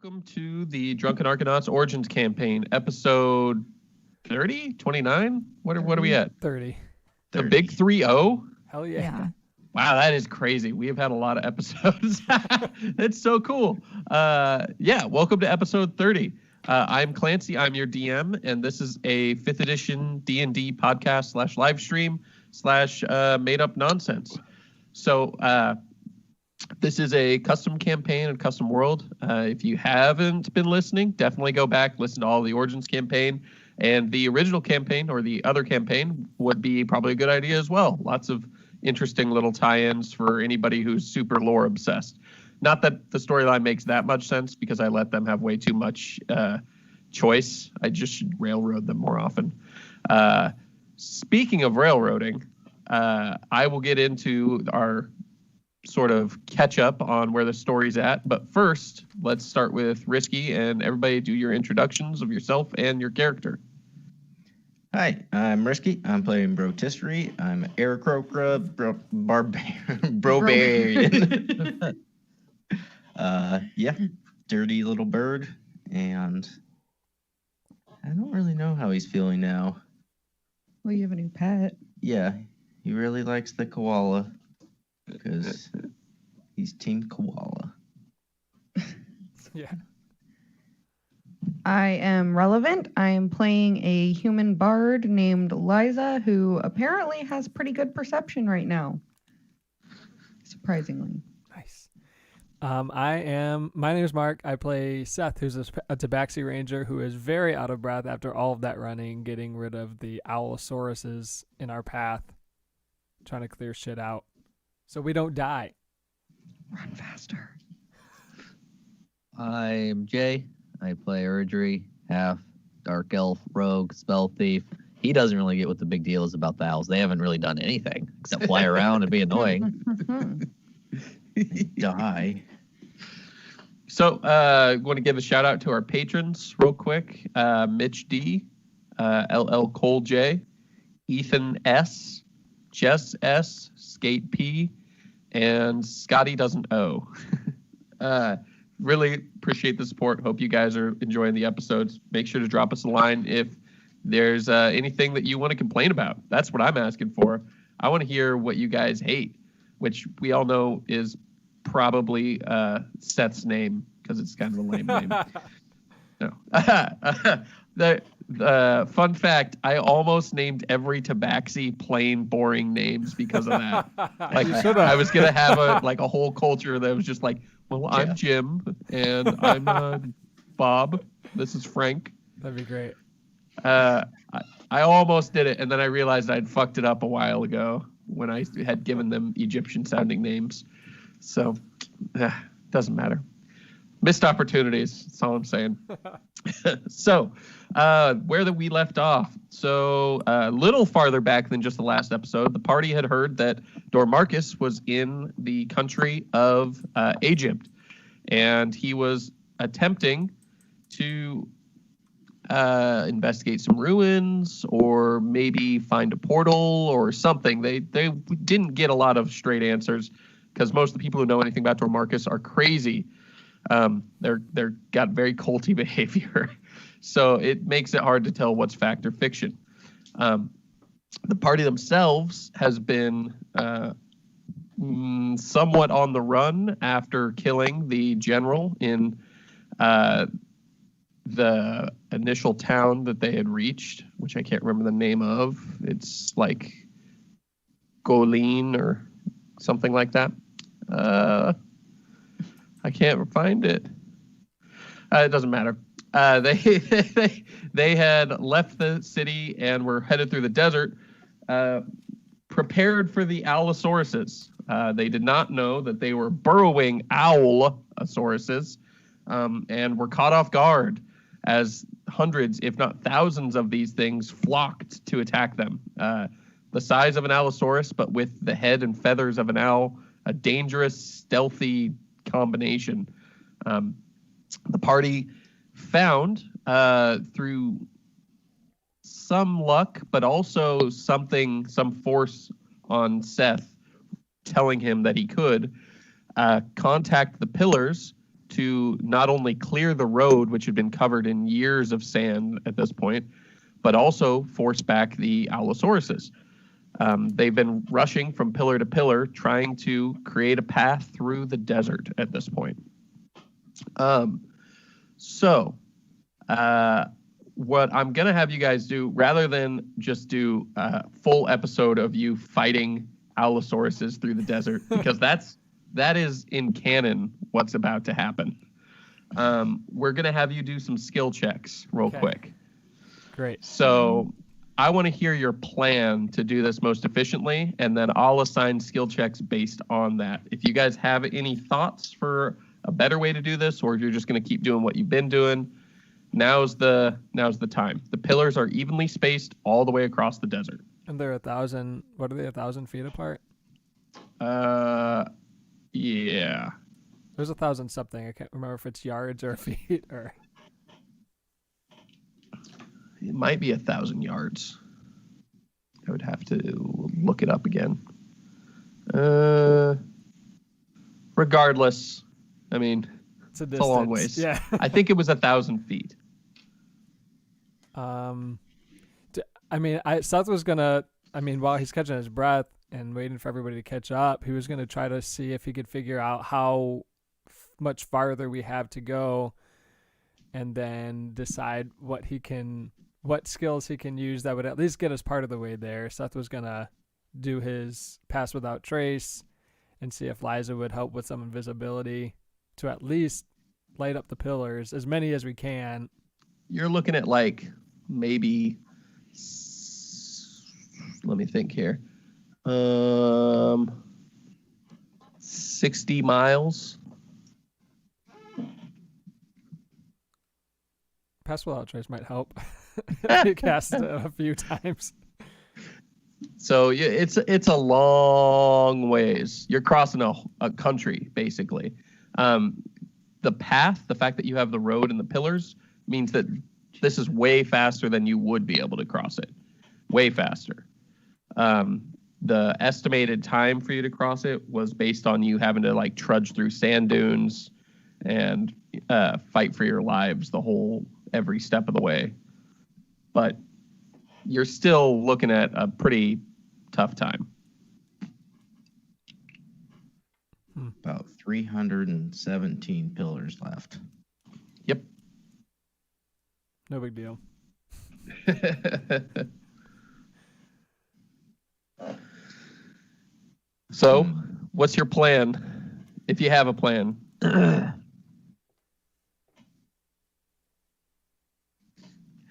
Welcome to the Drunken Argonauts Origins campaign, episode 30, 29? What are we at? 30. The big 3-0? Hell yeah. Wow, that is crazy. We have had a lot of episodes. It's so cool. Welcome to episode 30. I'm Clancy. I'm your DM, and this is a 5th edition D&D podcast / live stream / made up nonsense. So, this is a custom campaign and custom world. If you haven't been listening, definitely go back, listen to all the Origins campaign. And the original campaign or the other campaign would be probably a good idea as well. Lots of interesting little tie-ins for anybody who's super lore obsessed. Not that the storyline makes that much sense because I let them have way too much choice. I just should railroad them more often. Speaking of railroading, I will get into our sort of catch up on where the story's at. But first, let's start with Risky, and everybody do your introductions of yourself and your character. Hi, I'm Risky. I'm playing Brotisserie. I'm Aarakocra Brobarian. Dirty little bird. And I don't really know how he's feeling now. Well, you have a new pet. Yeah, he really likes the koala. Because he's Team Koala. Yeah. I am Relevant. I am playing a human bard named Liza, who apparently has pretty good perception right now. Surprisingly. Nice. My name is Mark. I play Seth, who's a Tabaxi Ranger who is very out of breath after all of that running, getting rid of the Owlosauruses in our path, trying to clear shit out so we don't die. Run faster. I'm Jay. I play Erdry, half dark elf, rogue, spell thief. He doesn't really get what the big deal is about the owls. They haven't really done anything except fly around and be annoying. Die. So, I want to give a shout out to our patrons real quick. Mitch D, LL Cole J, Ethan S, Jess S, Skate P, and Scotty doesn't owe. Really appreciate the support. Hope you guys are enjoying the episodes. Make sure to drop us a line if there's anything that you want to complain about. That's what I'm asking for. I want to hear what you guys hate, which we all know is probably Seth's name because it's kind of a lame name. No. The fun fact, I almost named every Tabaxi plain boring names because of that. Like I was gonna have a whole culture that was just like, well, I'm Jim and I'm Bob. This is Frank. That'd be great. I almost did it, and then I realized I'd fucked it up a while ago when I had given them Egyptian sounding names. So doesn't matter. Missed opportunities. That's all I'm saying. So, where we left off. So, a little farther back than just the last episode, the party had heard that Dormarcus was in the country of Egypt, and he was attempting to investigate some ruins or maybe find a portal or something. They didn't get a lot of straight answers because most of the people who know anything about Dormarcus are crazy. They're got very culty behavior, so it makes it hard to tell what's fact or fiction. The party themselves has been somewhat on the run after killing the general in the initial town that they had reached, which I can't remember the name of. It's like Golin or something like that. I can't find it. It doesn't matter. They had left the city and were headed through the desert, prepared for the Owlosauruses. They did not know that they were burrowing Owlosauruses, and were caught off guard as hundreds, if not thousands, of these things flocked to attack them. The size of an Allosaurus, but with the head and feathers of an owl, a dangerous, stealthy combination. The party found through some luck, but also some force on Seth telling him that he could contact the pillars to not only clear the road, which had been covered in years of sand at this point, but also force back the Allosauruses. They've been rushing from pillar to pillar, trying to create a path through the desert at this point. What I'm going to have you guys do, rather than just do a full episode of you fighting Allosauruses through the desert, because that is in canon what's about to happen. We're going to have you do some skill checks real quick. Great. So I want to hear your plan to do this most efficiently, and then I'll assign skill checks based on that. If you guys have any thoughts for a better way to do this, or if you're just going to keep doing what you've been doing, now's the time. The pillars are evenly spaced all the way across the desert. And they're 1,000. What are they? 1,000 feet apart? Yeah. There's 1,000 something. I can't remember if it's yards or feet or. It might be 1,000 yards. I would have to look it up again. Regardless, I mean, It's a it's a long distance. ways. Yeah. I think it was 1,000 feet. Seth was gonna. While he's catching his breath and waiting for everybody to catch up, he was gonna try to see if he could figure out how much farther we have to go, and then decide what skills he can use that would at least get us part of the way there. Seth was gonna do his pass without trace and see if Liza would help with some invisibility to at least light up the pillars, as many as we can. You're looking at like maybe, let me think here, 60 miles. Pass without trace might help. You cast it a few times. So it's a long ways. You're crossing a country, basically. The path, the fact that you have the road and the pillars, means that this is way faster than you would be able to cross it. Way faster. The estimated time for you to cross it was based on you having to like trudge through sand dunes and fight for your lives every step of the way. But you're still looking at a pretty tough time. About 317 pillars left. Yep. No big deal. So, what's your plan? If you have a plan.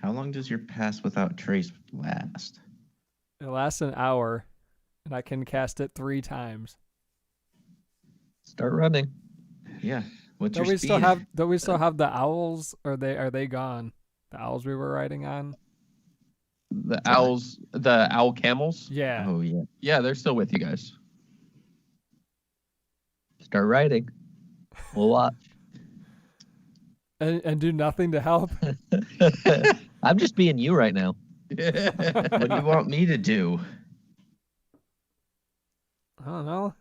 How long does your pass without trace last? It lasts an hour, and I can cast it 3 times. Start running. Yeah. What's Don't your we speed? still have the owls, or are they gone? The owls we were riding on? The owl camels? Yeah. Oh, yeah. Yeah, they're still with you guys. Start riding. We'll watch. And do nothing to help. I'm just being you right now. What do you want me to do? I don't know.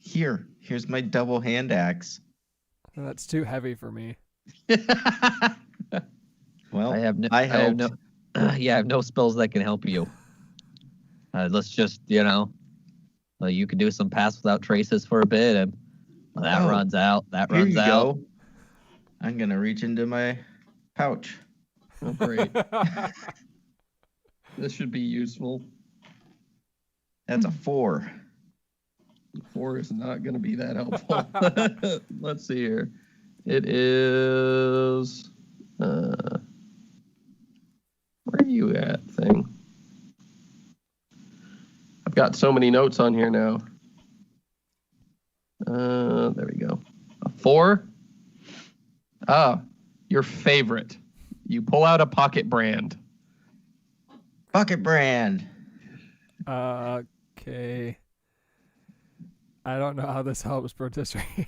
Here's my double hand axe. That's too heavy for me. Well, I have no. I helped. I have no spells that can help you. Let's just, you can do some pass without traces for a bit, and that Oh, runs out. That Here runs you out. go. I'm gonna reach into my pouch. Oh, great. This should be useful. That's a 4. 4 is not going to be that helpful. Let's see here. It is. Where are you at, thing? I've got so many notes on here now. There we go. A 4. Your favorite. You pull out a pocket brand. Bucket brand. Okay. I don't know how this helps Rotisserie.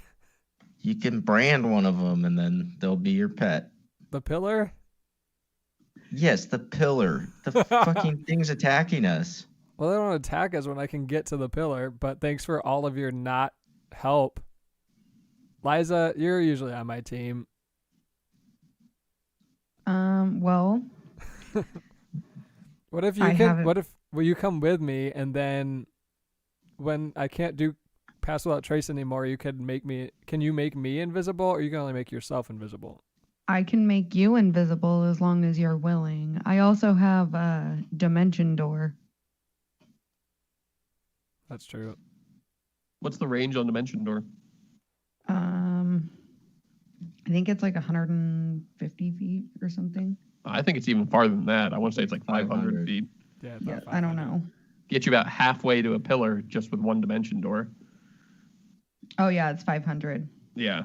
You can brand one of them, and then they'll be your pet. The pillar? Yes, the pillar. The fucking thing's attacking us. Well, they don't attack us when I can get to the pillar, but thanks for all of your not help Liza, you're usually on my team. Well, What if I you can? haven't- What if will you come with me and then when I can't do pass without trace anymore, you can make me. Can you make me invisible, or you can only make yourself invisible? I can make you invisible as long as you're willing. I also have a dimension door. That's true. What's the range on Dimension Door? I think it's like 150 feet or something. I think it's even farther than that. I want to say it's like 500 500. feet. Yeah. Yeah, I don't know. Get you about halfway to a pillar just with one Dimension Door. Oh yeah, it's 500. Yeah.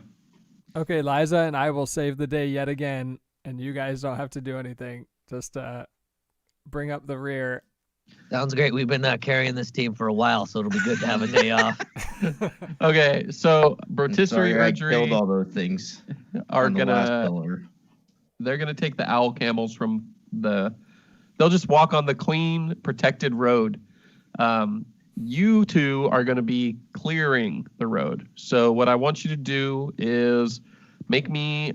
Okay, Liza and I will save the day yet again, and you guys don't have to do anything. Just bring up the rear. Sounds great. We've been carrying this team for a while, so it'll be good to have a day off. Okay, so I'm Rotisserie sorry, I killed Urgery all those things. are on the last gonna pillar. they're gonna take the owl camels from the. They'll just walk on the clean, protected road. You two are gonna be clearing the road. So what I want you to do is make me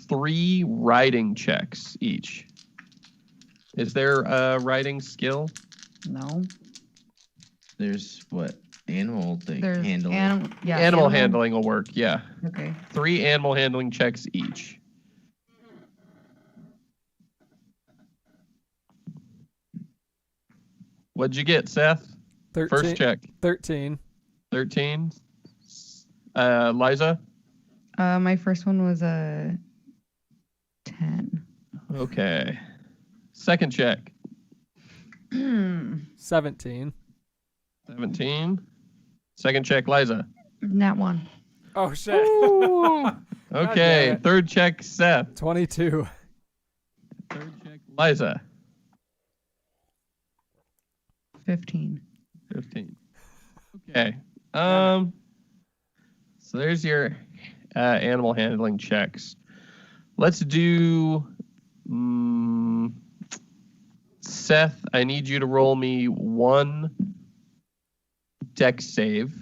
3 riding checks each. Is there a riding skill? No. There's what animal thing There's handling. Animal handling will work. Yeah, Okay. 3 animal handling checks each. What'd you get, Seth? 13, First check. 13. 13. Liza? My first one was a 10. Okay. Second check. 17. 17. Second check, Liza. Nat 1. Oh shit. Okay. it. Third check, Seth. 22. Third check, Liza. 15. 15. Okay. So there's your animal handling checks. Let's do Seth, I need you to roll me 1 dex save.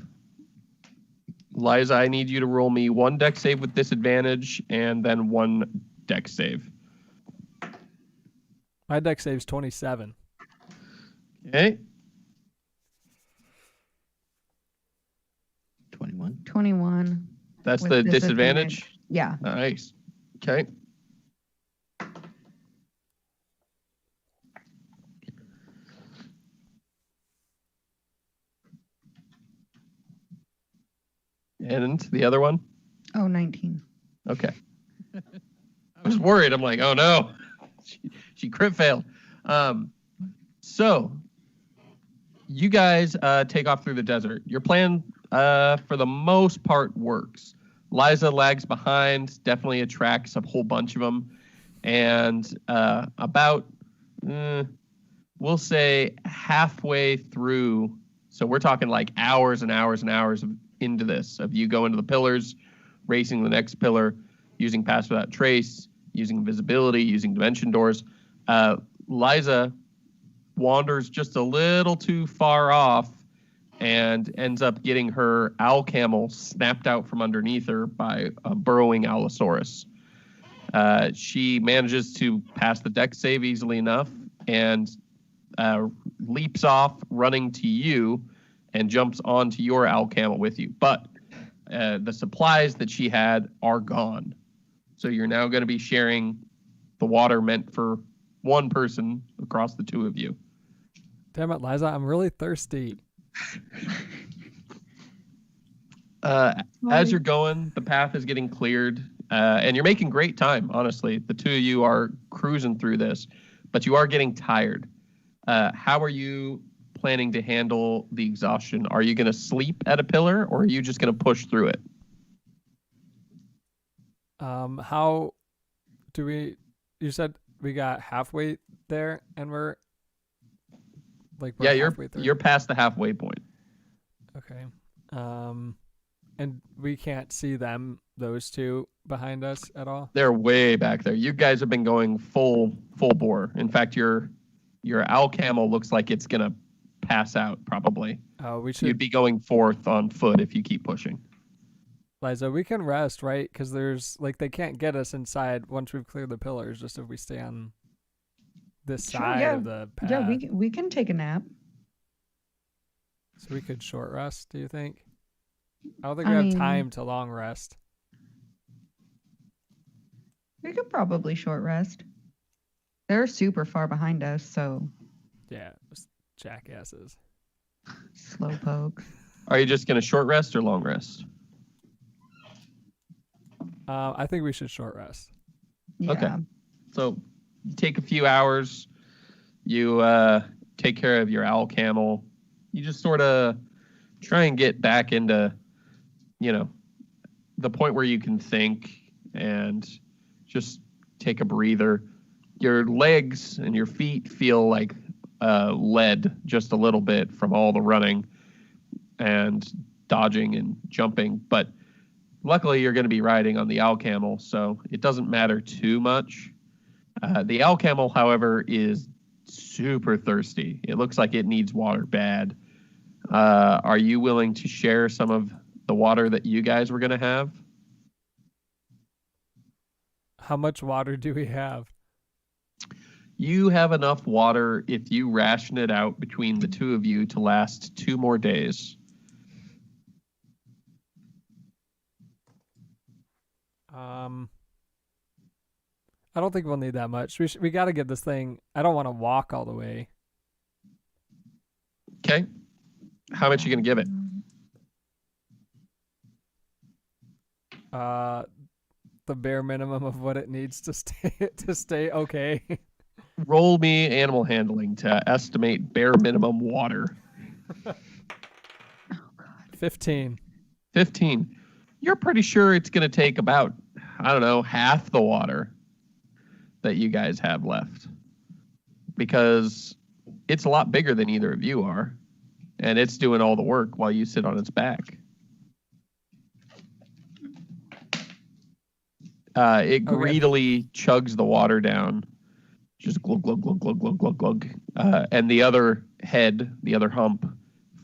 Liza, I need you to roll me 1 dex save with disadvantage and then 1 dex save. My deck saves 27. Okay. 21. 21. That's with the disadvantage. Yeah. Nice. Okay. And the other one? Oh, 19. Okay. I was worried. I'm like, oh no, she crit failed. So you guys take off through the desert. Your plan, for the most part, works. Liza lags behind, definitely attracts a whole bunch of them, and about, we'll say halfway through. So we're talking like hours and hours and hours into this of you going to the pillars, racing the next pillar, using Pass Without Trace, using invisibility, using dimension doors. Liza wanders just a little too far off and ends up getting her owl camel snapped out from underneath her by a burrowing Allosaurus. She manages to pass the dex save easily enough and leaps off, running to you, and jumps onto your owl camel with you. But the supplies that she had are gone. So you're now going to be sharing the water meant for one person across the two of you. Damn it, Liza, I'm really thirsty. As you're going, the path is getting cleared, and you're making great time, honestly. The two of you are cruising through this, but you are getting tired. How are you planning to handle the exhaustion? Are you going to sleep at a pillar, or are you just going to push through it? How do we? You said we got halfway there, and we're Yeah, halfway through. you're past the halfway point. Okay. And we can't see them, those two behind us at all. They're way back there. You guys have been going full bore. In fact, your owl camel looks like it's going to pass out probably. We You'd should. be going forth on foot if you keep pushing. Liza, we can rest, right? Because there's like they can't get us inside once we've cleared the pillars. Just if we stay on this Sure, side yeah. of the path. Yeah, we can take a nap. So we could short rest. Do you think? I don't think I we have mean- time to long rest. We could probably short rest. They're super far behind us, so Yeah, just jackasses. slow poke. Are you just going to short rest or long rest? I think we should short rest. Yeah. Okay. So you take a few hours. You take care of your owl camel. You just sort of try and get back into, the point where you can think and just take a breather. Your legs and your feet feel like lead just a little bit from all the running and dodging and jumping, but luckily you're going to be riding on the owl camel, so it doesn't matter too much. The owl camel, however, is super thirsty. It looks like it needs water bad. Are you willing to share some of the water that you guys were going to have? How much water do we have? You have enough water if you ration it out between the two of you to last 2 more days. I don't think we'll need that much. We got to get this thing. I don't want to walk all the way. Okay. How much are you going to give it? The bare minimum of what it needs to stay okay. Roll me animal handling to estimate bare minimum water. 15. 15. You're pretty sure it's going to take about, half the water that you guys have left. Because it's a lot bigger than either of you are. And it's doing all the work while you sit on its back. It greedily chugs the water down. Just glug, glug, glug, glug, glug, glug, glug. And the other head, the other hump,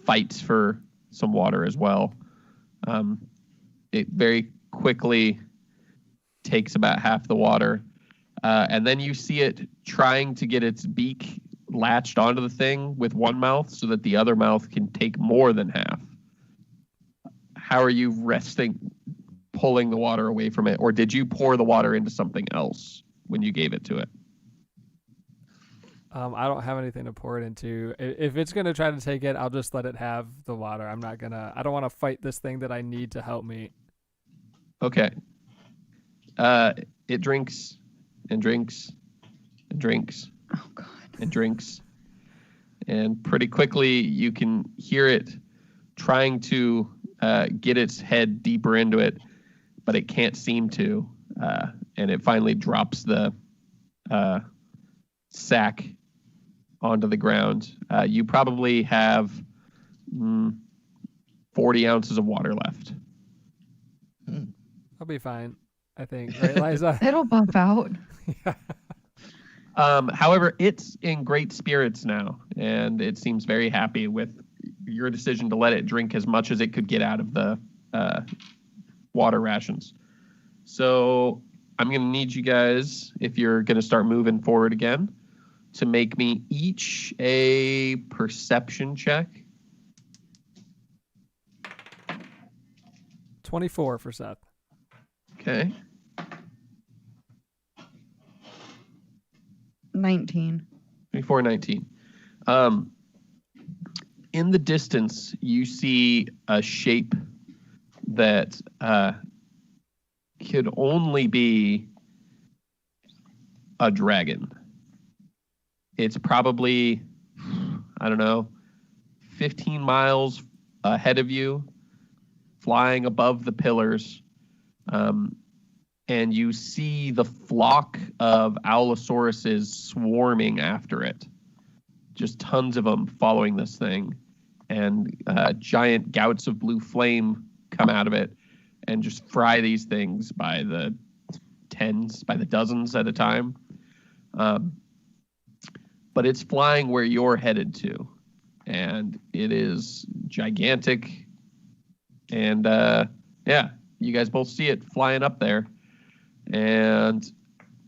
fights for some water as well. It very quickly takes about half the water. And then you see it trying to get its beak latched onto the thing with one mouth so that the other mouth can take more than half. How are you pulling the water away from it? Or did you pour the water into something else when you gave it to it? I don't have anything to pour it into. If it's going to try to take it, I'll just let it have the water. I don't want to fight this thing that I need to help me. Okay. It drinks and drinks and drinks Oh God. and drinks. And pretty quickly you can hear it trying to get its head deeper into it, but it can't seem to. And it finally drops the sack onto the ground. You probably have 40 ounces of water left. I'll be fine, I think. Right, Liza? It'll buff out. Yeah. However, it's in great spirits now, and it seems very happy with your decision to let it drink as much as it could get out of the water rations. So I'm going to need you guys, if you're going to start moving forward again, to make me each a perception check. 24 for Seth. Okay. 19. 24, 19. In the distance, you see a shape that could only be a dragon. It's probably, 15 miles ahead of you, flying above the pillars. And you see the flock of Owlosauruses swarming after it. Just tons of them following this thing. And giant gouts of blue flame come out of it and just fry these things by the dozens at a time. But it's flying where you're headed to. And it is gigantic. And you guys both see it flying up there. And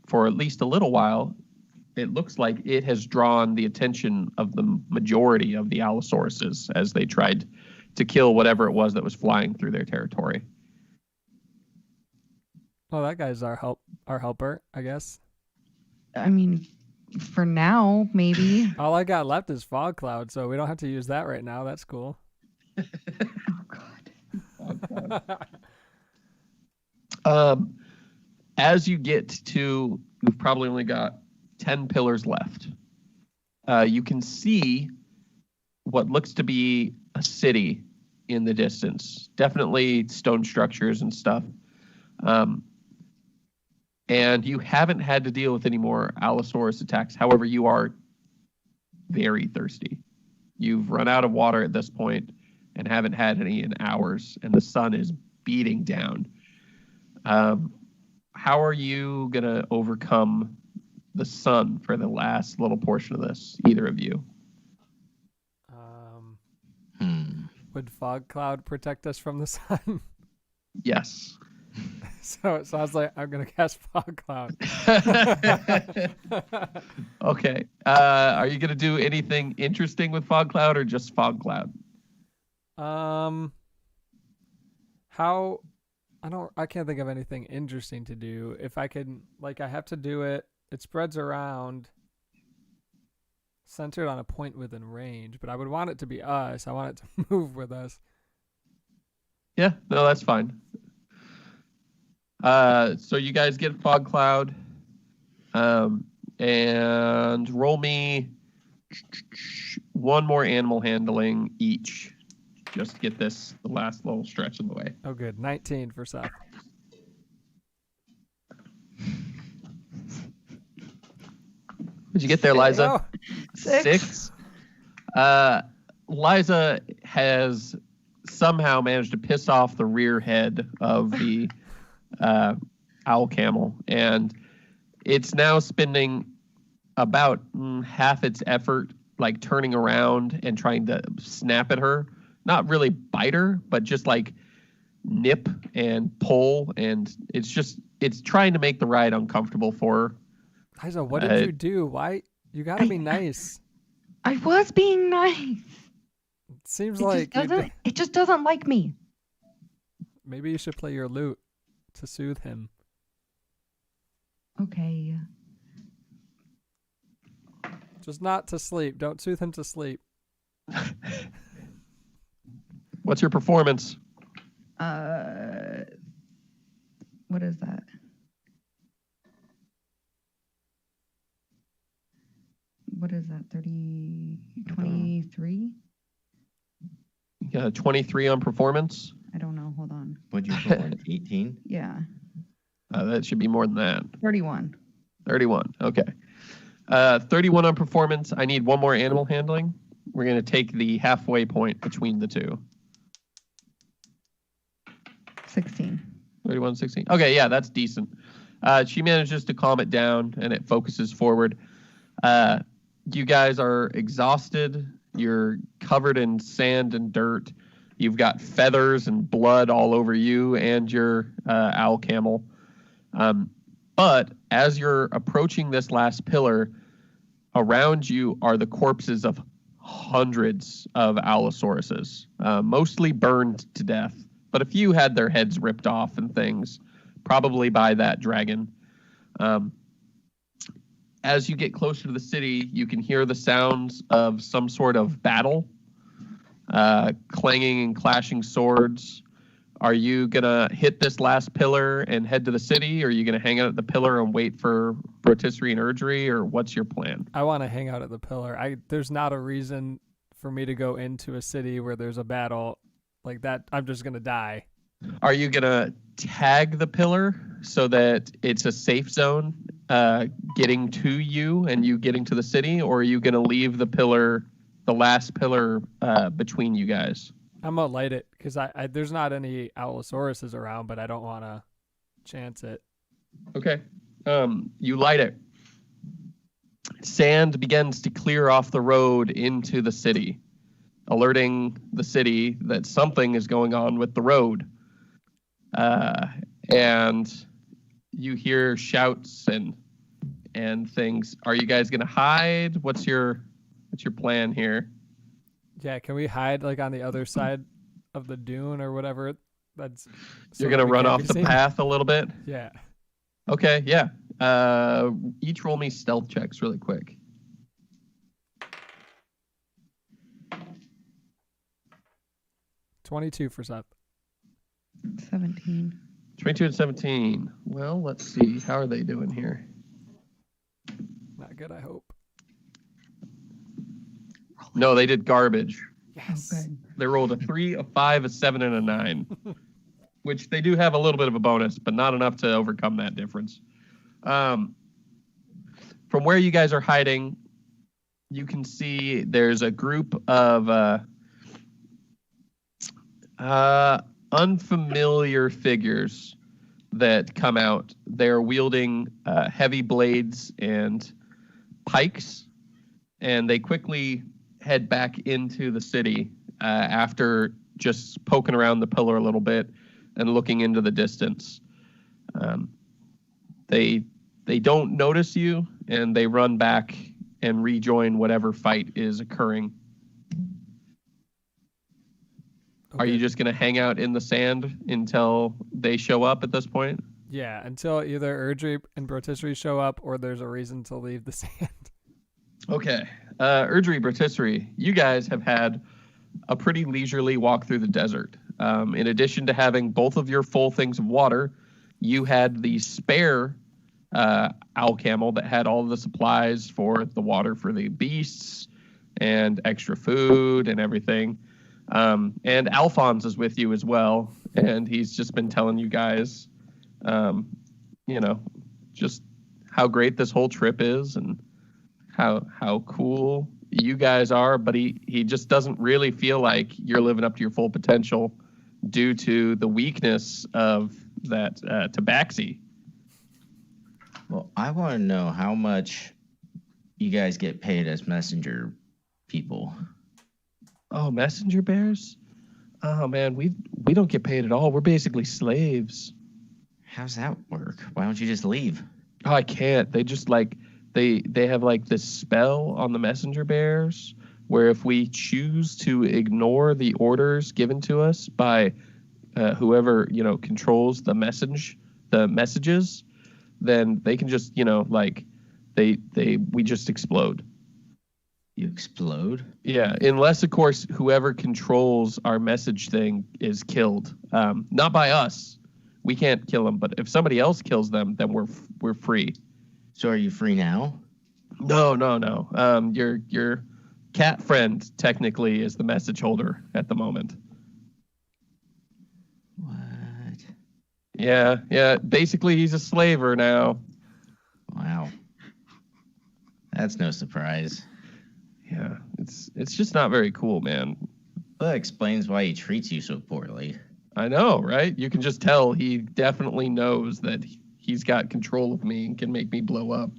for at least a little while, it looks like it has drawn the attention of the majority of the Allosauruses as they tried to kill whatever it was that was flying through their territory. Well, that guy's our helper, I guess. I mean, for now, maybe. All I got left is fog cloud, so we don't have to use that right now. That's cool. Oh, God. As you get to, you've probably only got 10 pillars left. You can see what looks to be a city in the distance. Definitely stone structures and stuff. And you haven't had to deal with any more Allosaurus attacks. However, you are very thirsty. You've run out of water at this point and haven't had any in hours, and the sun is beating down. How are you going to overcome the sun for the last little portion of this, either of you? Would fog cloud protect us from the sun? Yes. So it sounds like I'm going to cast fog cloud. Okay. Are you going to do anything interesting with fog cloud or just fog cloud? I can't think of anything interesting to do. If I can, I have to do it. It spreads around, centered on a point within range, but I would want it to be us. I want it to move with us. Yeah, no, that's fine. So you guys get fog cloud, and roll me one more animal handling each. Just to get the last little stretch of the way. Oh, good. 19 for Seth. What'd you get there, Liza? Oh, 6. Liza has somehow managed to piss off the rear head of the owl camel, and it's now spending about half its effort turning around and trying to snap at her. Not really bite her, but just nip and pull, and it's trying to make the ride uncomfortable for her. Liza, what did you do? Why? You gotta be nice. I was being nice. It seems like It just doesn't like me. maybe you should play your lute to soothe him. Okay. Just not to sleep. Don't soothe him to sleep. What's your performance? What is that? What is that? 23? 23 on performance? I don't know. Hold on. What'd you put on? 18? Yeah. That should be more than that. 31. 31. Okay. 31 on performance. I need one more animal handling. We're going to take the halfway point between the two. 16. 31, 16. Okay, yeah, that's decent. She manages to calm it down, and it focuses forward. You guys are exhausted. You're covered in sand and dirt. You've got feathers and blood all over you and your owl camel. But as you're approaching this last pillar, around you are the corpses of hundreds of Allosauruses, mostly burned to death. But a few had their heads ripped off and things, probably by that dragon. As you get closer to the city, you can hear the sounds of some sort of battle, clanging and clashing swords. Are you going to hit this last pillar and head to the city, or are you going to hang out at the pillar and wait for Rotisserie and Erdry, or what's your plan? I want to hang out at the pillar. There's not a reason for me to go into a city where there's a battle like that. I'm just going to die. Are you going to tag the pillar so that it's a safe zone getting to you and you getting to the city, or are you going to leave the pillar, the last pillar, between you guys? I'm going to light it because there's not any Allosauruses around, but I don't want to chance it. Okay. You light it. Sand begins to clear off the road into the city, alerting the city that something is going on with the road. and you hear shouts and things. Are you guys gonna hide? What's your plan here? Yeah, can we hide like on the other side of the dune or whatever? That's so You're that gonna we run can't off be the seen? path a little bit. Yeah. Okay, yeah. Each roll me stealth checks really quick. 22 for Seth. 17. 22 and 17. Well, let's see. How are they doing here? Not good, I hope. No, they did garbage. Yes. Good. They rolled a 3, a 5, a 7, and a 9, which they do have a little bit of a bonus, but not enough to overcome that difference. From where you guys are hiding, you can see there's a group of unfamiliar figures that come out. They're wielding heavy blades and pikes, and they quickly head back into the city after just poking around the pillar a little bit and looking into the distance. They don't notice you, and they run back and rejoin whatever fight is occurring. Are Okay. you just going to hang out in the sand until they show up at this point? Yeah, until either Erdry and Brotisserie show up or there's a reason to leave the sand. Okay. Erdry, Brotisserie, you guys have had a pretty leisurely walk through the desert. In addition to having both of your full things of water, you had the spare owl camel that had all of the supplies for the water for the beasts and extra food and everything. And Alphonse is with you as well, and he's just been telling you guys, just how great this whole trip is and how cool you guys are. But he just doesn't really feel like you're living up to your full potential due to the weakness of that tabaxi. Well, I want to know how much you guys get paid as messenger people. Oh, messenger bears? Oh man, we don't get paid at all. We're basically slaves. How's that work? Why don't you just leave? Oh, I can't. They just they have like this spell on the messenger bears where if we choose to ignore the orders given to us by whoever controls the messages, then they can just we just explode. You explode? Yeah, unless of course whoever controls our message thing is killed. Not by us. We can't kill them, but if somebody else kills them, then we're free. So are you free now? No. Your cat friend technically is the message holder at the moment. What? Yeah. Basically, he's a slaver now. Wow. That's no surprise. Yeah, it's just not very cool, man. Well, that explains why he treats you so poorly. I know, right? You can just tell he definitely knows that he's got control of me and can make me blow up.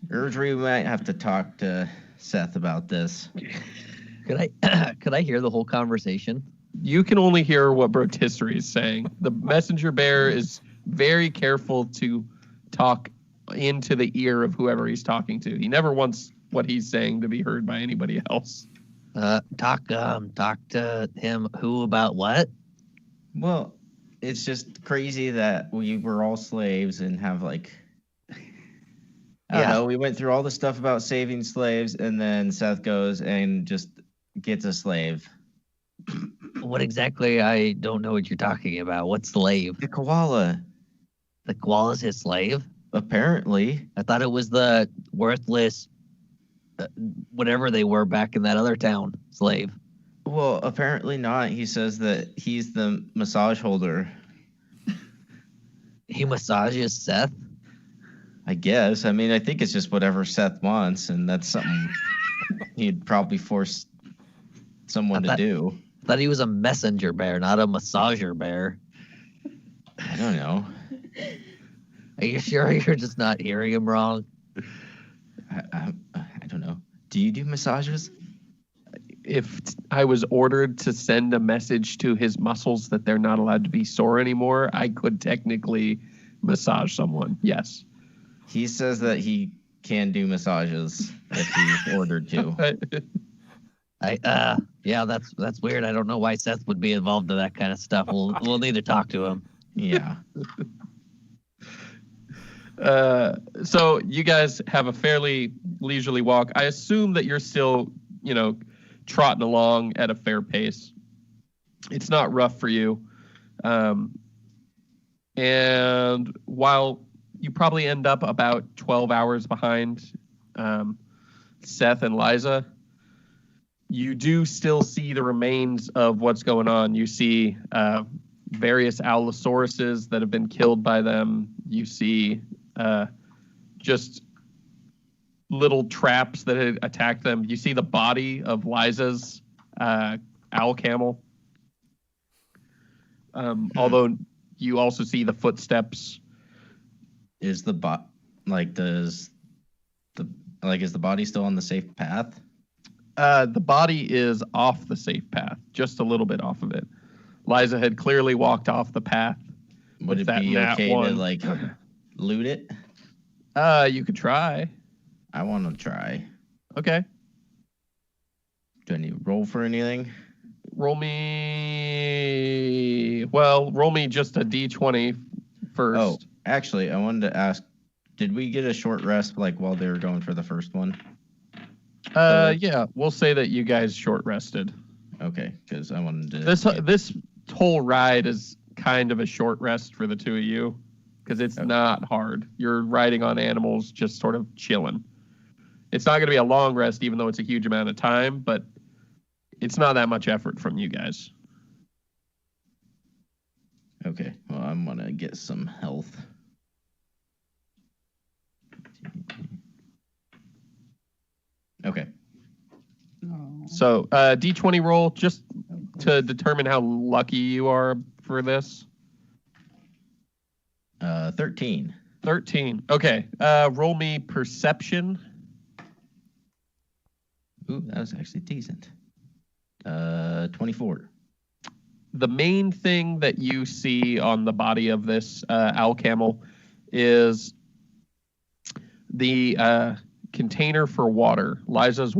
Erdry, we might have to talk to Seth about this. Could I hear the whole conversation? You can only hear what Brotisserie is saying. The messenger bear is very careful to talk into the ear of whoever he's talking to. He never wants what he's saying to be heard by anybody else. Talk to him. Who about what? Well, it's just crazy that we were all slaves and have I don't know, we went through all the stuff about saving slaves, and then Seth goes and just gets a slave. What exactly? I don't know what you're talking about. What slave? The koala, The koala's his slave? apparently. I thought it was the worthless, whatever they were back in that other town, slave. Well, apparently not. He says that he's the massage holder. He massages Seth? I guess. I mean, I think it's just whatever Seth wants, and that's something he'd probably force someone to do. I thought he was a messenger bear, not a massager bear. I don't know. Are you sure you're just not hearing him wrong? I don't know. Do you do massages? if I was ordered to send a message to his muscles that they're not allowed to be sore anymore, I could technically massage someone. Yes. He says that he can do massages if he's ordered to. Yeah, that's weird. I don't know why Seth would be involved in that kind of stuff. We'll need to talk to him. Yeah. So you guys have a fairly leisurely walk. I assume that you're still, trotting along at a fair pace. It's not rough for you. And while you probably end up about 12 hours behind Seth and Liza, you do still see the remains of what's going on. You see various Allosauruses that have been killed by them. You see just little traps that had attacked them. You see the body of Liza's owl camel. Although you also see the footsteps. Is the body still on the safe path? The body is off the safe path, just a little bit off of it. Liza had clearly walked off the path. Would it be okay to loot it? You could try. I want to try. Okay. Do I need to roll for anything? Roll me just a D20 first. Oh, actually, I wanted to ask, did we get a short rest while they were going for the first one? Yeah, we'll say that you guys short rested. Okay, because I wanted to... This whole ride is kind of a short rest for the two of you, because it's not hard. You're riding on animals, just sort of chilling. It's not going to be a long rest, even though it's a huge amount of time, but it's not that much effort from you guys. Okay, well, I'm going to get some health. Okay. So, D20 roll, just to determine how lucky you are for this. 13. 13. Okay. Roll me perception. Ooh, that was actually decent. 24. The main thing that you see on the body of this owl camel is the container for water. Liza's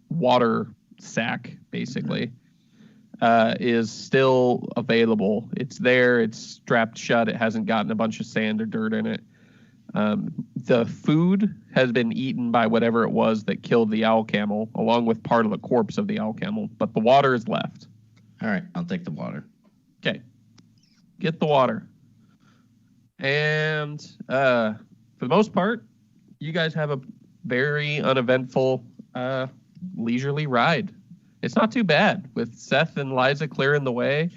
water sack, basically, is still available. It's there. It's strapped shut. It hasn't gotten a bunch of sand or dirt in it. The food has been eaten by whatever it was that killed the owl camel, along with part of the corpse of the owl camel, but the water is left. All right, I'll take the water. Okay. Get the water. And for the most part, you guys have a very uneventful, leisurely ride. It's not too bad. With Seth and Liza clearing the way,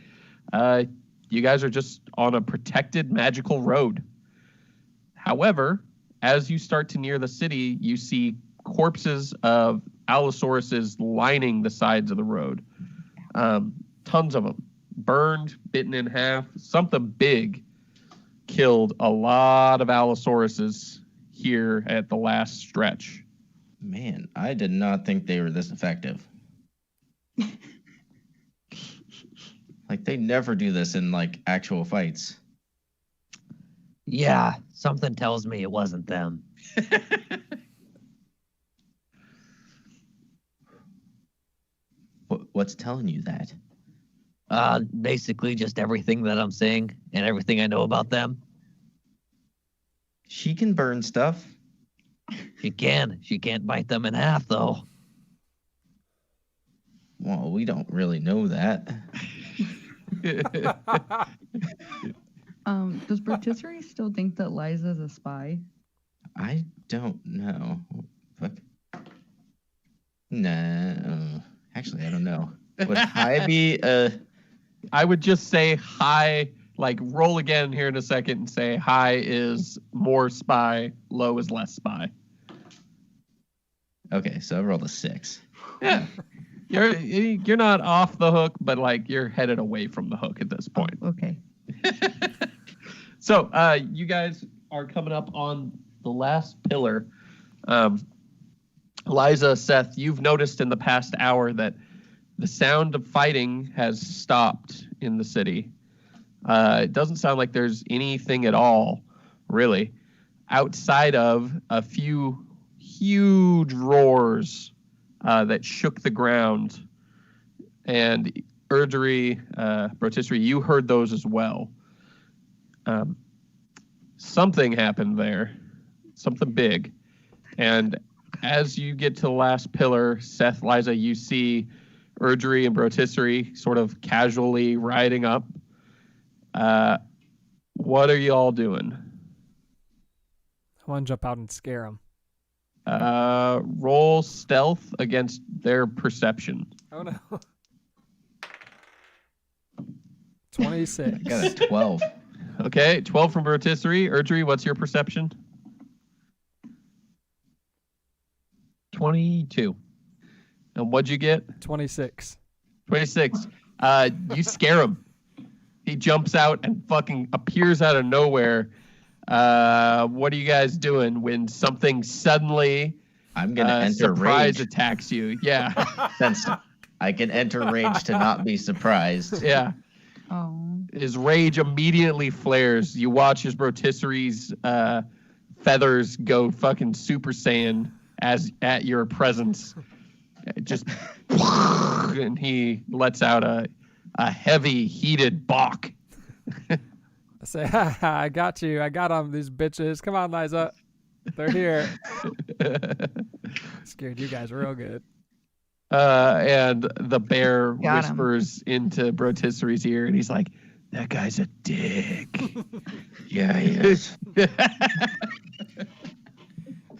you guys are just on a protected magical road. However, as you start to near the city, you see corpses of Allosauruses lining the sides of the road. Tons of them. Burned, bitten in half. Something big killed a lot of Allosauruses here at the last stretch. Man, I did not think they were this effective. They never do this in actual fights. Yeah, something tells me it wasn't them. What's telling you that? Basically just everything that I'm seeing and everything I know about them. She can burn stuff. She can. She can't bite them in half, though. Well, we don't really know that. Does Rotisserie still think that Liza's a spy? I don't know. Fuck. Nah. Actually, I don't know. Would high be I would just say high, roll again here in a second and say high is more spy, low is less spy. Okay, so I rolled a 6. Yeah. You're not off the hook, but you're headed away from the hook at this point. Oh, okay. So you guys are coming up on the last pillar. Liza, Seth, you've noticed in the past hour that the sound of fighting has stopped in the city. It doesn't sound like there's anything at all, really, outside of a few huge roars that shook the ground. And Erdry, Brotisserie, you heard those as well. Something happened there, something big. And as you get to the last pillar, Seth, Liza, you see Erdry and Brotisserie sort of casually riding up. What are you all doing? I want to jump out and scare them. Roll stealth against their perception. Oh no. 26. I got a 12. Okay, 12 from Brotisserie. Erdry, what's your perception? 22. And what'd you get? 26. 26. You scare him. He jumps out and fucking appears out of nowhere. What are you guys doing when something suddenly I'm going to enter surprise rage. attacks you? Yeah. Since I can enter rage to not be surprised. Yeah. Oh. His rage immediately flares. You watch his Brotisserie's feathers go fucking Super Saiyan at your presence. Just and he lets out a heavy, heated balk. I say, ha, ha, I got you. I got them, these bitches. Come on, Liza. They're here. Scared you guys real good. And the bear Got him. whispers into Brotisserie's ear, and he's like, "That guy's a dick." Yeah, he is. Did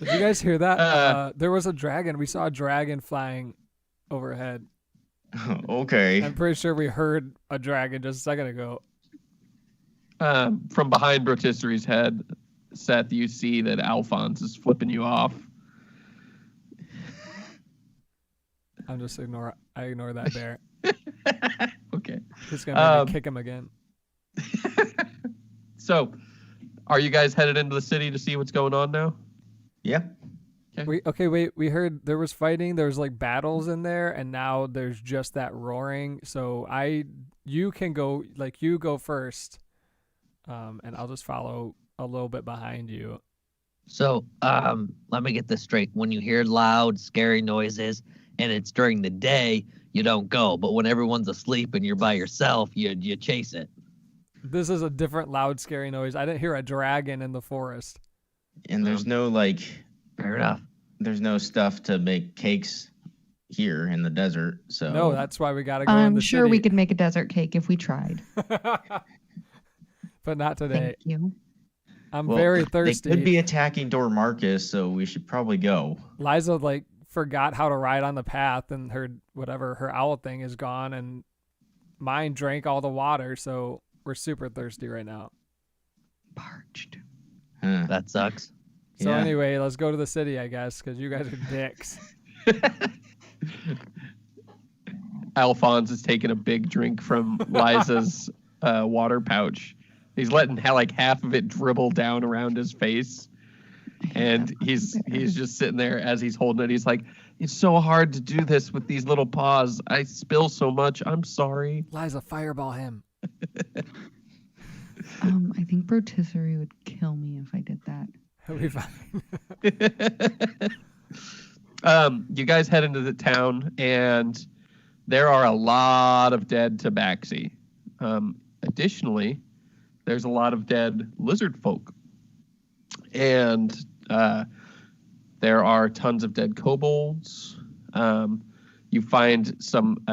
you guys hear that? There was a dragon. We saw a dragon flying overhead. Okay. I'm pretty sure we heard a dragon just a second ago. From behind Brotisserie's head, Seth, you see that Alphonse is flipping you off. I'm just ignore that bear. Okay. He's gonna make me kick him again. So, are you guys headed into the city to see what's going on now? Yeah. We heard there was fighting, there was like battles in there, and now there's just that roaring. So you can go, like, you go first, and I'll just follow a little bit behind you. So, let me get this straight. When you hear loud, scary noises and it's during the day, you don't go. But when everyone's asleep and you're by yourself, you chase it. This is a different loud, scary noise. I didn't hear a dragon in the forest. And there's no like Fair enough. there's no stuff to make cakes here in the desert. So No, that's why we gotta go in I'm the sure we city. could make a desert cake if we tried. But not today. Thank you. I'm Well, very they thirsty. could be attacking Dormarcus, so we should probably go. Liza like forgot how to ride on the path, and her owl thing is gone, and mine drank all the water, so we're super thirsty right now. Parched. Huh. That sucks. So Yeah. anyway, let's go to the city, I guess, because you guys are dicks. Alphonse is taking a big drink from Liza's water pouch. He's letting like half of it dribble down around his face. And he's just sitting there as he's holding it. He's like, "It's so hard to do this with these little paws. I spill so much. I'm sorry." Liza, fireball him. I think Brotisserie would kill me if I did that. He'll be fine. You guys head into the town, and there are a lot of dead tabaxi. Additionally, there's a lot of dead lizard folk. And there are tons of dead kobolds. You find some,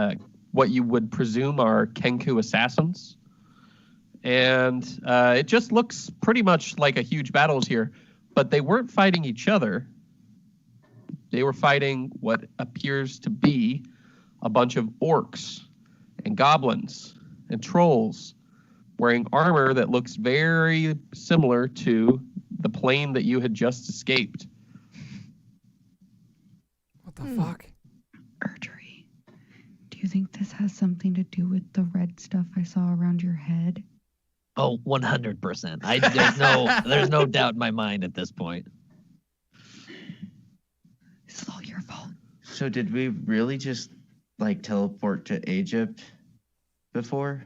what you would presume are Kenku assassins. And it just looks pretty much like a huge battle is here. But they weren't fighting each other. They were fighting what appears to be a bunch of orcs and goblins and trolls wearing armor that looks very similar to the plane that you had just escaped. What the fuck? Erdry, do you think this has something to do with the red stuff I saw around your head? Oh, 100%. There's no doubt in my mind at this point. It's all your fault. So did we really just like teleport to Egypt before?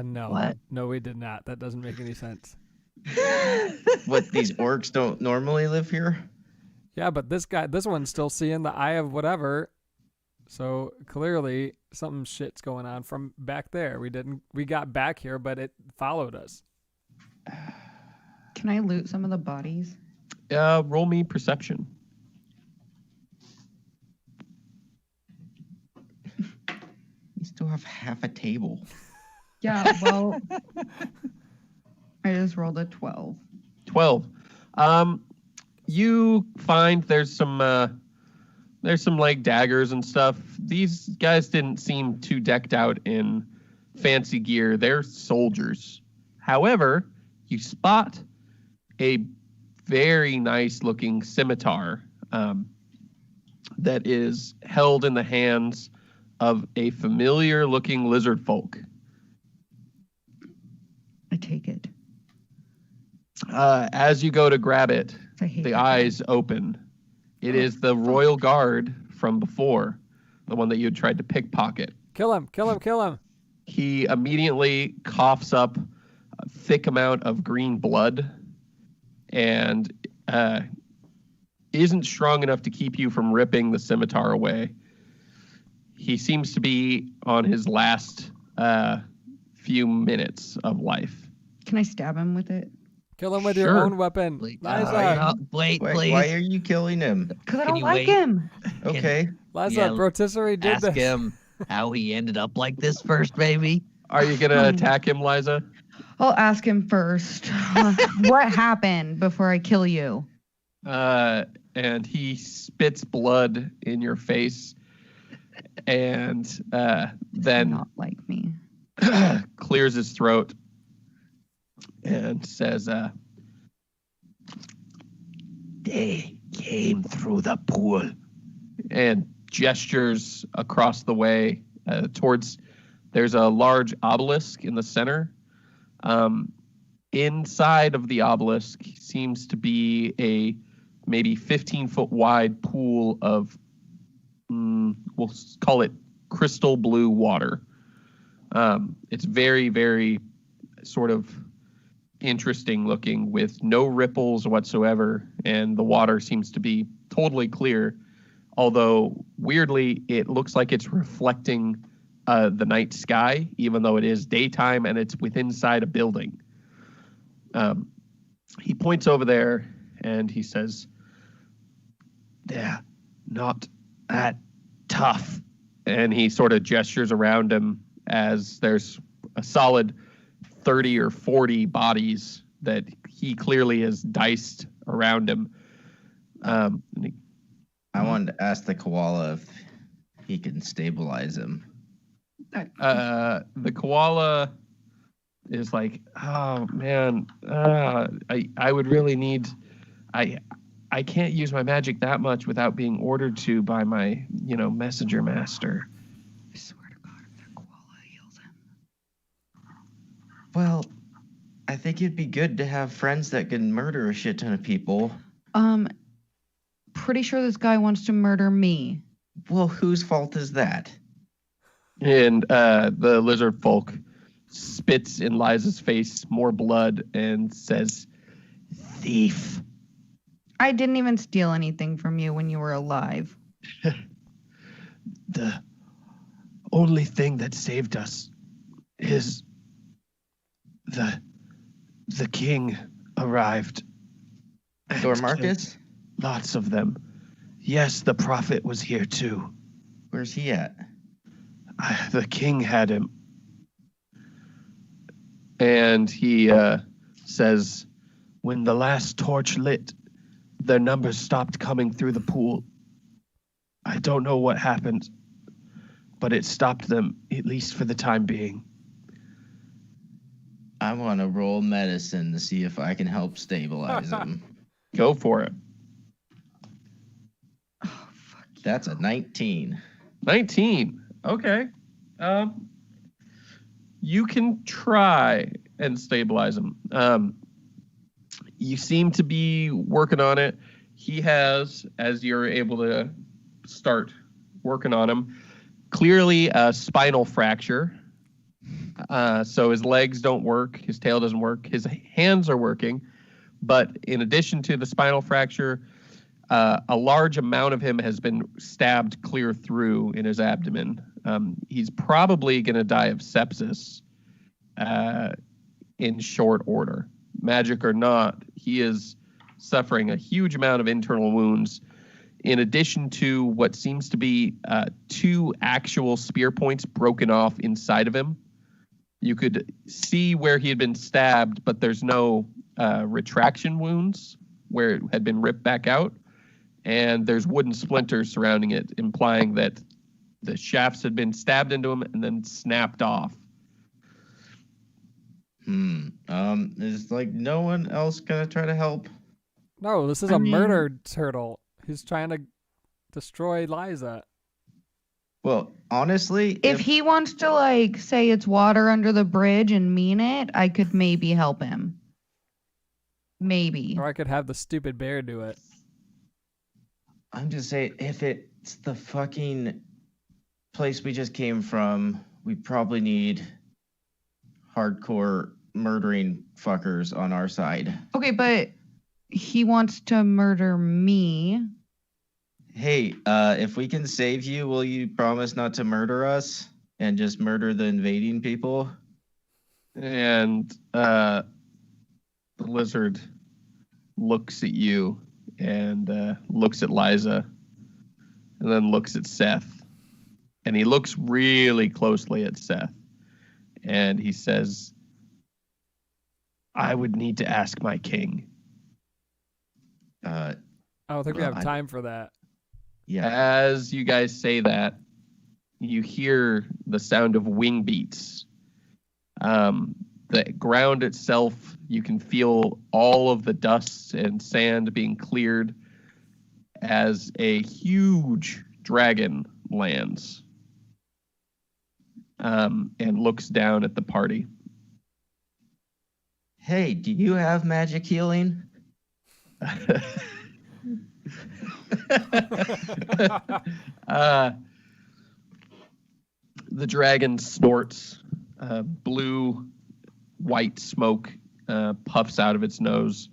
No. What? No, we did not. That doesn't make any sense. What, these orcs don't normally live here? Yeah, but this one's still seeing the eye of whatever. So clearly something shit's going on from back there. We got back here, but it followed us. Can I loot some of the bodies? Roll me perception. You still have half a table. Yeah, well, I just rolled a 12. 12. You find there's some like daggers and stuff. These guys didn't seem too decked out in fancy gear. They're soldiers. However, you spot a very nice looking scimitar that is held in the hands of a familiar looking lizard folk. I take it. As you go to grab it, I hate the that eyes open. It is the royal guard from before, the one that you had tried to pickpocket. Kill him, kill him, kill him. He immediately coughs up a thick amount of green blood and isn't strong enough to keep you from ripping the scimitar away. He seems to be on his last few minutes of life. Can I stab him with it? Kill him with your Sure. own weapon. Wait, Liza, wait, Why, please. why are you killing him? Because I Can don't you like wait? him. Okay. Liza, Yeah, rotisserie did Ask this. him how he ended up like this first, baby. Are you going to attack him, Liza? I'll ask him first. What happened before I kill you? And he spits blood in your face and then Not like me. clears his throat and says, they came through the pool, and gestures across the way towards, there's a large obelisk in the center. Inside of the obelisk seems to be a maybe 15-foot wide pool of, we'll call it crystal blue water. It's very, very sort of interesting looking with no ripples whatsoever, and the water seems to be totally clear, although weirdly it looks like it's reflecting the night sky, even though it is daytime and it's within inside a building. He points over there and he says, they're not that tough. And he sort of gestures around him as there's a solid 30 or 40 bodies that he clearly has diced around him. I wanted to ask the koala if he can stabilize him. The koala is like, oh man, I would really need, I can't use my magic that much without being ordered to by my, messenger master. I swear to God, if that koala heals him. Well, I think it'd be good to have friends that can murder a shit ton of people. Pretty sure this guy wants to murder me. Well, whose fault is that? And the lizard folk spits in Liza's face more blood and says, thief. I didn't even steal anything from you when you were alive. The only thing that saved us is the king arrived. and Dormarcus? killed lots of them. Yes, the prophet was here too. Where's he at? The king had him. And he says, when the last torch lit, their numbers stopped coming through the pool. I don't know what happened, but it stopped them, at least for the time being. I want to roll medicine to see if I can help stabilize him. Go for it. Oh, fuck. That's a 19. 19. Okay. You can try and stabilize him. You seem to be working on it. he has, as you're able to start working on him, clearly a spinal fracture. So his legs don't work, his tail doesn't work, his hands are working. But in addition to the spinal fracture, a large amount of him has been stabbed clear through in his abdomen. He's probably going to die of sepsis in short order. Magic or not, he is suffering a huge amount of internal wounds, in addition to what seems to be 2 actual spear points broken off inside of him. You could see where he had been stabbed, but there's no retraction wounds where it had been ripped back out. And there's wooden splinters surrounding it, implying that the shafts had been stabbed into him and then snapped off. Is like no one else gonna try to help? No, this is a murdered turtle. He's trying to destroy Liza. Well, honestly, If he wants to like say it's water under the bridge and mean it, I could maybe help him. Maybe. Or I could have the stupid bear do it. I'm just saying, if it's the fucking place we just came from, we probably need hardcore murdering fuckers on our side. Okay, but he wants to murder me. Hey, if we can save you, will you promise not to murder us and just murder the invading people? And the lizard looks at you and looks at Liza and then looks at Seth. And he looks really closely at Seth. And he says, I would need to ask my king. I don't think we have time for that. Yeah. As you guys say that, you hear the sound of wing beats. The ground itself, you can feel all of the dust and sand being cleared as a huge dragon lands and looks down at the party. Hey, do you have magic healing? The dragon snorts. Blue, white smoke puffs out of its nose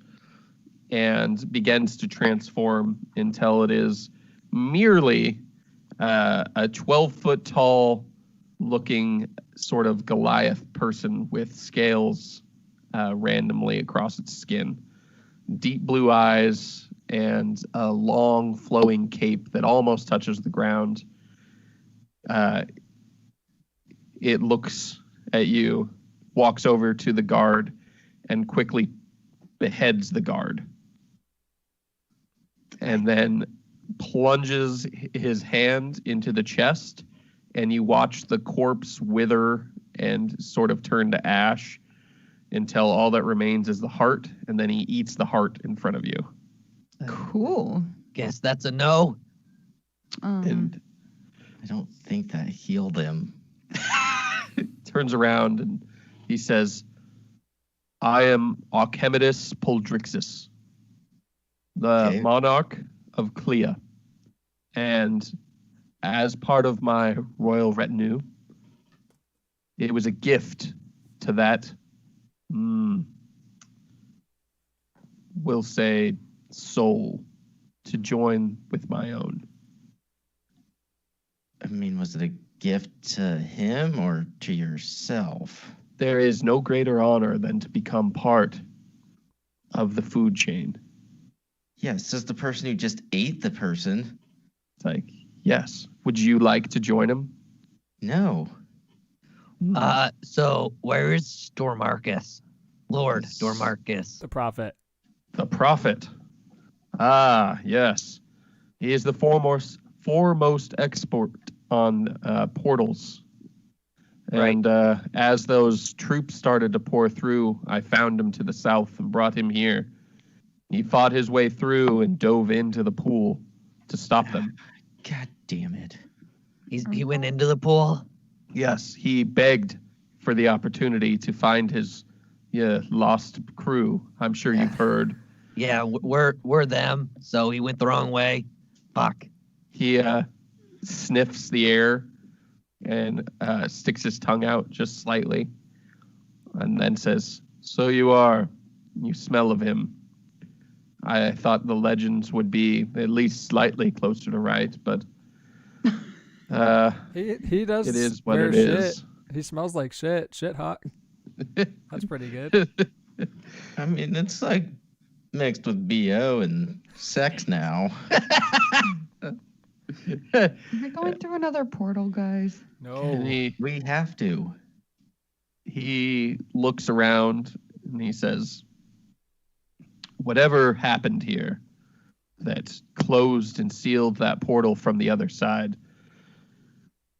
and begins to transform until it is merely a 12-foot tall looking sort of Goliath person with scales randomly across its skin. Deep blue eyes and a long flowing cape that almost touches the ground. It looks at you, walks over to the guard, and quickly beheads the guard. And then plunges his hand into the chest, and you watch the corpse wither and sort of turn to ash until all that remains is the heart, and then he eats the heart in front of you. Cool. Guess that's a no. And I don't think that healed him. turns around and he says, I am Archimedis Poldrixus, the monarch of Clea. And as part of my royal retinue, it was a gift to that, we'll say, soul to join with my own. I mean, was it a gift to him or to yourself? There is no greater honor than to become part of the food chain. Yes, as the person who just ate the person. It's like, yes. Would you like to join him? No. So where is Dormarchus? Lord Dormarchus. The prophet. The prophet. Ah, yes. He is the foremost expert on portals. And as those troops started to pour through, I found him to the south and brought him here. He fought his way through and dove into the pool to stop them. God damn it. He went into the pool? Yes, he begged for the opportunity to find his lost crew. I'm sure you've heard Yeah, we're them. So he went the wrong way. Fuck. He sniffs the air and sticks his tongue out just slightly, and then says, "So you are. You smell of him. I thought the legends would be at least slightly closer to right, but He does. it is what wear it shit. is." He smells like shit. Shit hot. That's pretty good. I mean, it's like mixed with BO and sex now. Am I going through another portal, guys? No. And We have to. he looks around and he says, "Whatever happened here that closed and sealed that portal from the other side,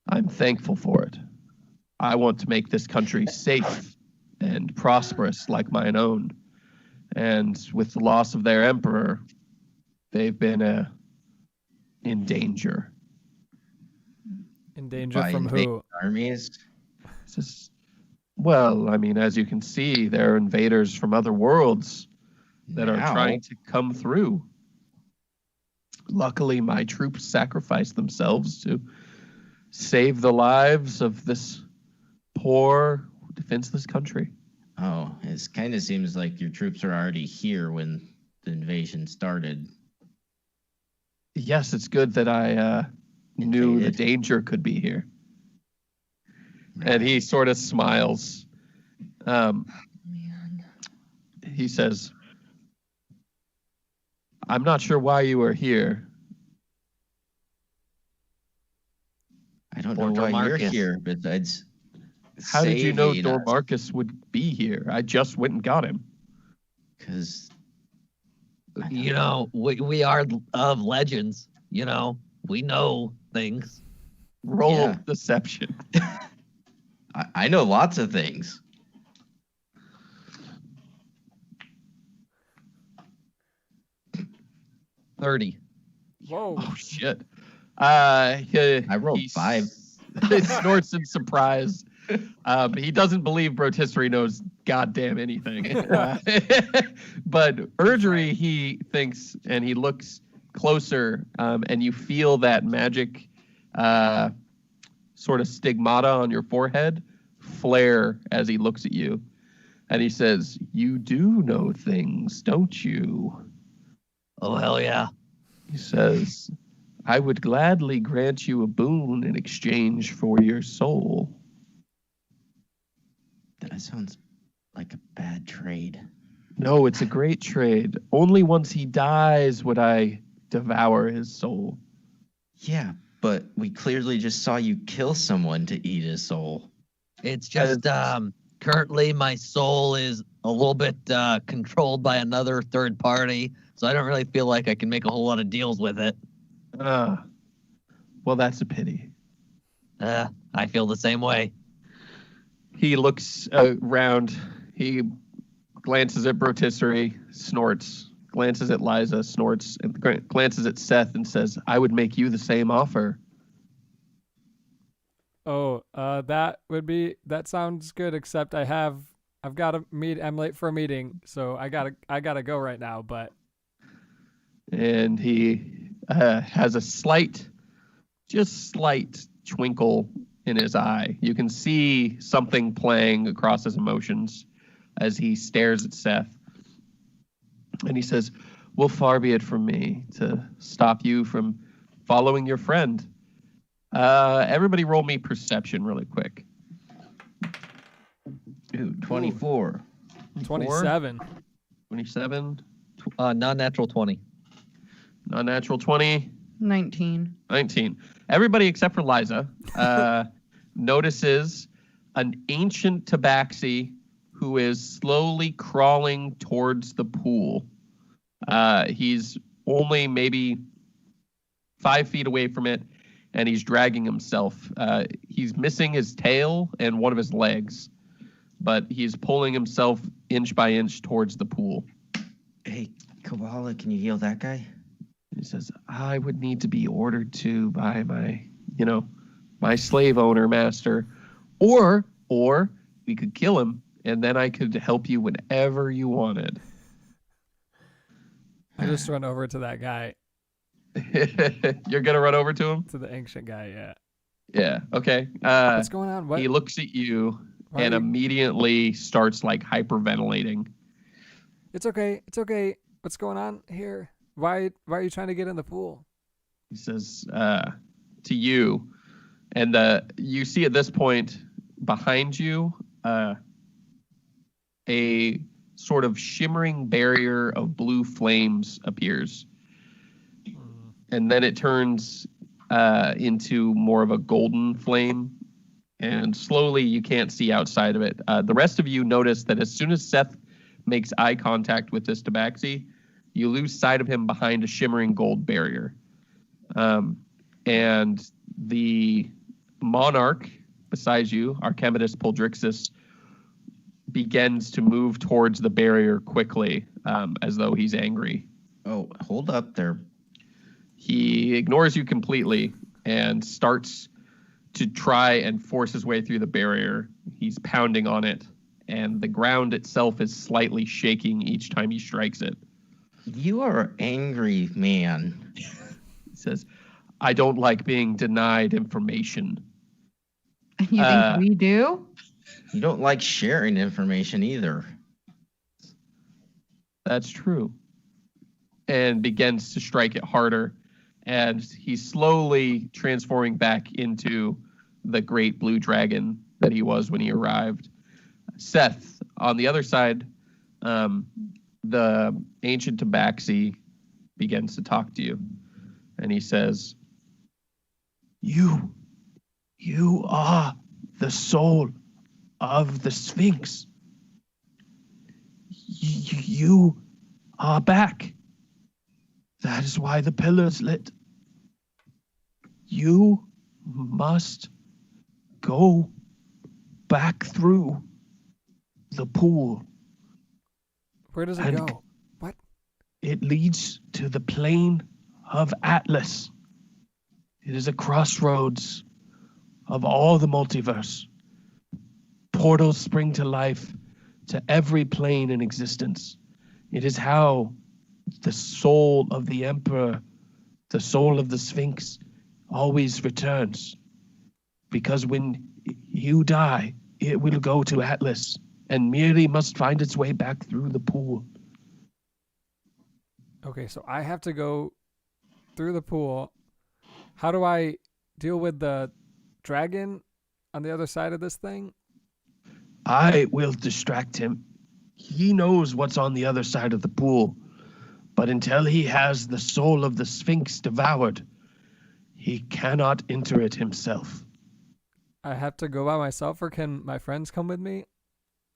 I'm thankful for it. I want to make this country safe and prosperous like mine own. And with the loss of their emperor, they've been in danger." In danger By from invading who? armies. It's just, well, I mean, as you can see, there are invaders from other worlds that are Now. trying to come through. Luckily, my troops sacrificed themselves to save the lives of this poor, defenseless country. Oh, it kind of seems like your troops are already here when the invasion started. Yes, it's good that I knew the Invaded. danger could be here. And he sort of smiles. Man. He says, "I'm not sure why you are here." I don't Or know why you're Dormarchus. here besides. How did you know saving us, Dormarchus would be here? I just went and got him. 'cause You know, we are of legends. You know, we know things. Roll Yeah. deception. I know lots of things. $30. Whoa. Oh shit. I rolled he 5. He snorts in surprise. He doesn't believe Rotisserie knows goddamn anything. But Erdry, he thinks, and he looks closer, and you feel that magic sort of stigmata on your forehead flare as he looks at you. And he says, "You do know things, don't you?" Oh, hell yeah. He says, "I would gladly grant you a boon in exchange for your soul." That sounds like a bad trade. No, it's a great trade. Only once he dies would I devour his soul. Yeah, but we clearly just saw you kill someone to eat his soul. It's just currently my soul is a little bit controlled by another third party, so I don't really feel like I can make a whole lot of deals with it. Well, that's a pity. I feel the same way. He looks around. He glances at Rotisserie, snorts, glances at Liza, snorts, and glances at Seth and says, "I would make you the same offer." Oh, that sounds good, except I've got to meet. I'm late for a meeting, so I gotta go right now. But And he has a slight twinkle in his eye. You can see something playing across his emotions as he stares at Seth. And he says, "Well, far be it from me to stop you from following your friend." Everybody roll me perception really quick. Ooh, 24. 27. 27, Non-natural 20. non-natural 20, 19. 19. Everybody except for Liza notices an ancient tabaxi who is slowly crawling towards the pool. He's only maybe 5 feet away from it, and he's dragging himself. He's missing his tail and one of his legs, but he's pulling himself inch by inch towards the pool. Hey, Koala, can you heal that guy? He says, "I would need to be ordered to by my slave owner master, or we could kill him, and then I could help you whenever you wanted." I just run over to that guy, You're gonna run over to him? to the ancient guy. Yeah. Yeah. Okay. What's going on? What? He looks at you Why and are you- immediately starts like hyperventilating. It's okay. It's okay. What's going on here? Why are you trying to get in the pool? He says to you, and you see at this point behind you a sort of shimmering barrier of blue flames appears, and then it turns into more of a golden flame, and slowly you can't see outside of it. The rest of you notice that as soon as Seth makes eye contact with this tabaxi, you lose sight of him behind a shimmering gold barrier. And the monarch beside you, Archimedis Puldrixus, begins to move towards the barrier quickly, as though he's angry. Oh, hold up there. He ignores you completely and starts to try and force his way through the barrier. He's pounding on it, and the ground itself is slightly shaking each time he strikes it. You are an angry man. He says, I don't like being denied information. You think we do? You don't like sharing information either. That's true. And begins to strike it harder. And he's slowly transforming back into the great blue dragon that he was when he arrived. Seth, on the other side, the ancient tabaxi begins to talk to you. And he says, You are the soul of the Sphinx. You are back. That is why the pillar's lit. You must go back through the pool. Where does it And- go? What? It leads to the plane of Atlas. It is a crossroads of all the multiverse. Portals spring to life to every plane in existence. It is how the soul of the Emperor, the soul of the Sphinx, always returns. Because when you die, it will go to Atlas and merely must find its way back through the pool. Okay, so I have to go through the pool. How do I deal with the dragon on the other side of this thing? I will distract him. He knows what's on the other side of the pool, but until he has the soul of the Sphinx devoured, he cannot enter it himself. I have to go by myself, or can my friends come with me?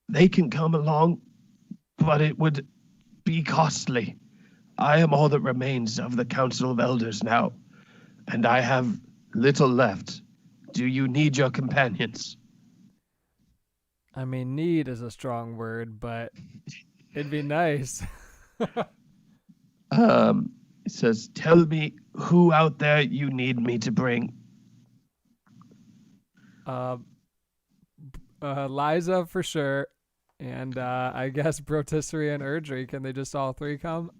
They can come along, but it would be costly. I am all that remains of the Council of Elders now, and I have little left. Do you need your companions? I mean, need is a strong word, but it'd be nice. It says, tell me who out there you need me to bring. Liza for sure, and I guess Brotisserie and Erdry. Can they just all three come?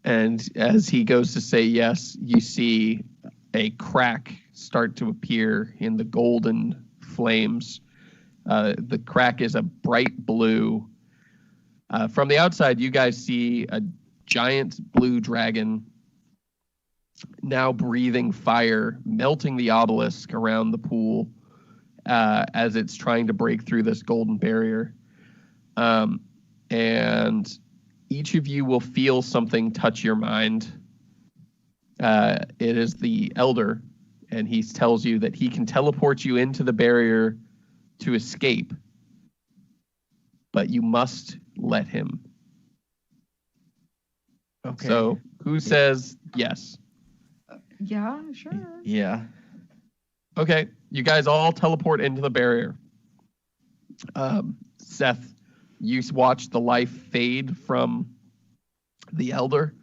And as he goes to say yes, you see a crack start to appear in the golden flames. The crack is a bright blue. From the outside, you guys see a giant blue dragon now breathing fire, melting the obelisk around the pool as it's trying to break through this golden barrier. And each of you will feel something touch your mind. It is the elder, and he tells you that he can teleport you into the barrier to escape, but you must let him. Okay. So who says yes? Yeah, sure. Yeah. Okay, you guys all teleport into the barrier. Seth, you watch the life fade from the elder,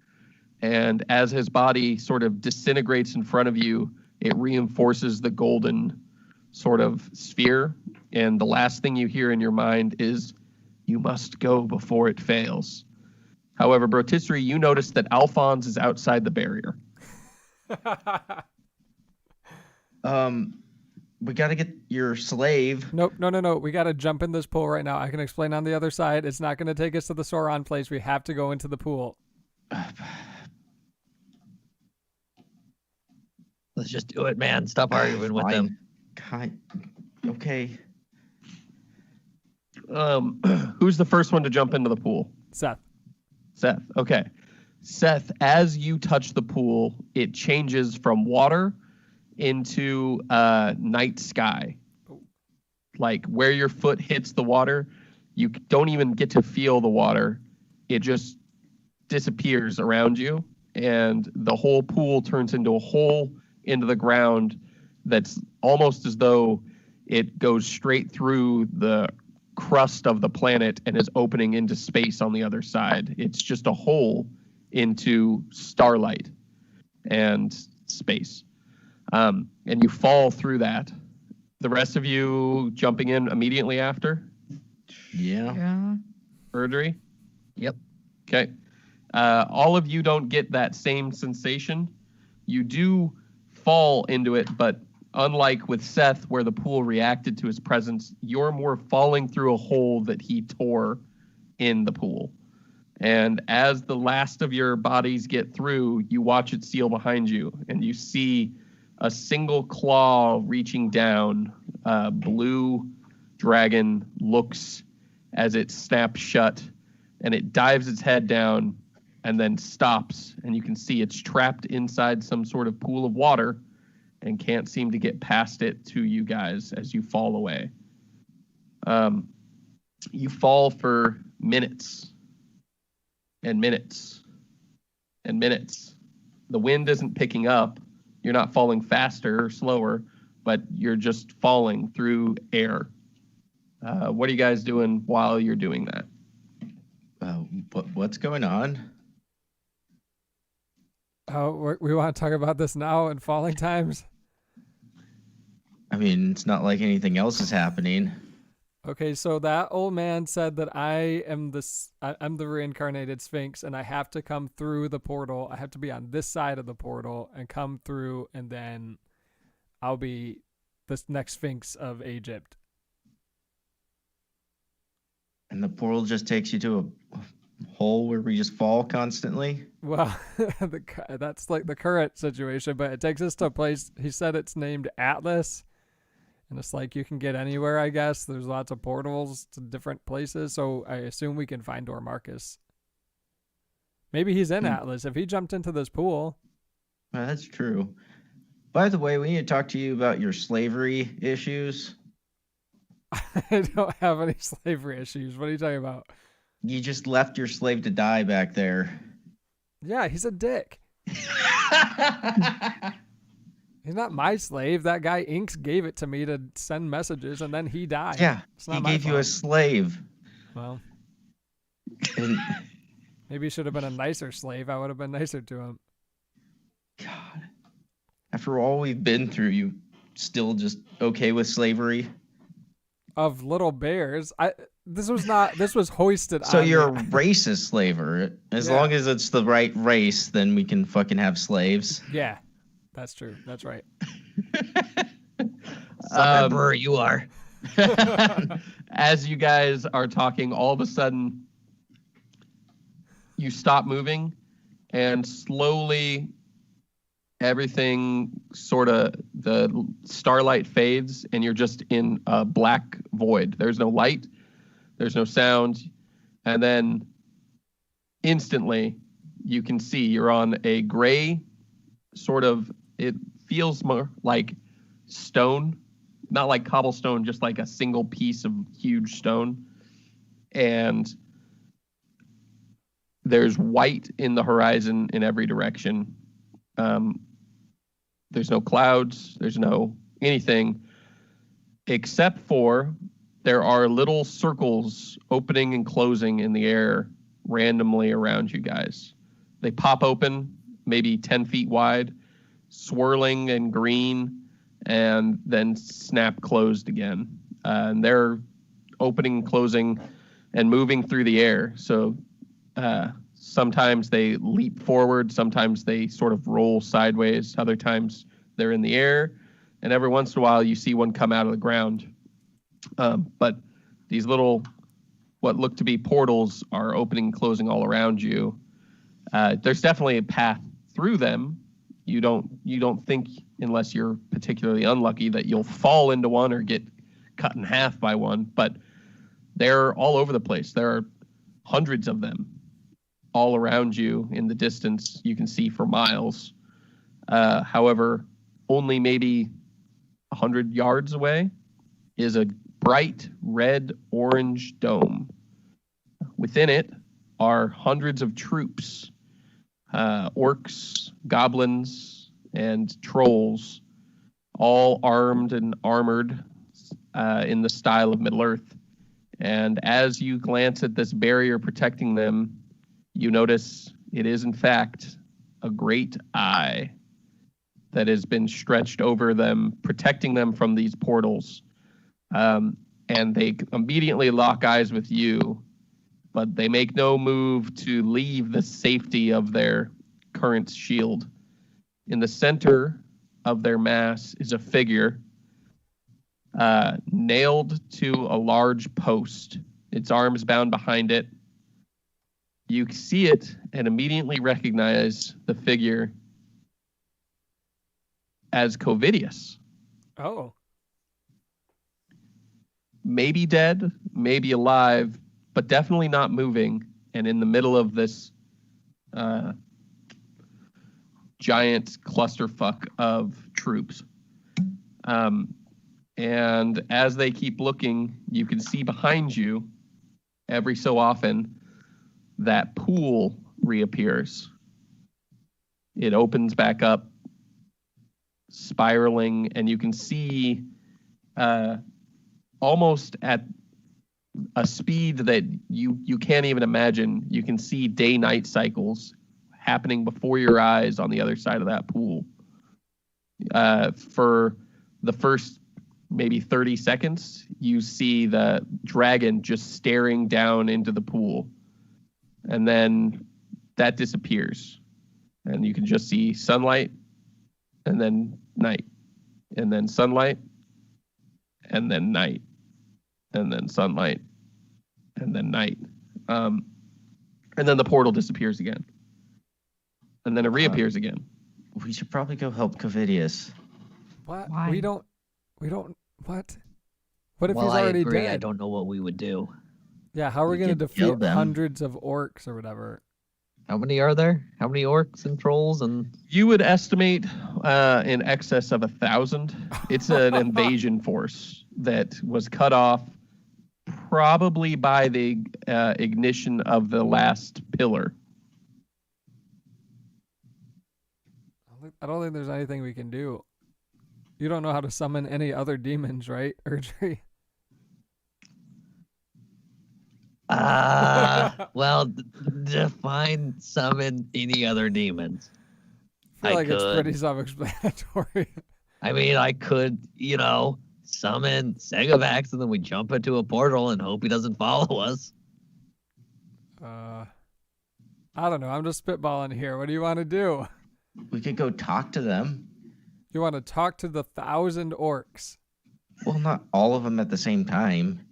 and as his body sort of disintegrates in front of you, it reinforces the golden sort of sphere, and the last thing you hear in your mind is, you must go before it fails. However, Brotisserie, you notice that Alphonse is outside the barrier. We got to get your slave. Nope, no. We got to jump in this pool right now. I can explain on the other side. It's not going to take us to the Sauron place. We have to go into the pool. Let's just do it, man. Stop arguing with them. Okay. Who's the first one to jump into the pool? Seth. Okay. Seth, as you touch the pool, it changes from water into night sky. Like where your foot hits the water, you don't even get to feel the water. It just disappears around you, and the whole pool turns into a hole into the ground that's almost as though it goes straight through the crust of the planet and is opening into space on the other side. It's just a hole into starlight and space. And you fall through that. The rest of you jumping in immediately after? Yeah. Erdry? Yep. Okay. All of you don't get that same sensation. You do fall into it, but unlike with Seth, where the pool reacted to his presence, you're more falling through a hole that he tore in the pool. And as the last of your bodies get through, you watch it seal behind you, and you see a single claw reaching down. Blue dragon looks as it snaps shut, and it dives its head down and then stops, and you can see it's trapped inside some sort of pool of water and can't seem to get past it to you guys as you fall away. You fall for minutes and minutes and minutes. The wind isn't picking up. You're not falling faster or slower, but you're just falling through air. What are you guys doing while you're doing that? What's going on? Oh, we want to talk about this now in falling times? I mean, it's not like anything else is happening. Okay, so that old man said that I'm the reincarnated Sphinx, and I have to come through the portal. I have to be on this side of the portal and come through, and then I'll be the next Sphinx of Egypt. And the portal just takes you to a hole where we just fall constantly? Well, that's like the current situation, but it takes us to a place. He said it's named Atlas. And it's like you can get anywhere, I guess. There's lots of portals to different places, so I assume we can find Dormarcus. Maybe he's in Atlas. If he jumped into this pool. Well, that's true. By the way, we need to talk to you about your slavery issues. I don't have any slavery issues. What are you talking about? You just left your slave to die back there. Yeah, he's a dick. He's not my slave. That guy Inks gave it to me to send messages, and then he died. Yeah, he gave you a slave. Well, And, maybe he should have been a nicer slave. I would have been nicer to him. God, after all we've been through, you still just okay with slavery? Of little bears, this was hoisted. So on you're me. a racist slaver. As Yeah. long as it's the right race, then we can fucking have slaves. Yeah, that's true. That's right. Some emperor you are. As you guys are talking, all of a sudden, you stop moving, and slowly everything sort of, the starlight fades, and you're just in a black void. There's no light, there's no sound, and then instantly you can see you're on a gray sort of, it feels more like stone, not like cobblestone, just like a single piece of huge stone. And there's white in the horizon in every direction. There's no clouds, there's no anything, except for there are little circles opening and closing in the air randomly around you guys. They pop open, maybe 10 feet wide, swirling and green, and then snap closed again. And they're opening and closing and moving through the air. So Sometimes they leap forward, sometimes they sort of roll sideways, other times they're in the air, and every once in a while you see one come out of the ground. But these little, what look to be portals, are opening and closing all around you. There's definitely a path through them. You don't think, unless you're particularly unlucky, that you'll fall into one or get cut in half by one, but they're all over the place. There are hundreds of them all around you in the distance. You can see for miles. However, only maybe 100 yards away is a bright red-orange dome. Within it are hundreds of troops, orcs, goblins, and trolls, all armed and armored in the style of Middle-earth. And as you glance at this barrier protecting them, you notice it is, in fact, a great eye that has been stretched over them, protecting them from these portals. And they immediately lock eyes with you, but they make no move to leave the safety of their current shield. In the center of their mass is a figure nailed to a large post, its arms bound behind it. You see it and immediately recognize the figure as Covidius. Oh. Maybe dead, maybe alive, but definitely not moving, and in the middle of this giant clusterfuck of troops. And as they keep looking, you can see behind you, every so often, that pool reappears. It opens back up, spiraling, and you can see almost at a speed that you can't even imagine. You can see day-night cycles happening before your eyes on the other side of that pool. For the first maybe 30 seconds, you see the dragon just staring down into the pool. And then that disappears. And you can just see sunlight, and then night, and then sunlight, and then night, and then sunlight, and then night. And then the portal disappears again. And then it reappears again. We should probably go help Covidius. What? Why? We don't, what? What if Well, he's I already agree. dead? I don't know what we would do. Yeah, how are we We going to could kill defeat them. hundreds of orcs or whatever? How many are there? How many orcs and trolls and You would estimate in excess of 1,000. It's an invasion force that was cut off probably by the ignition of the last pillar. I don't think there's anything we can do. You don't know how to summon any other demons, right, Erdry? well, define summon any other demons. I feel like it's could. pretty self-explanatory. I mean, I could, summon Segavax and then we jump into a portal and hope he doesn't follow us. I don't know. I'm just spitballing here. What do you want to do? We could go talk to them. You want to talk to the 1,000 orcs? Well, not all of them at the same time.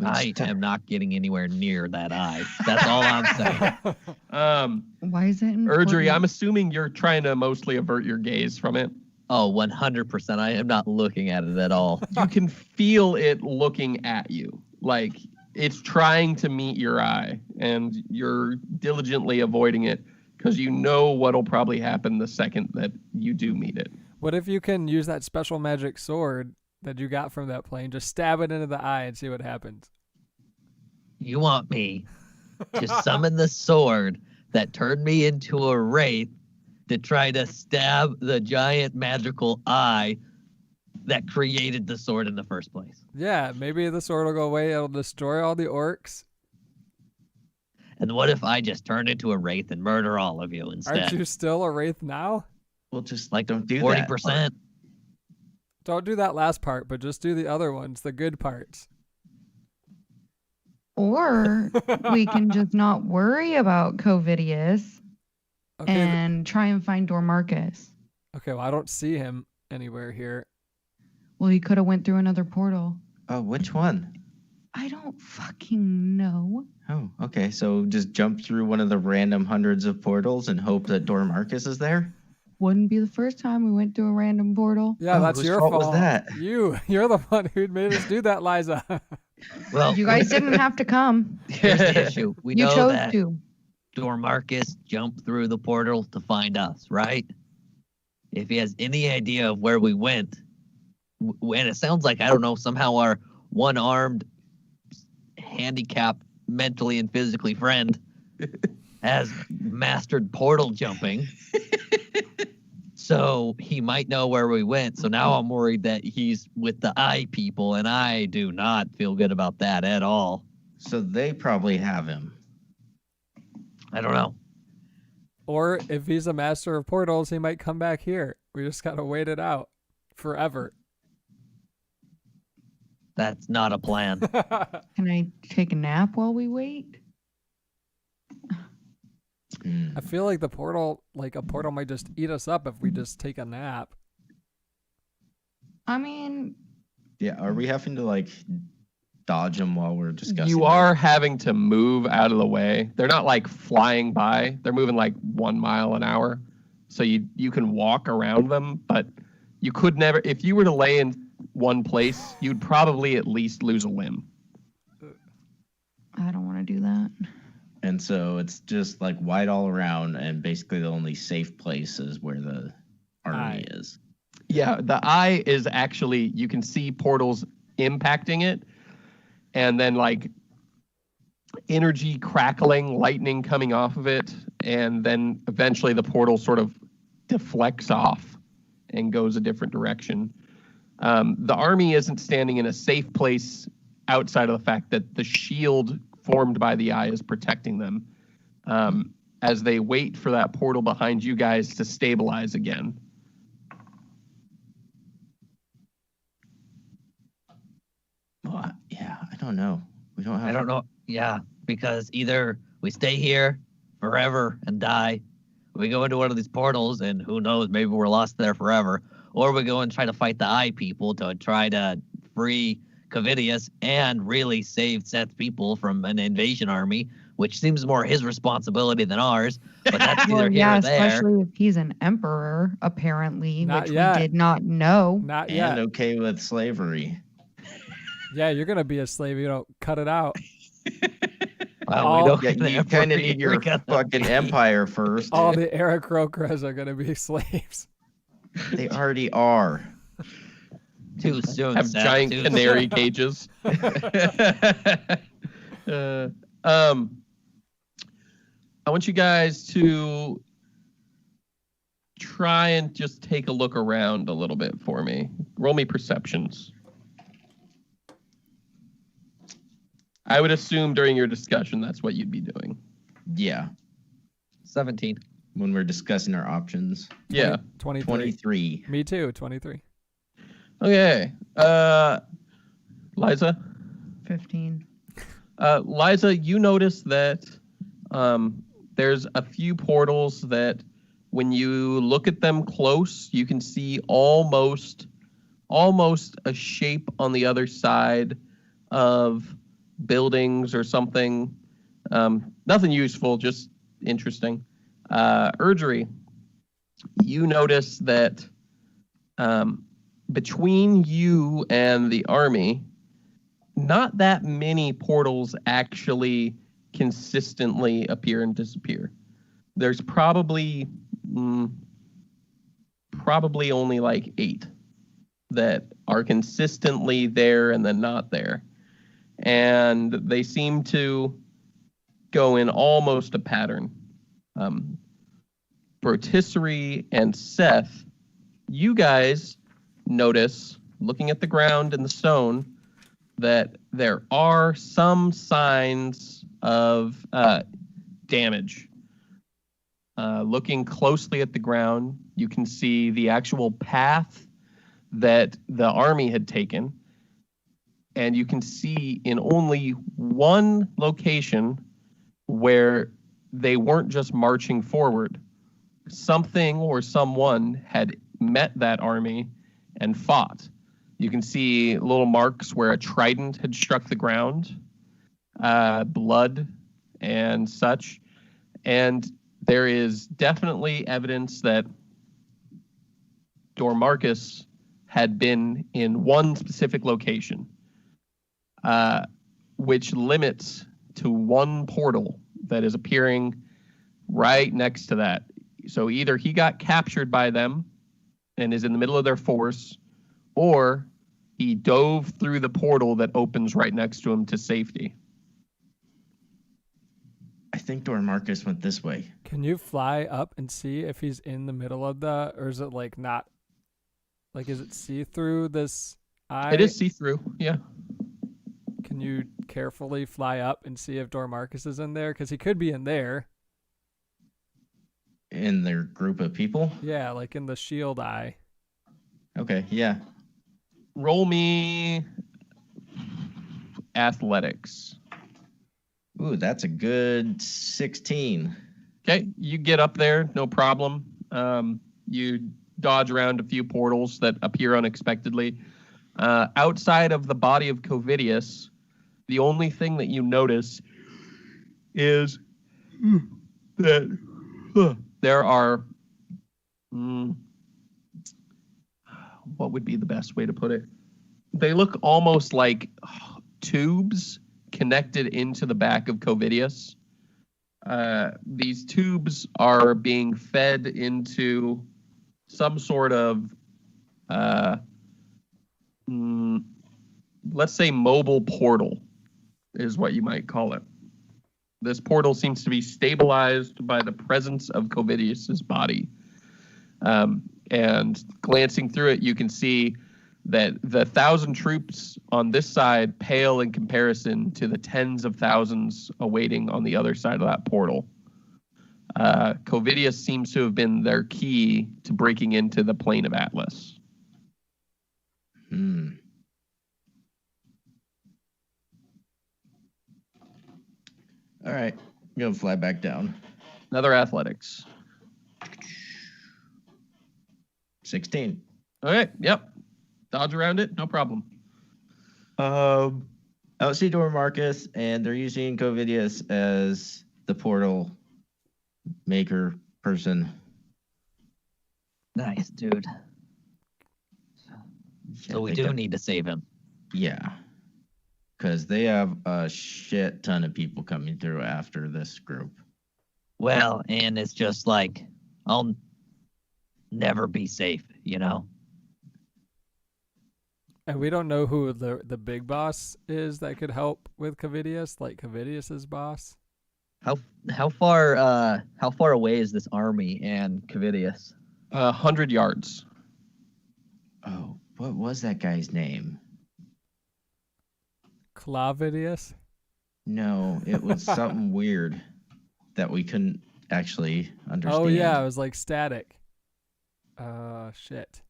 I am not getting anywhere near that eye. That's all I'm saying. Why is it important? Erdry, I'm assuming you're trying to mostly avert your gaze from it. Oh, 100%. I am not looking at it at all. You can feel it looking at you. Like it's trying to meet your eye, and you're diligently avoiding it because you know what'll probably happen the second that you do meet it. What if you can use that special magic sword that you got from that plane, just stab it into the eye and see what happens? You want me to summon the sword that turned me into a wraith to try to stab the giant magical eye that created the sword in the first place? Yeah, maybe the sword will go away. It'll destroy all the orcs. And what if I just turn into a wraith and murder all of you instead? Aren't you still a wraith now? We'll just Like don't do 40%? that. Don't do that last part, but just do the other ones, the good parts. Or we can just not worry about Covidius Okay. and try and find Dormarcus. Okay. Well, I don't see him anywhere here. Well, he could have went through another portal. Oh, which one? I don't fucking know. Oh, okay. So just jump through one of the random hundreds of portals and hope that Dormarcus is there? Wouldn't be the first time we went through a random portal. Yeah, Oh, that's whose your fault fault. was that? You're the one who made us do that, Liza. Well, You guys didn't have to come. here's the issue. We You know chose that to. Dormarcus jumped through the portal to find us, right? If he has any idea of where we went, and it sounds like, I don't know, somehow our one-armed, handicapped mentally and physically friend has mastered portal jumping. So he might know where we went. So now I'm worried that he's with the eye people, and I do not feel good about that at all. So they probably have him. I don't know. Or if he's a master of portals, he might come back here. We just gotta wait it out forever. That's not a plan. Can I take a nap while we wait? Hmm. I feel like a portal might just eat us up if we just take a nap. I mean, Yeah, are we having to like dodge them while we're discussing? You this? are having to move out of the way. They're not like flying by. They're moving like 1 mile an hour. So you can walk around them, but you could never, if you were to lay in one place, you'd probably at least lose a limb. I don't want to do that. And so it's just like wide all around, and basically the only safe place is where the army is. Yeah, the eye is actually, you can see portals impacting it, and then like energy crackling, lightning coming off of it, and then eventually the portal sort of deflects off and goes a different direction. The army isn't standing in a safe place outside of the fact that the shield formed by the eye is protecting them as they wait for that portal behind you guys to stabilize again. Well, yeah, I don't know. We don't have. I don't know. Yeah, because either we stay here forever and die, we go into one of these portals and who knows, maybe we're lost there forever, or we go and try to fight the eye people to try to free Covidius and really save Seth's people from an invasion army, which seems more his responsibility than ours. But that's either Well, here yeah, or there. especially if he's an emperor, apparently, Not which yet. we did not know. Not And yet. okay with slavery. Yeah, you're gonna be a slave. You don't cut it out. Well, all- we don't Yeah, get the you kind of emperor need your either, gotta fucking be. empire first. All the Aarakocras are gonna be slaves. They already are. Too soon. Have Seth, giant too canary soon. cages. I want you guys to try and just take a look around a little bit for me. Roll me perceptions. I would assume during your discussion that's what you'd be doing. Yeah, 17. when we're discussing our options. Yeah. 23. 23. Me too. 23. Okay. Liza? 15. Liza, you notice that there's a few portals that when you look at them close, you can see almost a shape on the other side of buildings or something. Nothing useful, just interesting. Erdry, you notice that between you and the army, not that many portals actually consistently appear and disappear. There's probably only like 8 that are consistently there and then not there. And they seem to go in almost a pattern. Brotisserie and Seth, you guys notice, looking at the ground and the stone, that there are some signs of damage. Looking closely at the ground, you can see the actual path that the army had taken. and you can see in only one location where they weren't just marching forward. Something or someone had met that army and fought. You can see little marks where a trident had struck the ground, blood and such. And there is definitely evidence that Dormarchus had been in one specific location, which limits to one portal that is appearing right next to that. So either he got captured by them and is in the middle of their force, or he dove through the portal that opens right next to him to safety. I think Dormarchus went this way. Can you fly up and see if he's in the middle of the, or is it like not, like is it see through this eye? It is see-through, yeah. Can you carefully fly up and see if Dormarchus is in there? Because he could be in there. In their group of people? Yeah, like in the shield eye. Okay, yeah. Roll me athletics. Ooh, that's a good 16. Okay, you get up there, no problem. You dodge around a few portals that appear unexpectedly. Outside of the body of Covidius, the only thing that you notice is that there are, what would be the best way to put it? They look almost like tubes connected into the back of Covidius. These tubes are being fed into some sort of, let's say, mobile portal is what you might call it. This portal seems to be stabilized by the presence of Covidius's body. And glancing through it, you can see that the 1,000 troops on this side pale in comparison to the tens of thousands awaiting on the other side of that portal. Covidius seems to have been their key to breaking into the plane of Atlas. All right, I'm going to fly back down. Another athletics. 16. Okay, yep. Dodge around it, no problem. I don't see Dormarchus, and they're using Covidius as the portal maker person. Nice, dude. So we do need to save him. Yeah. Because they have a shit ton of people coming through after this group. Well, and it's just like, I'll never be safe, you know? And we don't know who the big boss is that could help with Covidius, like Covidius's boss. How far away is this army and Covidius? 100 yards. Oh, what was that guy's name? Clavidius? No, it was something weird that we couldn't actually understand. Oh yeah, it was like static. Shit.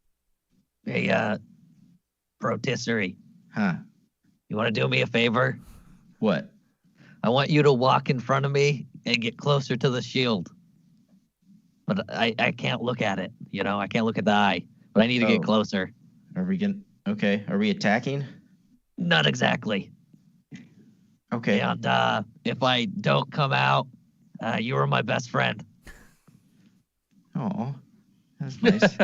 Hey, Rotisserie, Huh? you want to do me a favor? What? I want you to walk in front of me and get closer to the shield. But I can't look at it, you know? I can't look at the eye. But I need to get closer. Are we gonna? Okay. Are we attacking? Not exactly. Okay. And if I don't come out, you are my best friend. Oh, that's nice.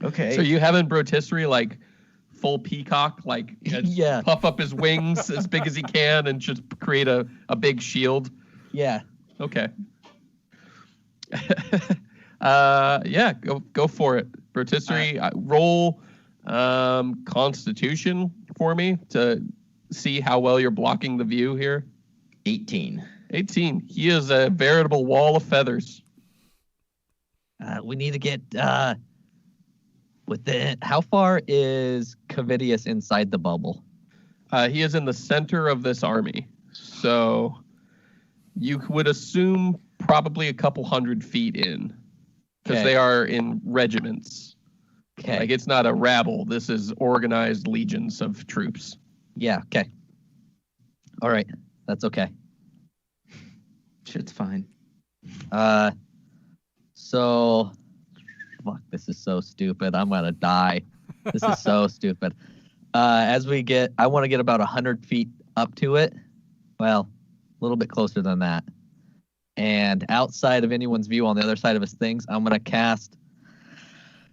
Okay. So you having Rotisserie like full peacock, like Yeah. puff up his wings as big as he can and just create a big shield? Yeah. Okay. Yeah, go for it. Rotisserie, roll Constitution for me to see how well you're blocking the view here. 18. 18. He is a veritable wall of feathers. We need to get within. How far is Covidius inside the bubble? He is in the center of this army. So you would assume probably a couple 100 feet in, because Okay. they are in regiments. Okay. Like, it's not a rabble. This is organized legions of troops. Yeah. Okay. All right. That's okay. Shit's fine. So, fuck, this is so stupid. I'm gonna die. This is so stupid. I want to get about 100 feet up to it. Well, a little bit closer than that. And outside of anyone's view on the other side of his things, I'm gonna cast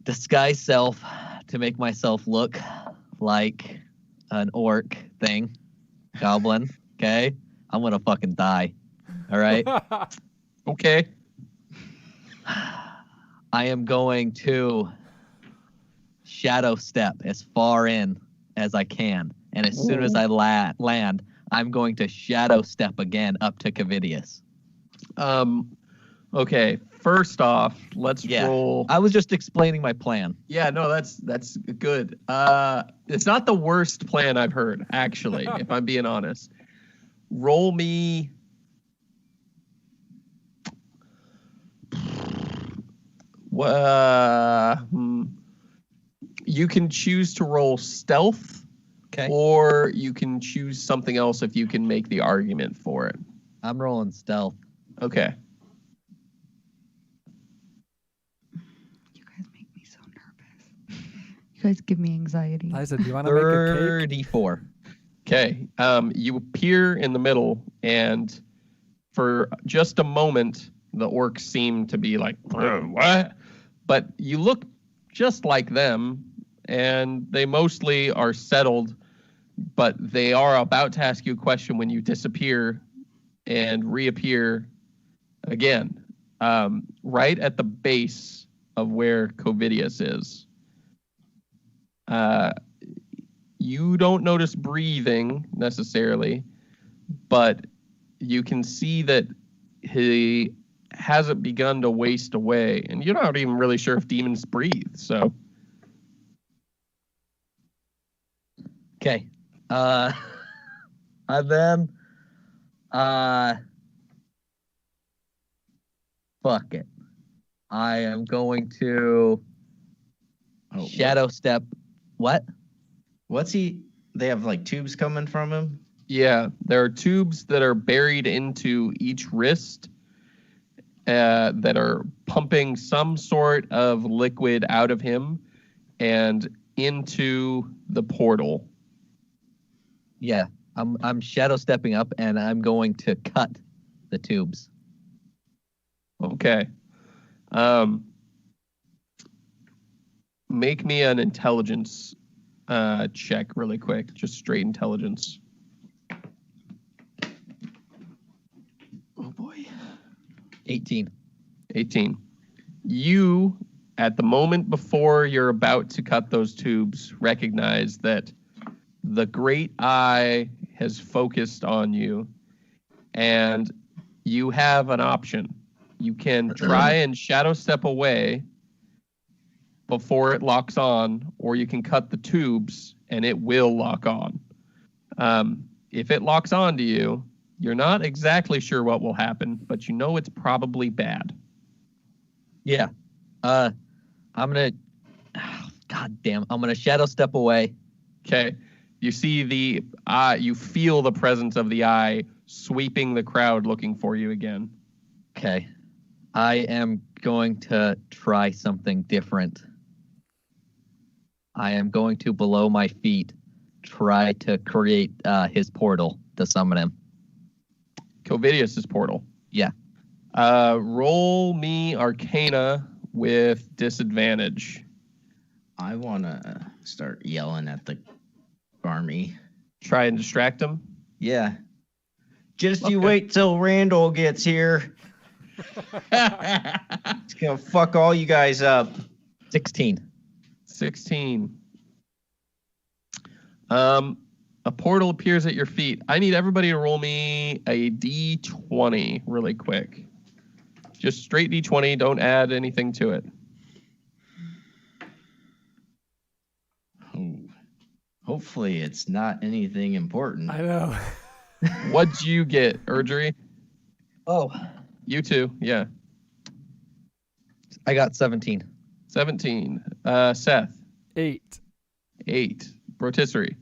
Disguise Self to make myself look like an orc thing, goblin. Okay, I'm gonna fucking die. All right. Okay. I am going to shadow step as far in as I can. And as soon as I land, I'm going to shadow step again up to Cavidius. Okay. First off, let's roll. I was just explaining my plan. Yeah, no, that's good. It's not the worst plan I've heard, actually, if I'm being honest. Roll me. You can choose to roll stealth, Okay. or you can choose something else if you can make the argument for it. I'm rolling stealth. Okay. You guys make me so nervous. You guys give me anxiety. Liza, do you want to make a cake? 34. Okay. You appear in the middle, and for just a moment, the orcs seem to be like, what? But you look just like them, and they mostly are settled, but they are about to ask you a question when you disappear and reappear again, right at the base of where Covidius is. You don't notice breathing necessarily, but you can see that he hasn't begun to waste away, and you're not even really sure if demons breathe. So, Okay. And then, fuck it. I am going to shadow step. What? What's he? They have like tubes coming from him. yeah, there are tubes that are buried into each wrist that are pumping some sort of liquid out of him and into the portal. Yeah. I'm shadow stepping up and I'm going to cut the tubes. Okay. Make me an intelligence check really quick. Just straight intelligence. Oh boy. 18. 18. You, at the moment before you're about to cut those tubes, recognize that the great eye has focused on you, and you have an option. You can try and shadow step away before it locks on, or you can cut the tubes and it will lock on. If it locks on to you, you're not exactly sure what will happen, but you know it's probably bad. Yeah. I'm going to, God damn, I'm going to shadow step away. Okay. You see the eye, you feel the presence of the eye sweeping the crowd looking for you again. Okay. I am going to try something different. I am going to, below my feet, try to create his portal to summon him. Covidius' portal. Yeah. Roll me Arcana with disadvantage. I want to start yelling at the army. Try and distract him. Yeah. Just you Okay. wait till Randall gets here. It's gonna fuck all you guys up. 16. 16. A portal appears at your feet. I need everybody to roll me a D20 really quick. Just straight D20. Don't add anything to it. Ooh. Hopefully it's not anything important. I know. What'd you get, Erdry? Oh. You too. Yeah. I got 17. 17. Seth. 8. 8. Rotisserie.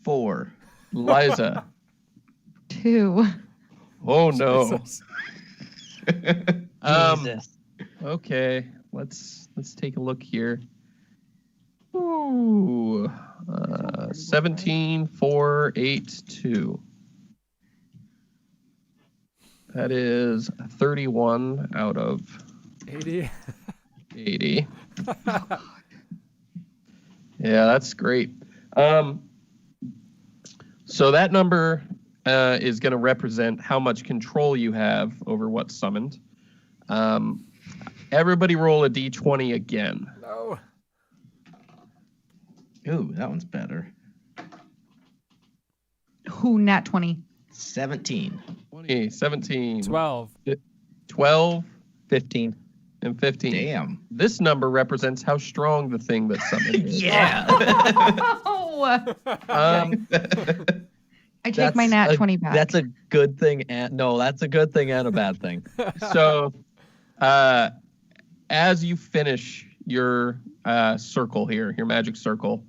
4. Liza. 2. Oh no. Jesus. Jesus. Okay, let's take a look here. Ooh, 17, 4, 8, 2. That is 31 out of 80. 80. Yeah, that's great. So that number is going to represent how much control you have over what's summoned. Everybody roll a d20 again. No. Ooh, that one's better. Who nat 20? 17. 20, 17, 12. 12, 15. and 15. Damn. This number represents how strong the thing that's summoned is. Yeah. Oh, Um, I take my nat 20 back. That's a good thing. No, that's a good thing and a bad thing. so, as you finish your circle here, your magic circle,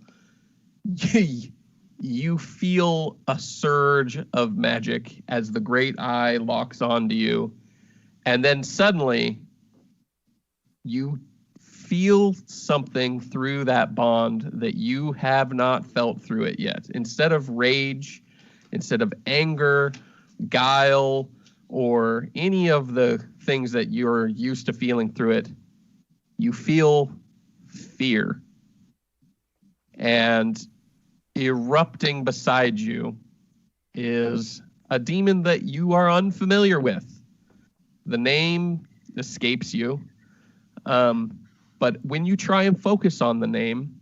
you feel a surge of magic as the great eye locks onto you. And then suddenly, you feel something through that bond that you have not felt through it yet. Instead of rage, instead of anger, guile, or any of the things that you're used to feeling through it, you feel fear. And erupting beside you is a demon that you are unfamiliar with. The name escapes you. But when you try and focus on the name,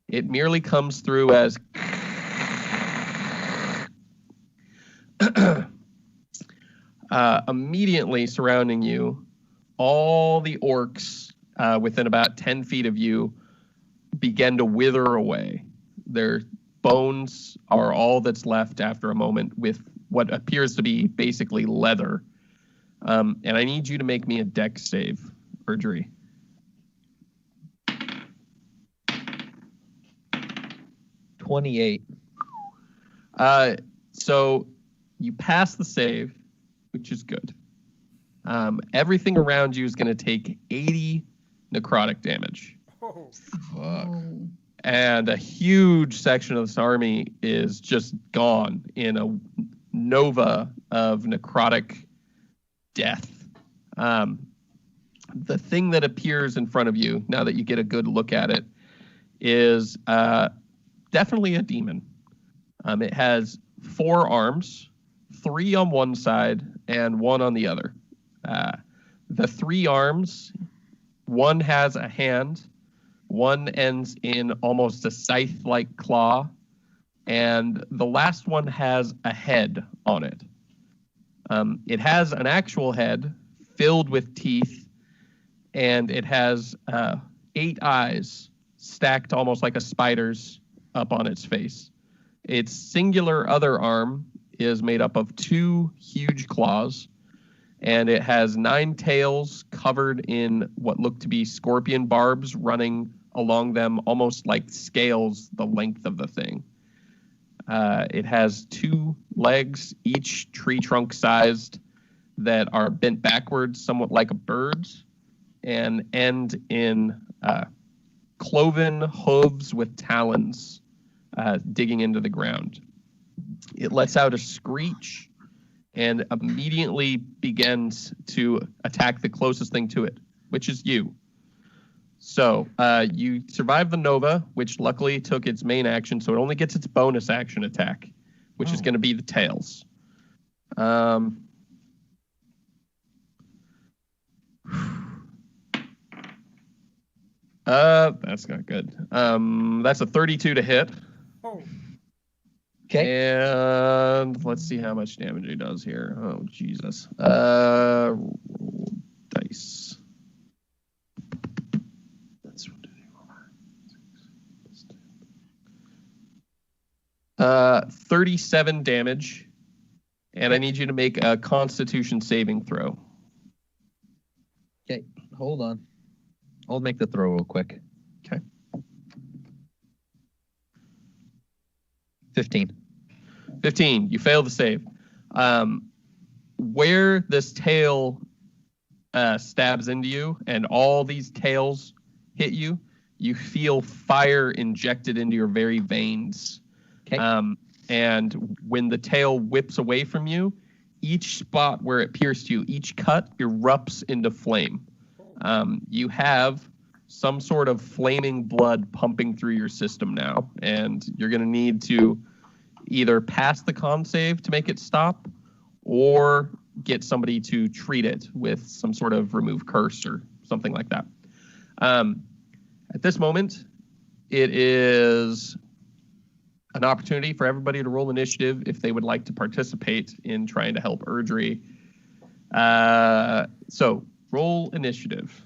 it merely comes through as immediately surrounding you, all the orcs within about 10 feet of you begin to wither away. Their bones are all that's left after a moment with what appears to be basically leather. And I need you to make me a dex save, Erdry. 28. So you pass the save, which is good. Everything around you is going to take 80 necrotic damage. Oh. Fuck. Oh. And a huge section of this army is just gone in a nova of necrotic death. The thing that appears in front of you, now that you get a good look at it, is definitely a demon. It has 4 arms, 3 on one side and 1 on the other. The 3 arms, one has a hand, one ends in almost a scythe-like claw, and the last one has a head on it. It has an actual head filled with teeth, and it has 8 eyes stacked almost like a spider's up on its face. Its singular other arm is made up of 2 huge claws, and it has 9 tails covered in what look to be scorpion barbs running along them, almost like scales the length of the thing. It has 2 legs, each tree trunk sized, that are bent backwards, somewhat like a bird's, and end in cloven hooves with talons digging into the ground. It lets out a screech and immediately begins to attack the closest thing to it, which is you. So you survive the Nova, which luckily took its main action, so it only gets its bonus action attack, which is going to be the tails. That's not good. That's a 32 to hit. Oh. Okay. And let's see how much damage he does here. Oh, Jesus. Roll dice. That's 37 damage. And I need you to make a Constitution saving throw. Okay. Hold on. I'll make the throw real quick. Okay. 15. 15. You fail the save. Where this tail stabs into you and all these tails hit you, you feel fire injected into your very veins. Okay. And when the tail whips away from you, each spot where it pierced you, each cut erupts into flame. You have some sort of flaming blood pumping through your system now, and you're going to need to either pass the con save to make it stop or get somebody to treat it with some sort of remove curse or something like that. At this moment, it is an opportunity for everybody to roll initiative if they would like to participate in trying to help Erdry. So roll initiative.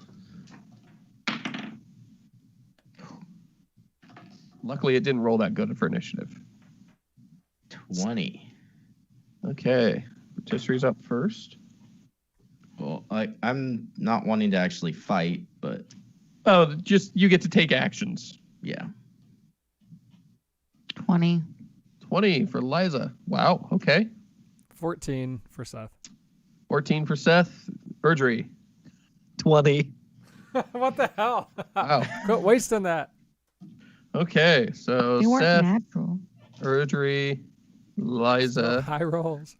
Luckily, it didn't roll that good for initiative. 20. Okay. Rotisserie's up first. Well, I'm not wanting to actually fight, but Oh, just you get to take actions. yeah. 20. 20 for Liza. Wow. Okay. 14 for Seth. 14 for Seth. Erdry. 20. What the hell? Wow. Quit wasting that. Okay. So They weren't Seth, natural. Erdry, So Liza. high rolls.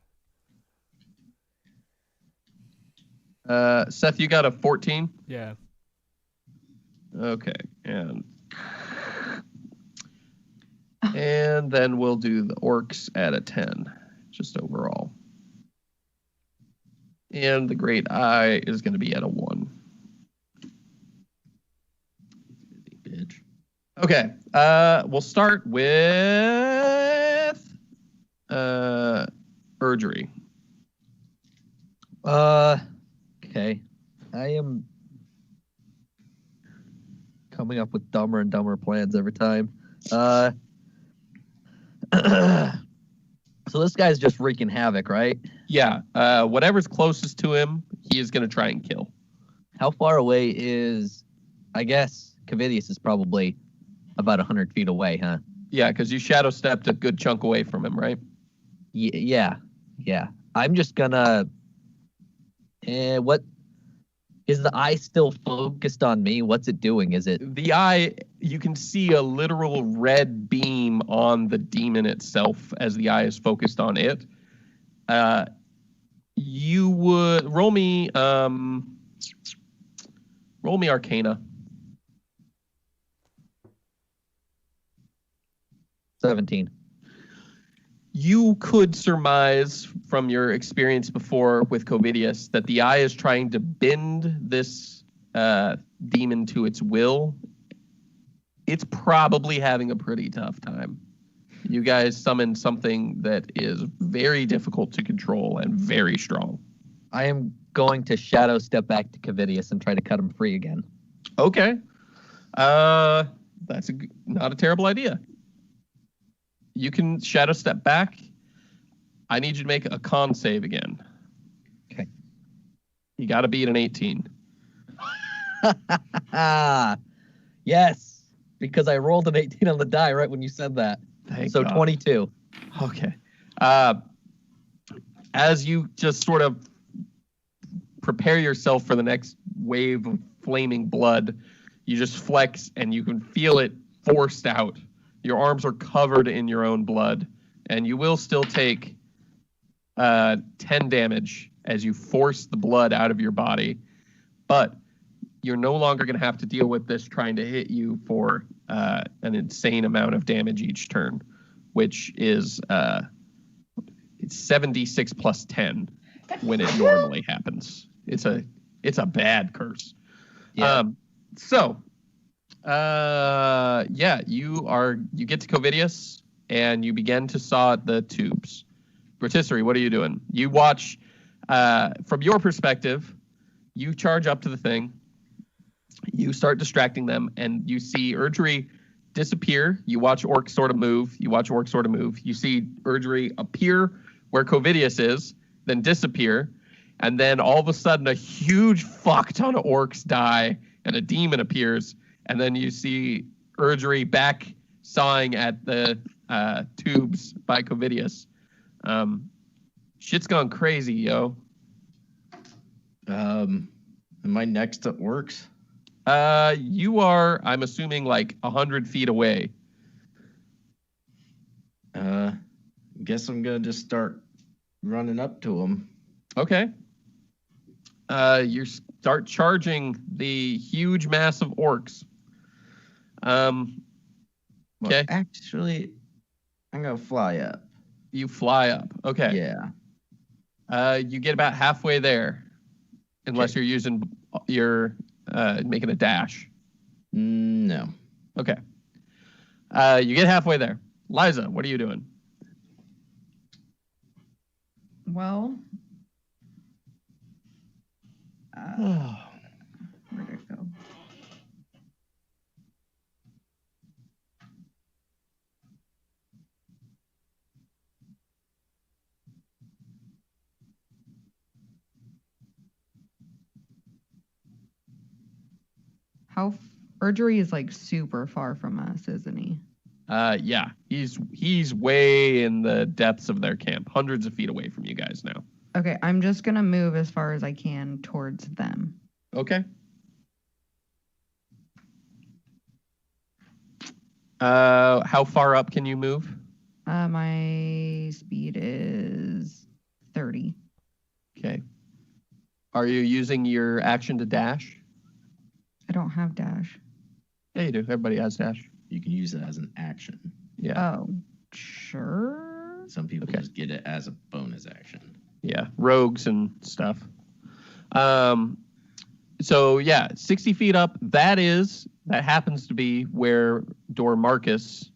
Seth, you got a 14? Yeah. Okay. And then we'll do the orcs at a 10, just overall. And the great eye is going to be at a 1. Bitch. Okay. We'll start with Erdry. Okay. I am coming up with dumber and dumber plans every time. So this guy's just wreaking havoc, right? Yeah. Whatever's closest to him, he is going to try and kill. How far away is, I guess, Covidius is probably about 100 feet away, huh? Yeah, because you shadow stepped a good chunk away from him, right? Yeah. I'm just gonna. What is the eye still focused on me? What's it doing? Is it? The eye, you can see a literal red beam on the demon itself as the eye is focused on it. You would roll me Arcana. 17. You could surmise from your experience before with Covidius that the eye is trying to bend this demon to its will. It's probably having a pretty tough time. You guys summoned something that is very difficult to control and very strong. I am going to shadow step back to Covidius and try to cut him free again. Okay. That's not a terrible idea. You can shadow step back. I need you to make a con save again. Okay. You got to beat an 18. Yes, because I rolled an 18 on the die right when you said that. Thank so God. 22. Okay. As you just sort of prepare yourself for the next wave of flaming blood, you just flex and you can feel it forced out. Your arms are covered in your own blood, and you will still take 10 damage as you force the blood out of your body. But you're no longer going to have to deal with this trying to hit you for an insane amount of damage each turn, which is it's 76 plus 10 when it normally happens. It's a bad curse. Yeah. You get to Covidius and you begin to saw at the tubes. Rotisserie, what are you doing? You watch from your perspective, you charge up to the thing, you start distracting them, and you see Erdry disappear. You watch Orc sort of move. You see Erdry appear where Covidius is, then disappear, and then all of a sudden a huge fuck ton of orcs die and a demon appears. And then you see Erdry back sawing at the tubes by Covidius. Shit's gone crazy, yo. Am I next to orcs? You are, I'm assuming, like 100 feet away. Guess I'm gonna just start running up to them. Okay. You start charging the huge mass of orcs. Okay. Actually, I'm gonna fly up. You fly up. Okay. Yeah. You get about halfway there, unless you're using your making a dash. No. Okay. You get halfway there. Liza, what are you doing? Well, where'd it go? Urgery is like super far from us, isn't he? Yeah, he's way in the depths of their camp, hundreds of feet away from you guys now. Okay, I'm just gonna move as far as I can towards them. Okay. How far up can you move? My speed is 30. Okay. Are you using your action to dash? I don't have dash. Yeah, you do. Everybody has dash. You can use it as an action. Yeah. Oh, sure. Some people Okay. just get it as a bonus action. Yeah, rogues and stuff. So yeah, 60 feet up. That happens to be where Dormarcus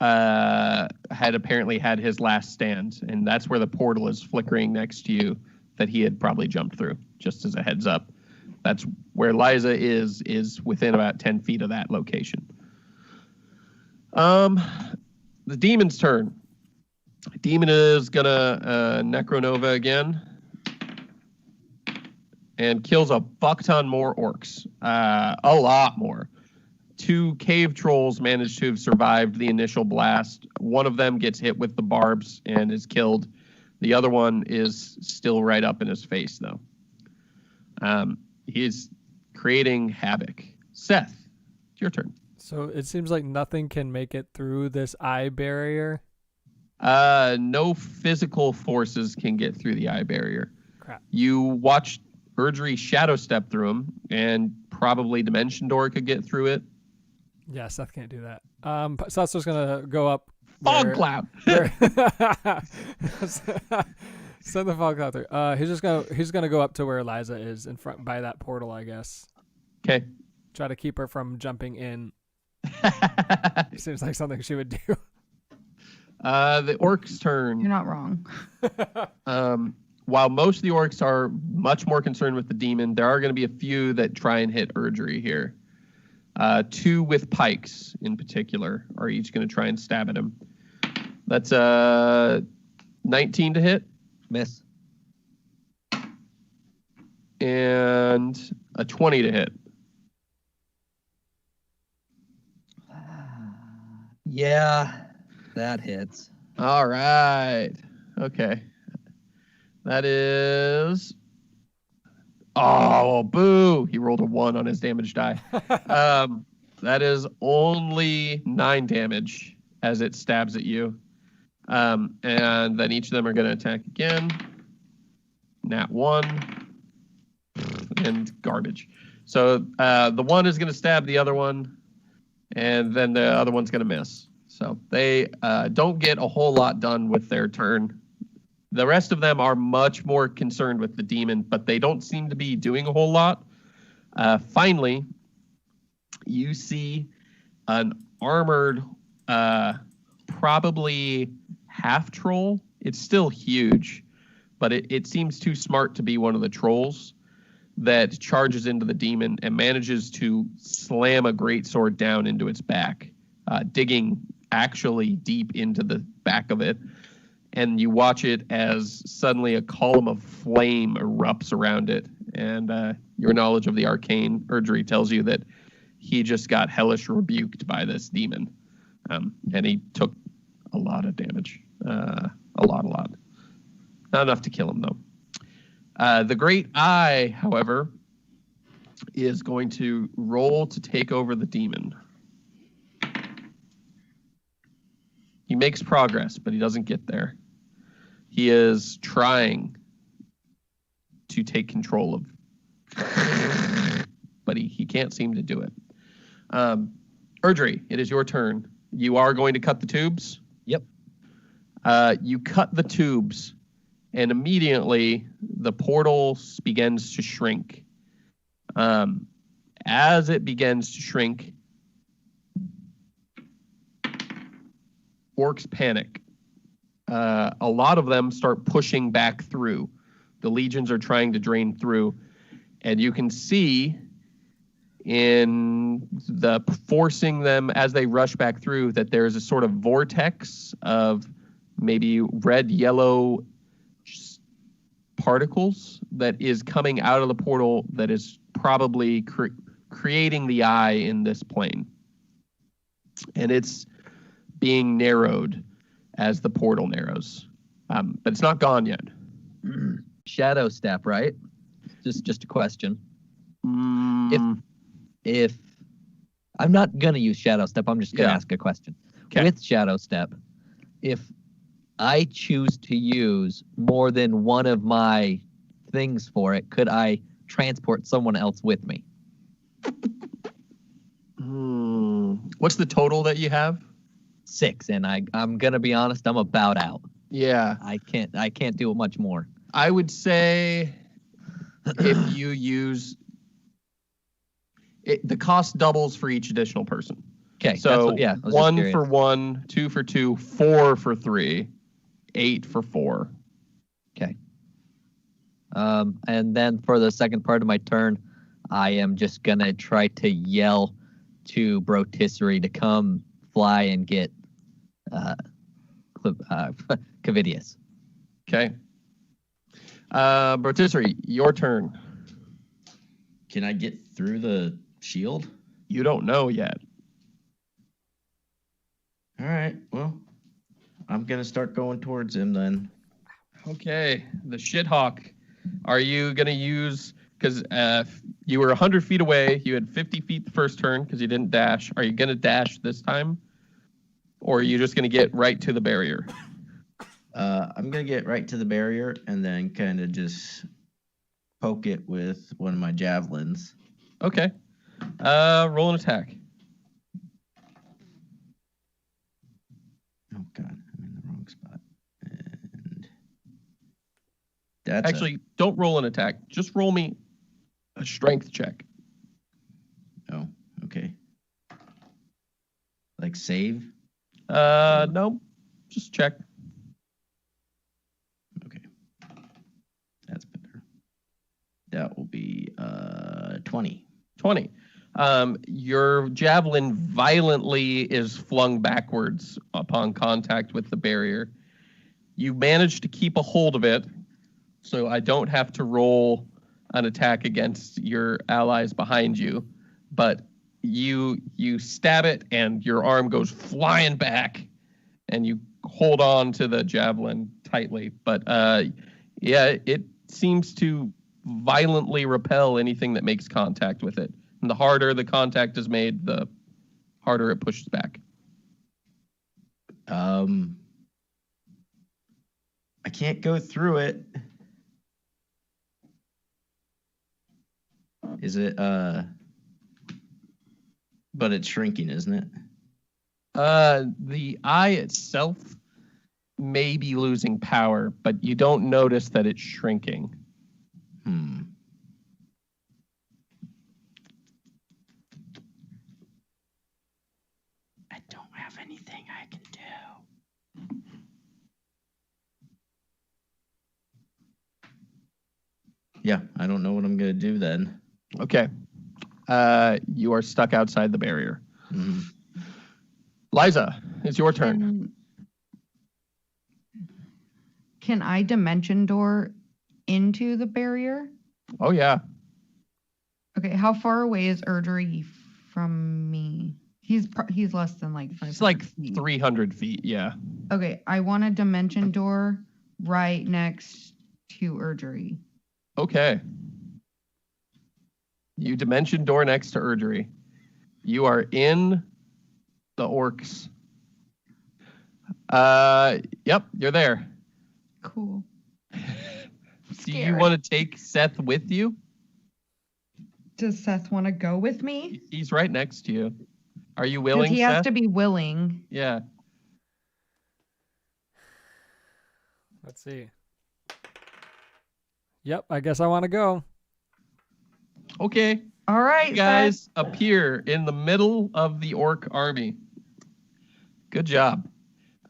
had apparently had his last stand, and that's where the portal is flickering next to you that he had probably jumped through. Just as a heads up, that's where Liza is within about 10 feet of that location. The demon's turn. Demon is gonna Necronova again and kills a fuck ton more orcs. A lot more. 2 cave trolls managed to have survived the initial blast. One of them gets hit with the barbs and is killed. The other one is still right up in his face, though. He's creating havoc. Seth, it's your turn. So it seems like nothing can make it through this eye barrier. No physical forces can get through the eye barrier. Crap. You watched Urgery shadow step through him, and probably Dimension Door could get through it. Yeah, Seth can't do that. Seth's just gonna go up. Fog where- cloud. Send the fog cloud through. He's gonna go up to where Liza is in front by that portal, I guess. Okay. Try to keep her from jumping in. Seems like something she would do. The orc's You're turn. not wrong. While most of the orcs are much more concerned with the demon, there are going to be a few that try and hit Urgery here. 2 with pikes in particular are each going to try and stab at him. That's 19 to hit Miss. and a 20 to hit. Yeah, that hits. All right. Okay. That is. Oh, boo. He rolled a 1 on his damage die. That is only 9 damage as it stabs at you. And then each of them are going to attack again. Nat 1. And garbage. So the one is going to stab the other one. And then the other one's going to miss. So they don't get a whole lot done with their turn. The rest of them are much more concerned with the demon, but they don't seem to be doing a whole lot. Finally, you see an armored, probably half troll. It's still huge, but it seems too smart to be one of the trolls that charges into the demon and manages to slam a greatsword down into its back, digging actually deep into the back of it. And you watch it as suddenly a column of flame erupts around it. And your knowledge of the arcane Urgery tells you that he just got hellish rebuked by this demon. And he took a lot of damage. A lot. Not enough to kill him, though. The Great Eye, however, is going to roll to take over the demon. He makes progress, but he doesn't get there. He is trying to take control of, but he can't seem to do it. Erdry, it is your turn. You are going to cut the tubes? Yep. You cut the tubes, and immediately the portal begins to shrink. As it begins to shrink, orcs panic. A lot of them start pushing back through. The legions are trying to drain through, and you can see in the forcing them as they rush back through that there's a sort of vortex of maybe red, yellow particles that is coming out of the portal that is probably creating the eye in this plane. And it's being narrowed as the portal narrows. But it's not gone yet. Shadow step, right? Just a question. If I'm not gonna use shadow step, I'm just gonna ask a question. Okay. With shadow step, if I choose to use more than one of my things for it, could I transport someone else with me? What's the total that you have? 6, and I'm gonna be honest, I'm about out. Yeah. I can't do it much more. I would say if you use it, the cost doubles for each additional person. Okay. So I was 1 just for curious. 1, 2 for 2, 4 for 3, 8 for 4. Okay. And then for the second part of my turn, I am just gonna try to yell to Brotisserie to come fly and get Cavidius. Okay. Brotisserie, your turn. Can I get through the shield? You don't know yet. All right. Well, I'm gonna start going towards him then. Okay. The Shithawk. Are you going to use, because you were 100 feet away, you had 50 feet the first turn because you didn't dash. Are you going to dash this time? Or are you just going to get right to the barrier? I'm gonna get right to the barrier and then kind of just poke it with one of my javelins. Okay. Roll an attack. Oh god, I'm in the wrong spot. And that's Actually, don't roll an attack. Just roll me a strength check. oh, okay. Like save? No. Just check. Okay. That's better. That will be 20. 20. Your javelin violently is flung backwards upon contact with the barrier. You manage to keep a hold of it, so I don't have to roll an attack against your allies behind you, but you stab it and your arm goes flying back and you hold on to the javelin tightly. But yeah, it seems to violently repel anything that makes contact with it. And the harder the contact is made, the harder it pushes back. I can't go through it. Is it but it's shrinking, isn't it? The eye itself may be losing power, but you don't notice that it's shrinking. I don't have anything I can do. Yeah, I don't know what I'm gonna do then. Okay. You are stuck outside the barrier. Mhm. Liza, it's your turn. Can I dimension door into the barrier? Oh, yeah. Okay, how far away is Erdry from me? He's less than like 500 It's like feet. 300 feet. Yeah. Okay, I want a dimension door right next to Urgery. Okay. You dimension door next to Urgery. You are in the orcs. Yep, you're there. Cool. Do you Scared. want to take Seth with you? Does Seth want to go with me? He's right next to you. Are you Because willing, he has Seth? to be willing. Yeah. Let's see. Yep, I guess I want to go. Okay. All right, You guys appear in the middle of the orc army. Good job.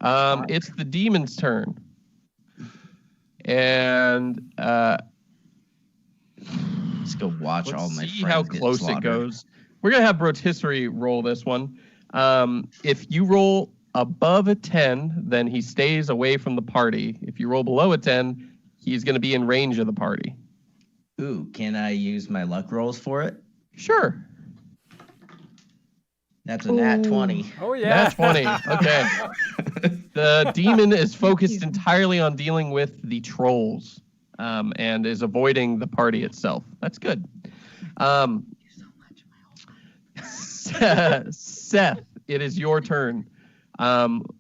It's the demon's turn. And Let's go watch all let's my see friends how get close it slaughtered. goes. We're going to have Rotisserie roll this one. If you roll above a 10, then he stays away from the party. If you roll below a 10, he's going to be in range of the party. Ooh, can I use my luck rolls for it? Sure. That's a nat Ooh. 20. Oh yeah. That's 20. Okay. The demon is focused entirely on dealing with the trolls and is avoiding the party itself. That's good. Seth, it is your turn.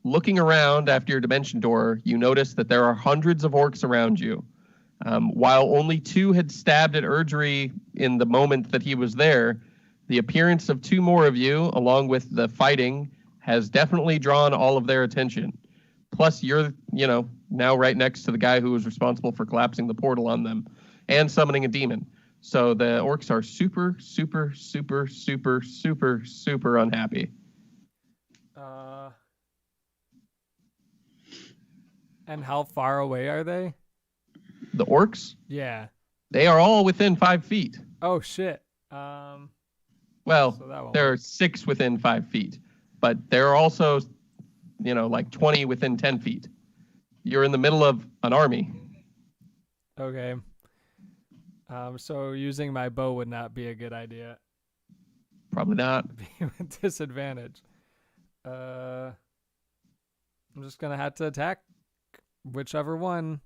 Looking around after your dimension door, you notice that there are hundreds of orcs around you. While only 2 had stabbed at Urgery in the moment that he was there, the appearance of 2 more of you, along with the fighting, has definitely drawn all of their attention. Plus, you're, now right next to the guy who was responsible for collapsing the portal on them and summoning a demon. So the orcs are super, super, super, super, super, super unhappy. And how far away are they? The orcs, Yeah. they are all within 5 feet. Oh shit. Well, So that won't there are 6 within 5 feet, but there are also, like 20 within 10 feet. You're in the middle of an army. Okay. So using my bow would not be a good idea. Probably not. Be with disadvantage. I'm just gonna have to attack whichever one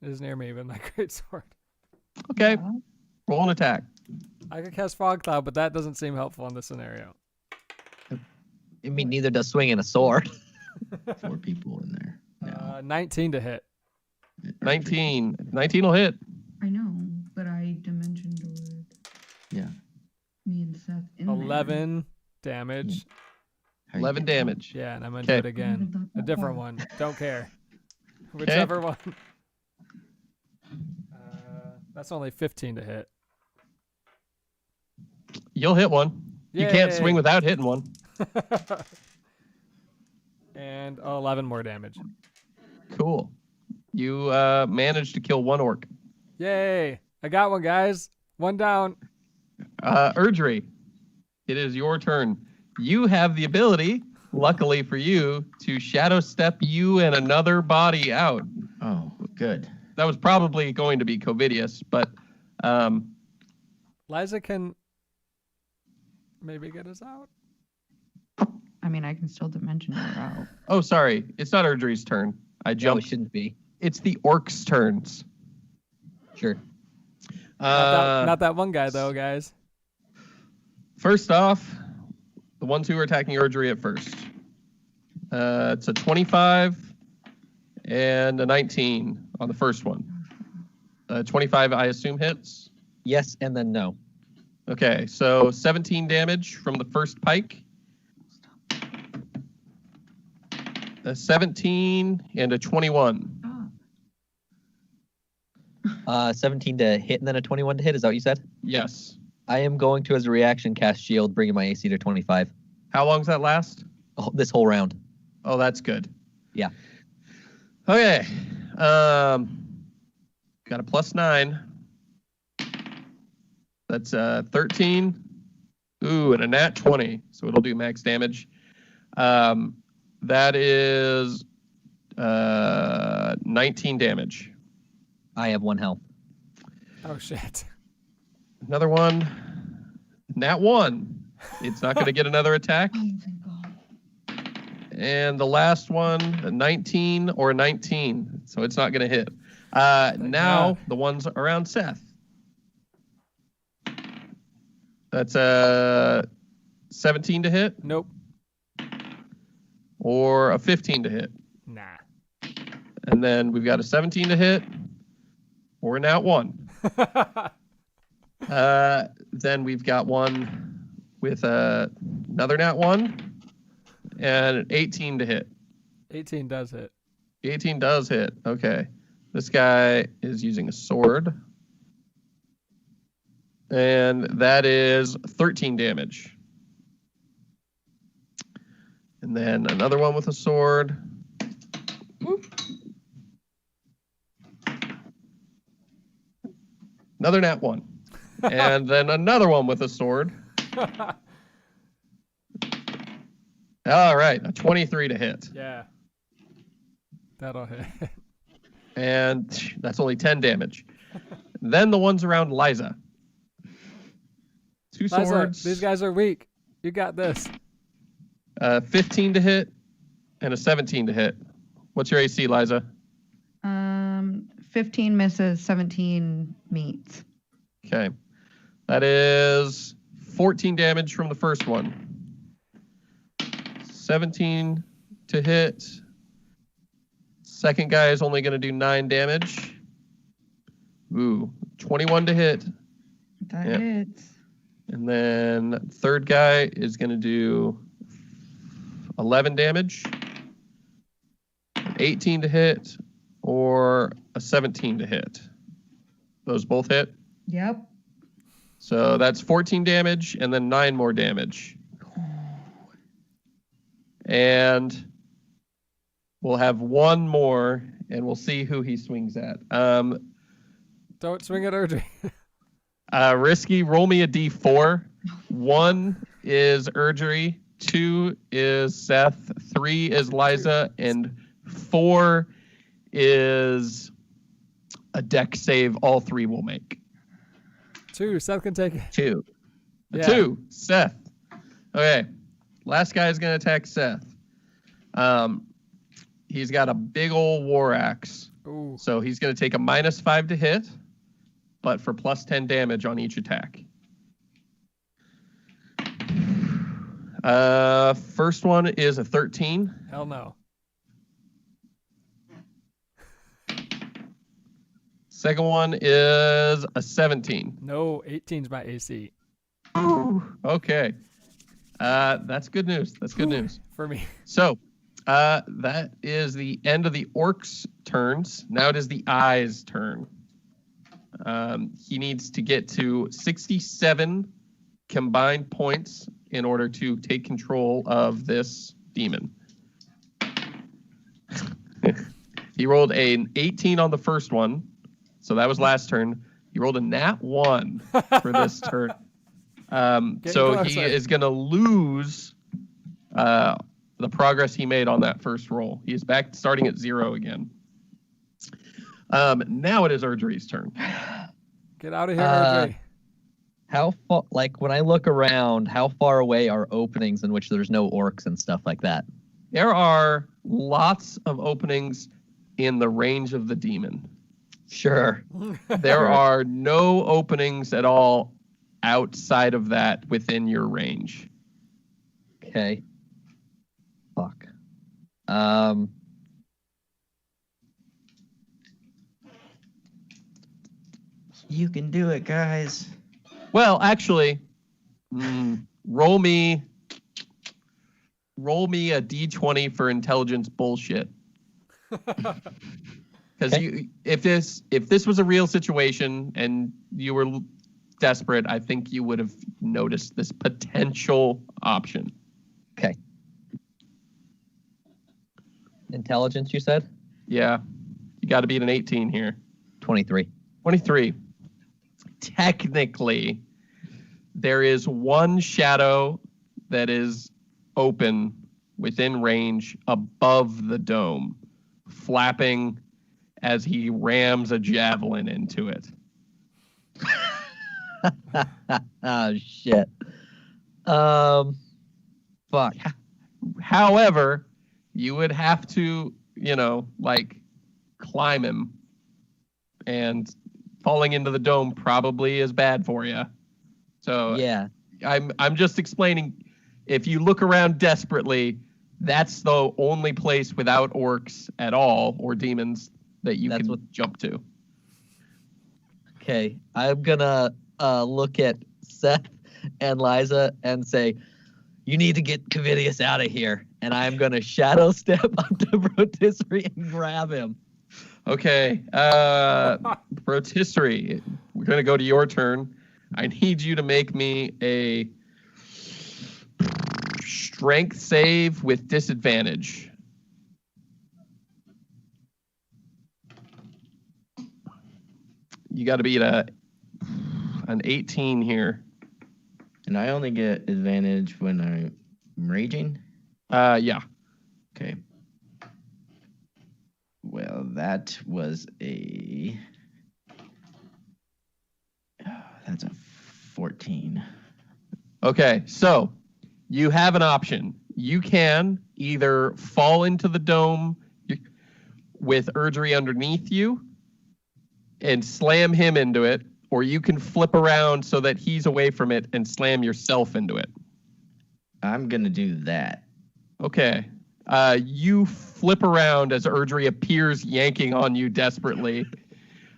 is near me with my greatsword. Okay, roll an attack. I could cast Fog Cloud, but that doesn't seem helpful in this scenario. I mean, neither does swinging a sword. 4 people in there. No. 19 to hit. 19. 19 will hit. I know, but I dimension doored Yeah. me and Seth in there. 11 damage. How you 11 get- damage. Yeah, and I'm gonna Okay. do it again. Not A that different far. one. Don't care. Whichever one. That's only 15 to hit. You'll hit one. You can't Yay. swing without hitting one. And 11 more damage. Cool. You managed to kill 1 orc. Yay! I got one, guys. One down. Urgery, it is your turn. You have the ability, luckily for you, to shadow step you and another body out. Oh, good. That was probably going to be Covidius, but Liza can maybe get us out. I mean, I can still dimension door out. oh, sorry, it's not Urgery's turn. I No, it jumped. shouldn't be. It's the orcs' turns. Sure. Not that one guy though, guys. First off, the ones who are attacking Urgery at first. It's a 25 and a 19 on the first one. 25, I assume, hits. Yes, and then no. Okay, so 17 damage from the first pike. A 17 and a 21. 17 to hit and then a 21 to hit. Is that what you said? Yes. I am going to, as a reaction, cast Shield, bringing my AC to 25. How long does that last? This whole round. Oh, that's good. Yeah. Okay. Got a +9. That's 13. Ooh, and a nat 20. So it'll do max damage. That is 19 damage. I have 1 health. Oh shit. Another one. Nat 1. It's not going to get another attack. Oh, thank God. And the last one, a 19 or a 19. So it's not going to hit. Now the ones around Seth. That's a 17 to hit Nope. or a 15 to hit. Nah. And then we've got a 17 to hit or a nat 1. Then we've got one with another nat 1 and an 18 to hit. 18 does hit. 18 does hit. Okay. This guy is using a sword. And that is 13 damage. And then another one with a sword. Another nat 1. And then another one with a sword. All right, a 23 to hit. Yeah. That'll hit. And that's only 10 damage. Then the ones around Liza. 2 Liza, swords. these guys are weak. You got this. 15 to hit and a 17 to hit. What's your AC, Liza? 15 misses, 17 meets. Okay. That is 14 damage from the first one. 17 to hit. Second guy is only going to do 9 damage. Ooh, 21 to hit. That Yeah. hits. And then third guy is going to do 11 damage. 18 to hit or a 17 to hit. Those both hit. Yep. So that's 14 damage and then 9 more damage. And we'll have one more and we'll see who he swings at. Don't swing at Erdry. Risky, roll me a d4. 1 is Urgery, 2 is Seth, 3 is Liza, and 4 is a deck save all 3 will make. 2. Seth can take it. 2. A Yeah. 2, Seth. Okay, last guy is going to attack Seth. He's got a big old war axe. Ooh. So he's going to take a -5 to hit, but for plus 10 damage on each attack. First one is a 13. Hell no. Second one is a 17. No, 18's my AC. Okay. That's good news. That's good news. For me. So that is the end of the orc's turns. Now it is the eye's turn. He needs to get to 67 combined points in order to take control of this demon. He rolled an 18 on the first one, so that was last turn. He rolled a nat 1 for this turn. So he is going to lose the progress he made on that first roll. He is back starting at 0 again. Now it is Urgery's turn. Get out of here, Erdry. How far, like when I look around, how far away are openings in which there's no orcs and stuff like that? There are lots of openings in the range of the demon. Sure. There are no openings at all outside of that within your range. Okay. Fuck. You can do it, guys. Well, actually, roll me a d20 for intelligence bullshit. Because if this was a real situation and you were desperate, I think you would have noticed this potential option. Okay. Intelligence, you said? Yeah, you got to beat an 18 here. 23. 23. Technically, there is one shadow that is open within range above the dome, flapping as he rams a javelin into it. Oh, shit. Fuck. However, you would have to, like climb him, and falling into the dome probably is bad for you. So Yeah. I'm just explaining. If you look around desperately, that's the only place without orcs at all or demons that you can jump to. Okay. I'm gonna look at Seth and Liza and say, you need to get Covidius out of here. And I'm gonna shadow step up to Rotisserie and grab him. Okay, Rotisserie, we're gonna go to your turn. I need you to make me a strength save with disadvantage. You got to beat an 18 here. And I only get advantage when I'm raging? Yeah. Okay. Well, that was that's a 14. Okay, so you have an option. You can either fall into the dome with Erdry underneath you and slam him into it, or you can flip around so that he's away from it and slam yourself into it. I'm going to do that. Okay. You flip around as Erdry appears yanking on you desperately,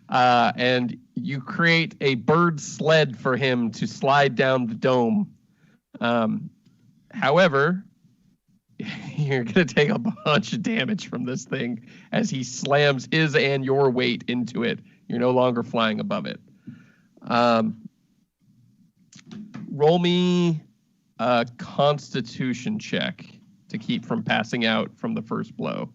and you create a bird sled for him to slide down the dome. However, you're going to take a bunch of damage from this thing as he slams his and your weight into it. You're no longer flying above it. Roll me a Constitution check to keep from passing out from the first blow.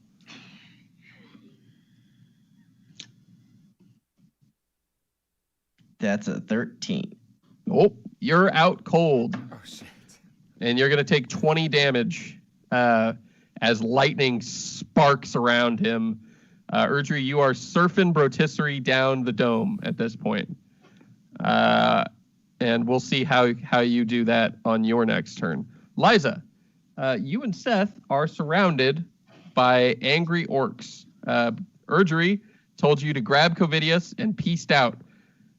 That's a 13. Oh, you're out cold. Oh, shit. And you're going to take 20 damage as lightning sparks around him. Erdry, you are surfing Rotisserie down the dome at this point. And we'll see how you do that on your next turn. Liza, you and Seth are surrounded by angry orcs. Erdry told you to grab Covidius and pieced out.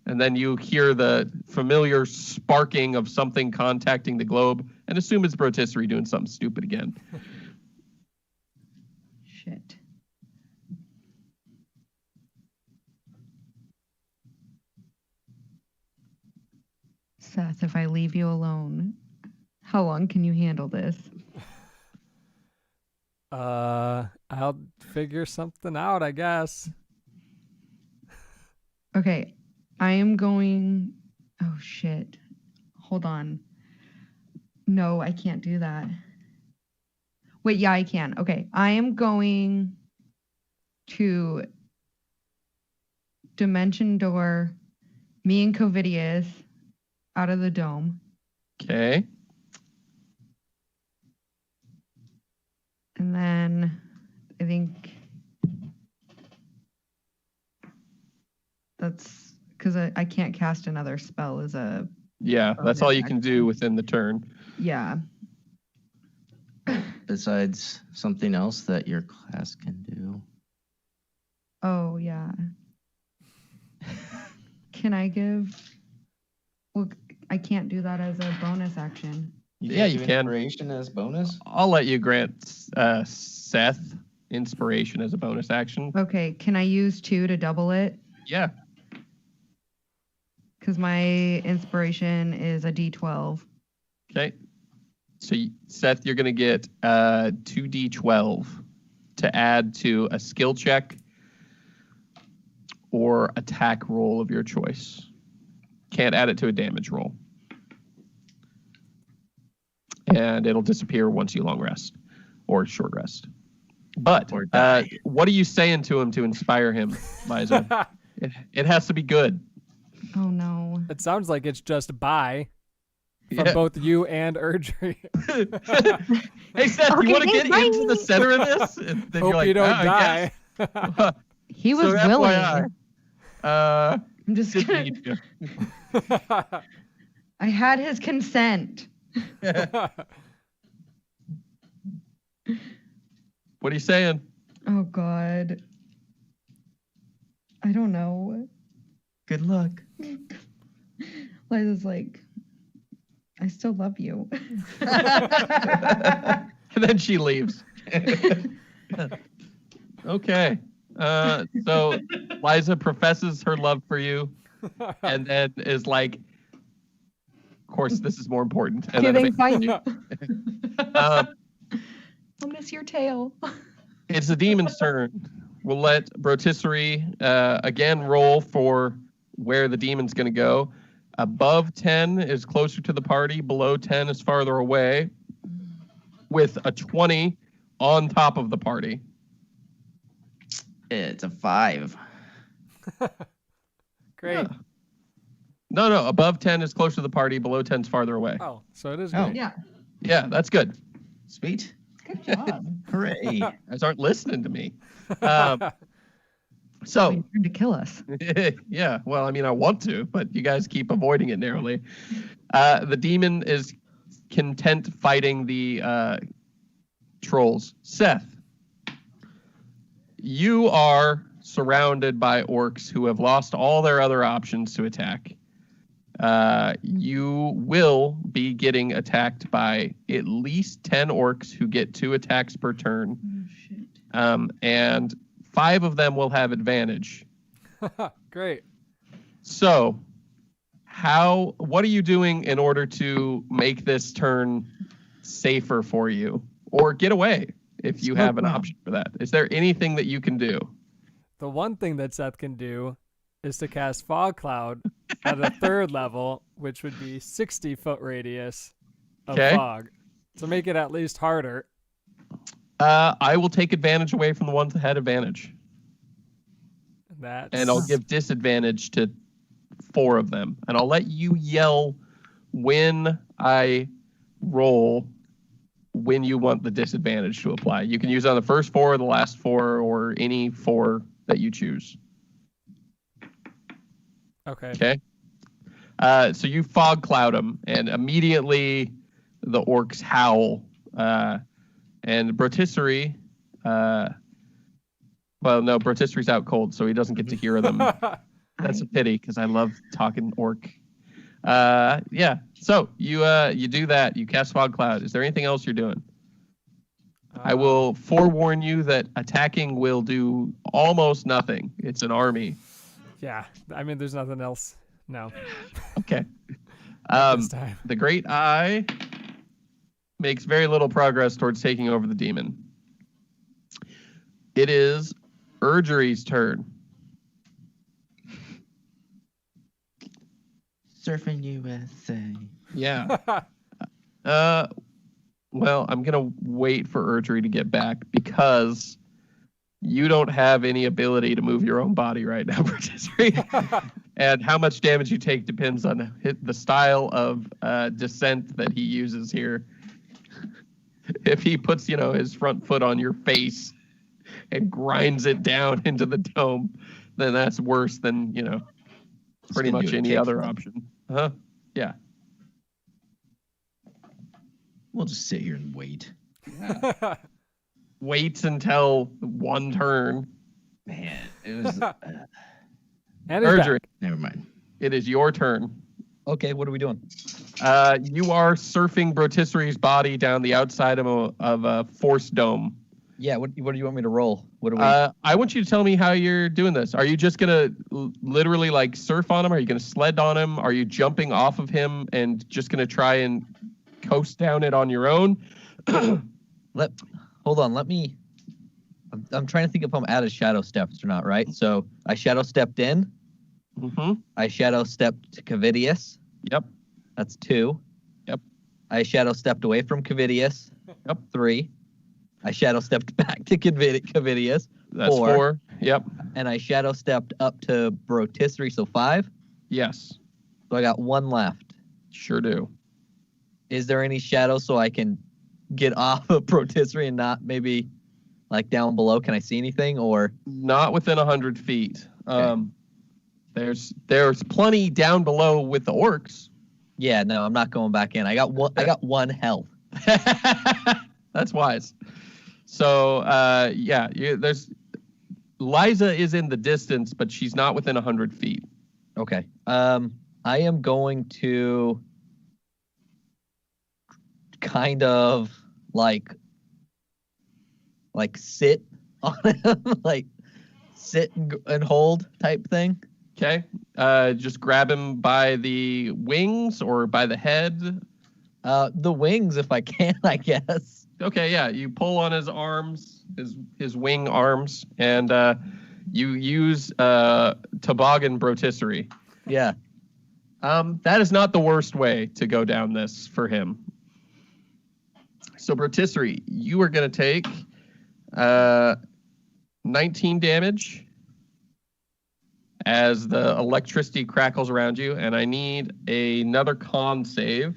And then you hear the familiar sparking of something contacting the globe and assume it's Rotisserie doing something stupid again. Shit. Seth, if I leave you alone, how long can you handle this? I'll figure something out, I guess. Okay, I am going. Oh shit. Hold on. No, I can't do that. Wait, yeah, I can. Okay, I am going to Dimension Door me and Covidius out of the dome. Okay. And then I think that's because I can't cast another spell as a. Yeah, that's all you can do within the turn. Yeah. Besides something else that your class can do. Oh, yeah. Can I give. Well, I can't do that as a bonus action. Yeah, you can. Inspiration as bonus? I'll let you grant Seth inspiration as a bonus action. Okay, can I use 2 to double it? Yeah. Because my inspiration is a D12. Okay. So, Seth, you're going to get 2d12 to add to a skill check or attack roll of your choice. Can't add it to a damage roll. And it'll disappear once you long rest or short rest. But what are you saying to him to inspire him, Liza? It has to be good. Oh, no. It sounds like it's just bye from both you and Erdry. Hey, Seth, Okay, you want to get bye. into the center of this? And then Hope you're like, you don't I die. guess." He was So willing. FYI, I'm just didn't gonna, need you. I had his consent. What are you saying? Oh God. I don't know. Good luck. Liza's like, I still love you. And then she leaves. Okay. So Liza professes her love for you and then is like, of course, this is more important. And Kidding, then fine. I'll miss your tail. it's the demon's turn. We'll let Brotisserie again roll for where the demon's going to go. Above 10 is closer to the party. Below 10 is farther away. With a 20 on top of the party. It's a 5. Great. Yeah. No. Above 10 is closer to the party. Below 10 is farther away. Oh, so it is Oh. great. Yeah. Yeah, that's good. Sweet. Good job. Hooray. You guys aren't listening to me. So, You're trying to kill us. yeah, well, I mean, I want to, but you guys keep avoiding it narrowly. The demon is content fighting the trolls. Seth, you are surrounded by orcs who have lost all their other options to attack. You will be getting attacked by at least 10 orcs who get 2 attacks per turn. Oh shit. And 5 of them will have advantage. Great. So, what are you doing in order to make this turn safer for you? Or get away if you have an option for that. Is there anything that you can do? The one thing that Seth can do is to cast Fog Cloud at a 3rd level, which would be 60-foot radius of Okay. fog. To make it at least harder. I will take advantage away from the ones that had advantage. And I'll give disadvantage to 4 of them. And I'll let you yell when I roll when you want the disadvantage to apply. You can use it on the first 4, the last 4, or any 4 that you choose. Okay. Okay? So you fog cloud them, and immediately the orcs howl. And Brotisserie, Brotisserie's out cold, so he doesn't get to hear them. That's a pity, because I love talking orc. Yeah, so you do that. You cast fog cloud. Is there anything else you're doing? I will forewarn you that attacking will do almost nothing. It's an army. Yeah, I mean, there's nothing else. No. Okay. This time. The Great Eye makes very little progress towards taking over the demon. It is Urgerie's turn. Surfing USA. Yeah. Well, I'm going to wait for Urgery to get back because you don't have any ability to move your own body right now, Patisserie. And how much damage you take depends on the style of descent that he uses here. If he puts, his front foot on your face and grinds it down into the dome, then that's worse than, pretty much any other option. Huh? Yeah. We'll just sit here and wait. Wait until one turn. Man, it was. And it's Urgery, back. Never mind. it is your turn. Okay, what are we doing? You are surfing Brotisserie's body down the outside of a force dome. Yeah, what do you want me to roll? What do we? I want you to tell me how you're doing this. Are you just gonna literally like surf on him? Are you gonna sled on him? Are you jumping off of him and just gonna try and coast down it on your own? Hold on. I'm trying to think if I'm out of shadow steps or not. Right. So I shadow stepped in. Mm-hmm. I shadow stepped to Cavidius. Yep. That's 2. Yep. I shadow stepped away from Cavidius. Yep. 3. I shadow stepped back to Cavidius. That's 4. Yep. And I shadow stepped up to Brotisserie, so 5. Yes. So I got 1 left. Sure do. Is there any shadow so I can get off of Brotisserie and not maybe like down below? Can I see anything or? Not within 100 feet. Okay. There's plenty down below with the orcs. Yeah, no, I'm not going back in. I got one health. That's wise. So, there's Liza is in the distance, but she's not within 100 feet. Okay. I am going to kind of like sit on him, like sit and hold type thing. Okay. Just grab him by the wings or by the head. The wings, if I can, I guess. Okay, yeah. You pull on his arms, his wing arms, and you use toboggan brotisserie. Yeah. That is not the worst way to go down this for him. So brotisserie, you are going to take 19 damage as the electricity crackles around you, and I need another con save.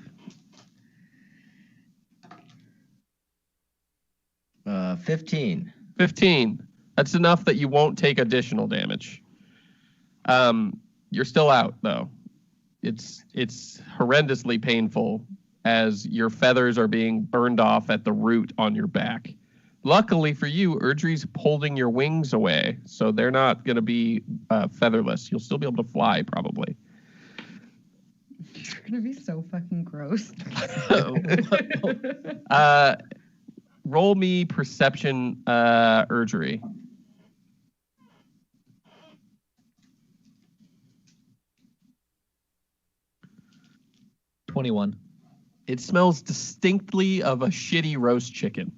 15. 15. That's enough that you won't take additional damage. You're still out, though. It's horrendously painful as your feathers are being burned off at the root on your back. Luckily for you, Erdree's holding your wings away, so they're not going to be featherless. You'll still be able to fly, probably. You're gonna be so fucking gross. Roll me perception, Erdree. $21. It smells distinctly of a shitty roast chicken.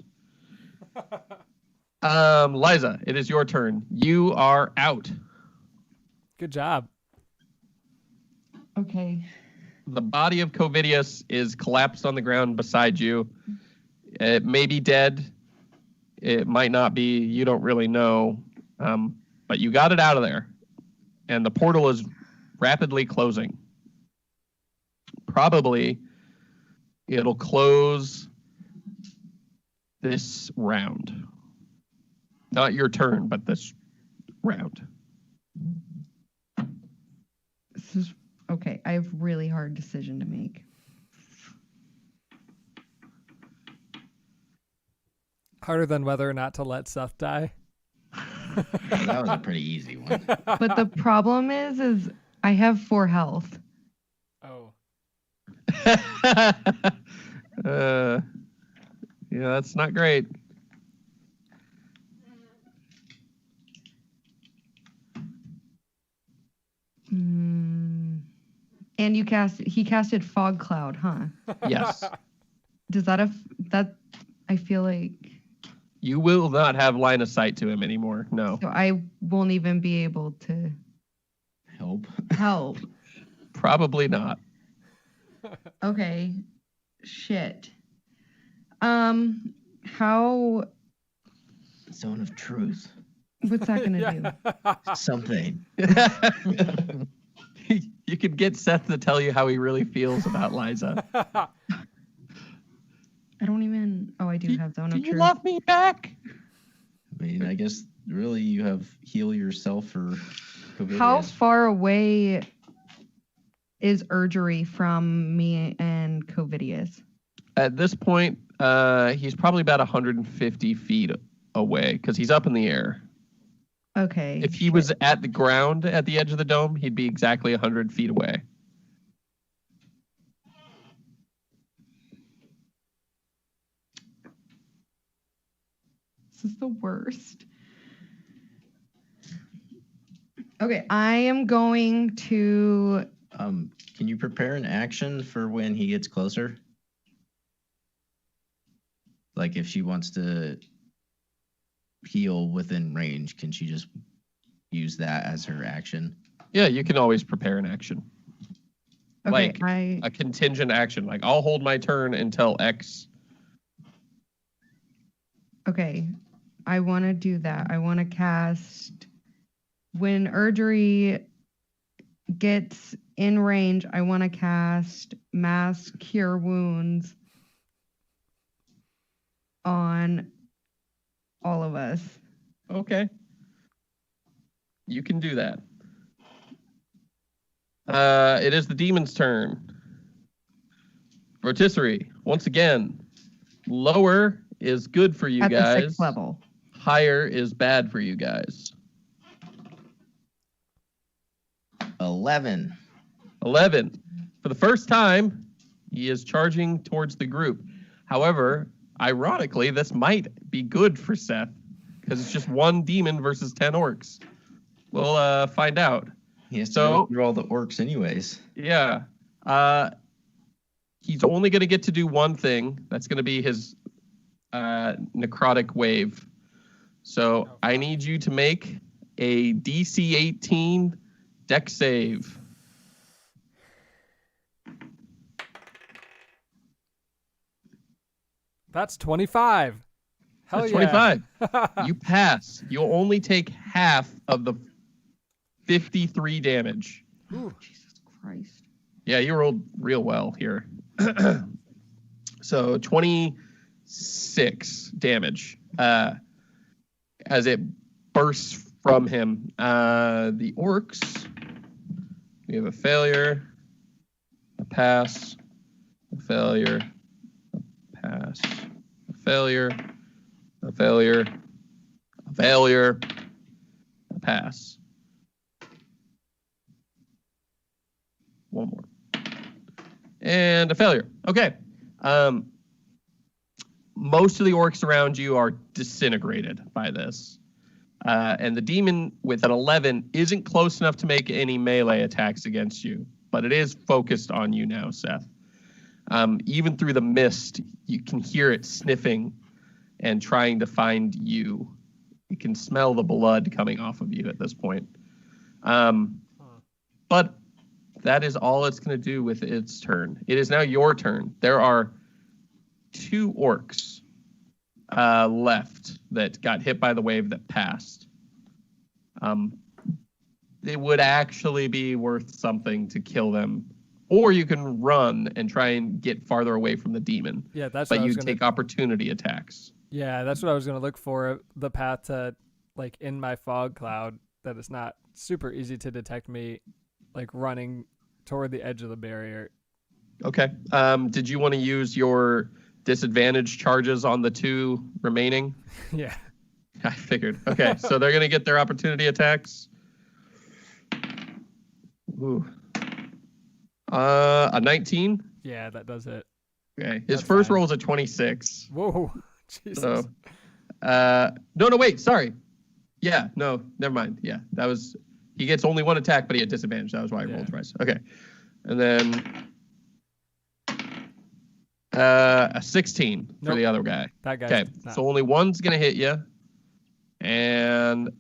Liza, it is your turn. You are out. Good job. Okay. The body of Covidius is collapsed on the ground beside you. It may be dead. It might not be. You don't really know. But you got it out of there. And the portal is rapidly closing. Probably it'll close this round. Not your turn, but this round. This is okay. I have a really hard decision to make. Harder than whether or not to let Seth die. That was a pretty easy one. But the problem is I have 4 health. Oh. Yeah, that's not great. And he casted Fog Cloud, huh? Yes. Does that I feel like You will not have line of sight to him anymore. No. so I won't even be able to help. Probably not. Okay. Shit. How Zone of truth. what's that gonna do? Something. You could get Seth to tell you how he really feels about Liza. I don't even I do have Zone Do of you Truth. love me back? I mean, I guess really you have heal yourself for COVID. How far away is Erdree from me and Covidius? At this point, he's probably about 150 feet away because he's up in the air. Okay. If he was at the ground at the edge of the dome, he'd be exactly 100 feet away. This is the worst. Okay, I am going to Can you prepare an action for when he gets closer? Like if she wants to heal within range, can she just use that as her action? Yeah, you can always prepare an action. okay, like I A contingent action. Like, I'll hold my turn until X. okay. I want to do that. I want to cast when Erdree gets in range, I want to cast Mass Cure Wounds on all of us. Okay. You can do that. It is the demon's turn. Rotisserie, once again, lower is good for you At the guys. 6th level. Higher is bad for you guys. 11. 11. For the first time, he is charging towards the group. However, ironically, this might be good for Seth because it's just one demon versus 10 orcs. We'll find out. He has to go through all the orcs anyways. Yeah. He's only going to get to do one thing. That's going to be his necrotic wave. So I need you to make a DC 18 dex save. That's 25. Hell That's yeah. 25. You pass. You'll only take half of the 53 damage. Ooh, Jesus Christ. Yeah, you rolled real well here. So 26 damage as it bursts from him. The orcs, we have a failure, a pass, a failure, a pass, a failure, a failure, a failure, a pass. One more. And a failure. Okay. Most of the orcs around you are disintegrated by this. And the demon with an 11 isn't close enough to make any melee attacks against you, but it is focused on you now, Seth. Even through the mist, you can hear it sniffing and trying to find you. You can smell the blood coming off of you at this point. But that is all it's going to do with its turn. It is now your turn. There are 2 orcs left that got hit by the wave that passed. It would actually be worth something to kill them. Or you can run and try and get farther away from the demon. Yeah, that's but what I you was gonna... take opportunity attacks. Yeah, that's what I was going to look for. The path to, like, in my fog cloud, that it's not super easy to detect me, like, running toward the edge of the barrier. Okay. Did you want to use your disadvantage charges on the 2 remaining? Yeah. I figured. Okay, so they're going to get their opportunity attacks. Ooh. A 19? Yeah, that does it. Okay. His That's first fine. roll is a 26. Whoa. Jesus. So, no, wait, sorry. Yeah, no, never mind. Yeah, that was, he gets only 1 attack, but he had disadvantage. That was why he rolled twice. Okay. And then a 16 for Nope. the other guy. That guy's Okay, not. so only one's going to hit you. And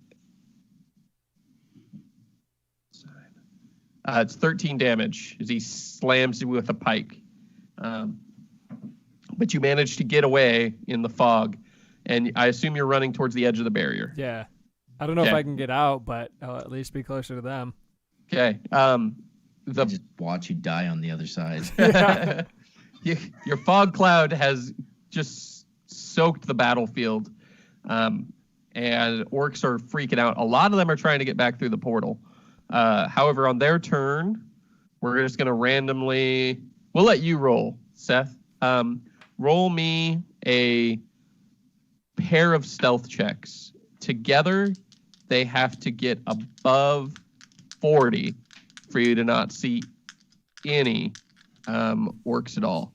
it's 13 damage as he slams you with a pike. But you manage to get away in the fog. And I assume you're running towards the edge of the barrier. Yeah. I don't know if Okay. I can get out, but I'll at least be closer to them. Okay. I just watch you die on the other side. Your fog cloud has just soaked the battlefield. And orcs are freaking out. A lot of them are trying to get back through the portal. However, on their turn, we're just going to randomly... We'll let you roll, Seth. Roll me a pair of stealth checks. Together, they have to get above 40 for you to not see any orcs at all.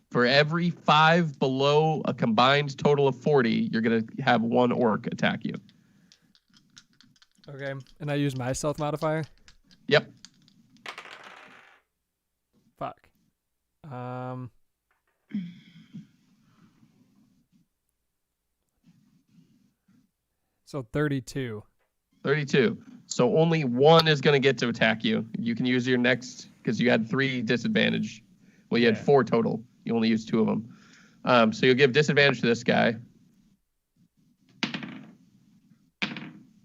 For every 5 below a combined total of 40, you're going to have 1 orc attack you. Okay. And I use my stealth modifier? Yep. Fuck. So 32. 32. So only 1 is going to get to attack you. You can use your next, because you had 3 disadvantage. Well, you had 4 total. You only used 2 of them. So you'll give disadvantage to this guy.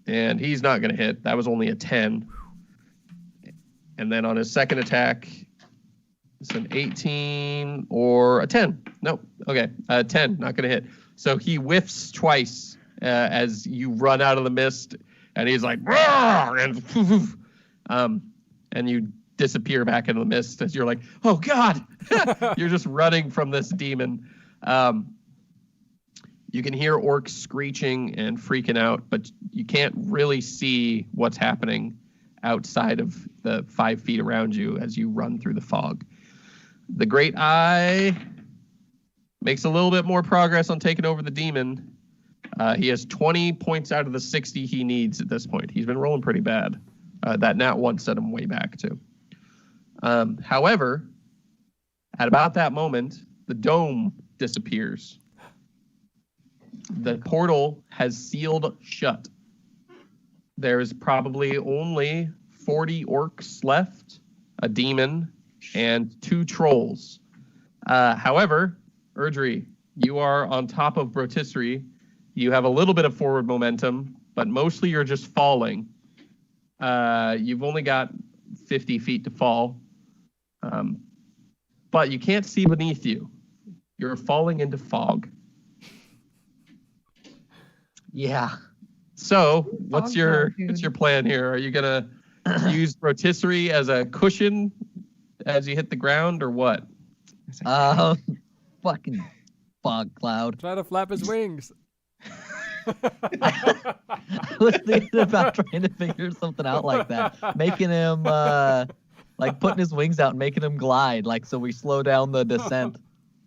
And he's not going to hit. That was only a 10. And then on his second attack, it's an 18 or a 10. Nope. Okay. 10, not going to hit. So he whiffs twice as you run out of the mist. And he's like, "Roar!" and you disappear back into the mist as you're like, oh God, you're just running from this demon. You can hear orcs screeching and freaking out, but you can't really see what's happening outside of the 5 feet around you as you run through the fog. The Great Eye makes a little bit more progress on taking over the demon. He has 20 points out of the 60 he needs at this point. He's been rolling pretty bad. That nat 1 set him way back, too. However, at about that moment, the dome disappears. The portal has sealed shut. There's probably only 40 orcs left, a demon, and 2 trolls. However, Erdry, you are on top of Brotisserie. You have a little bit of forward momentum, but mostly you're just falling. You've only got 50 feet to fall. But you can't see beneath you. You're falling into fog. Yeah. So, what's Fog your cloud, plan here? Are you gonna use rotisserie as a cushion as you hit the ground, or what? Fucking fog cloud. Try to flap his wings. I was thinking about trying to figure something out like that, making him like putting his wings out and making him glide, like so we slow down the descent.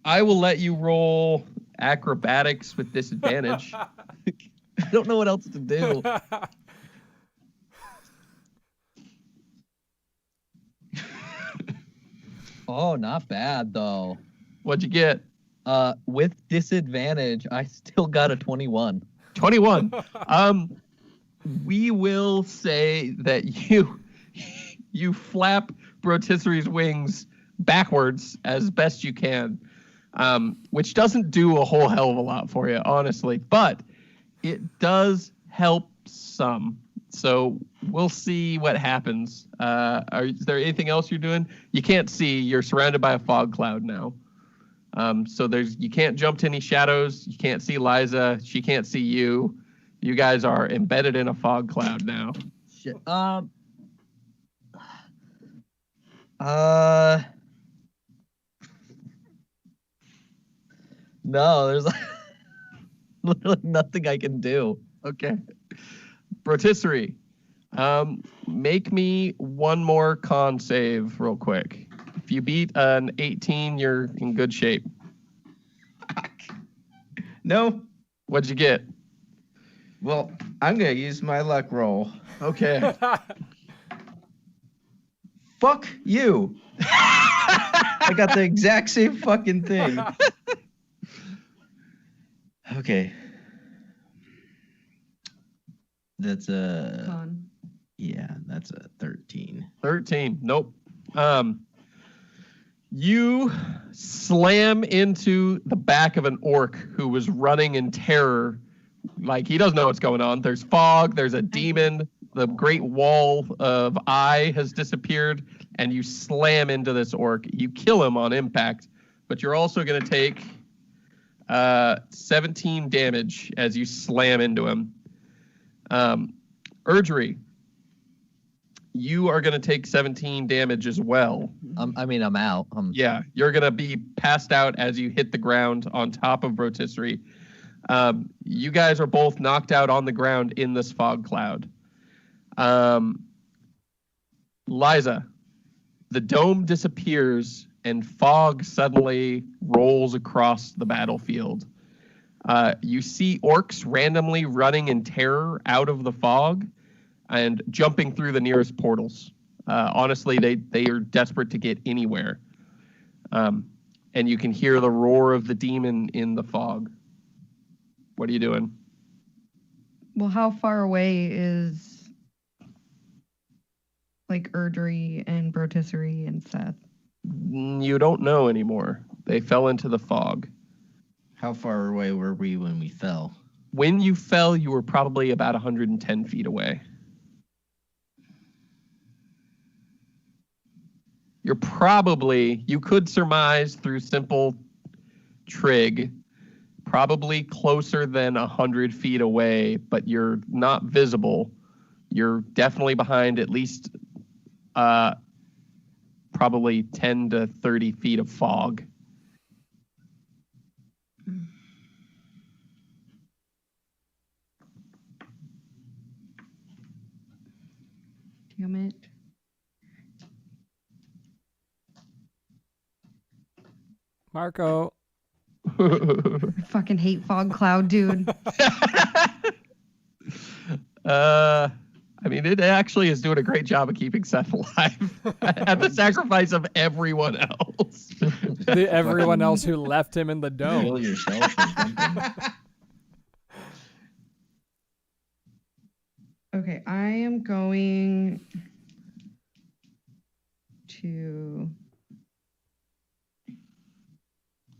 I will let you roll acrobatics with disadvantage. I don't know what else to do. Oh, not bad though. What'd you get? With disadvantage, I still got a 21. 21. We will say that you flap Brotisserie's wings backwards as best you can, which doesn't do a whole hell of a lot for you, honestly, but it does help some. So we'll see what happens. Is there anything else you're doing? You can't see. You're surrounded by a fog cloud now. So you can't jump to any shadows. You can't see Liza. She can't see you. You guys are embedded in a fog cloud now. Shit. No, there's literally nothing I can do. Okay. Brotisserie, make me one more con save real quick. If you beat an 18, you're in good shape. No. What'd you get? Well, I'm going to use my luck roll. Okay. Fuck you. I got the exact same fucking thing. Okay. That's a... Con. Yeah, that's a 13. 13. Nope. You slam into the back of an orc who was running in terror. Like, he doesn't know what's going on. There's fog. There's a demon. The great wall of eye has disappeared. And you slam into this orc. You kill him on impact. But you're also going to take 17 damage as you slam into him. Erdry, you are going to take 17 damage as well. I'm out. Yeah, you're going to be passed out as you hit the ground on top of Rotisserie. You guys are both knocked out on the ground in this fog cloud. Liza, the dome disappears and fog suddenly rolls across the battlefield. You see orcs randomly running in terror out of the fog and jumping through the nearest portals. Honestly, they are desperate to get anywhere. And you can hear the roar of the demon in the fog. What are you doing? Well, how far away is like Erdry and Brotisserie and Seth? You don't know anymore. They fell into the fog. How far away were we when we fell? When you fell, you were probably about 110 feet away. You could surmise through simple trig, probably closer than 100 feet away, but you're not visible. You're definitely behind at least probably 10 to 30 feet of fog. Damn it. Marco. I fucking hate fog cloud, dude. I mean, it actually is doing a great job of keeping Seth alive at the sacrifice of everyone else. Everyone else who left him in the dome. Kill yourself or something. Okay, I am going to.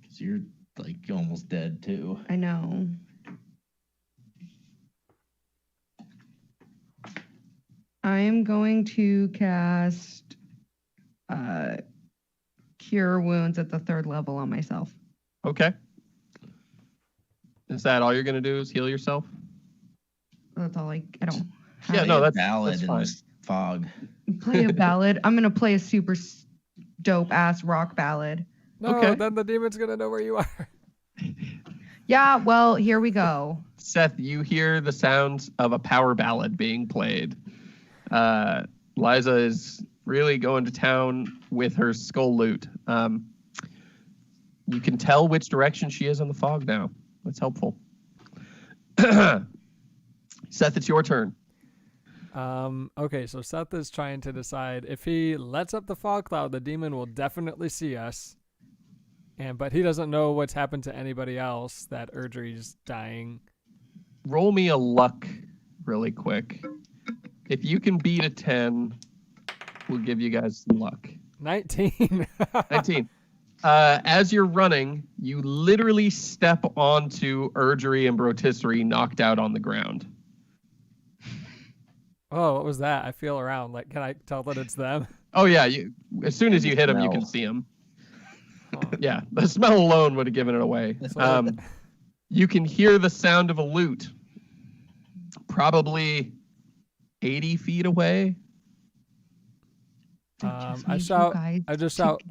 Because you're like almost dead too. I know. I am going to cast Cure Wounds at the 3rd level on myself. Okay. Is that all you're going to do is heal yourself? That's all I don't. Yeah, have no, it. that's Ballad in fine. this fog. Play a ballad. I'm gonna play a super dope ass rock ballad. No, Okay. then the demon's gonna know where you are. Yeah, well, here we go. Seth, you hear the sounds of a power ballad being played. Liza is really going to town with her skull loot. You can tell which direction she is in the fog now. That's helpful. Seth, it's your turn. Okay, so Seth is trying to decide if he lets up the fog cloud, the demon will definitely see us. But he doesn't know what's happened to anybody else, that Erdry's dying. Roll me a luck really quick. If you can beat a 10, we'll give you guys some luck. 19. 19. As you're running, you literally step onto Erdry and Brotisserie knocked out on the ground. Oh, what was that? I feel around. Like, can I tell that it's them? Oh, yeah. As soon as you hit them, you can Smell. see them. Oh. Yeah, the smell alone would have given it away. You can hear the sound of a lute probably 80 feet away. I shout. I just shout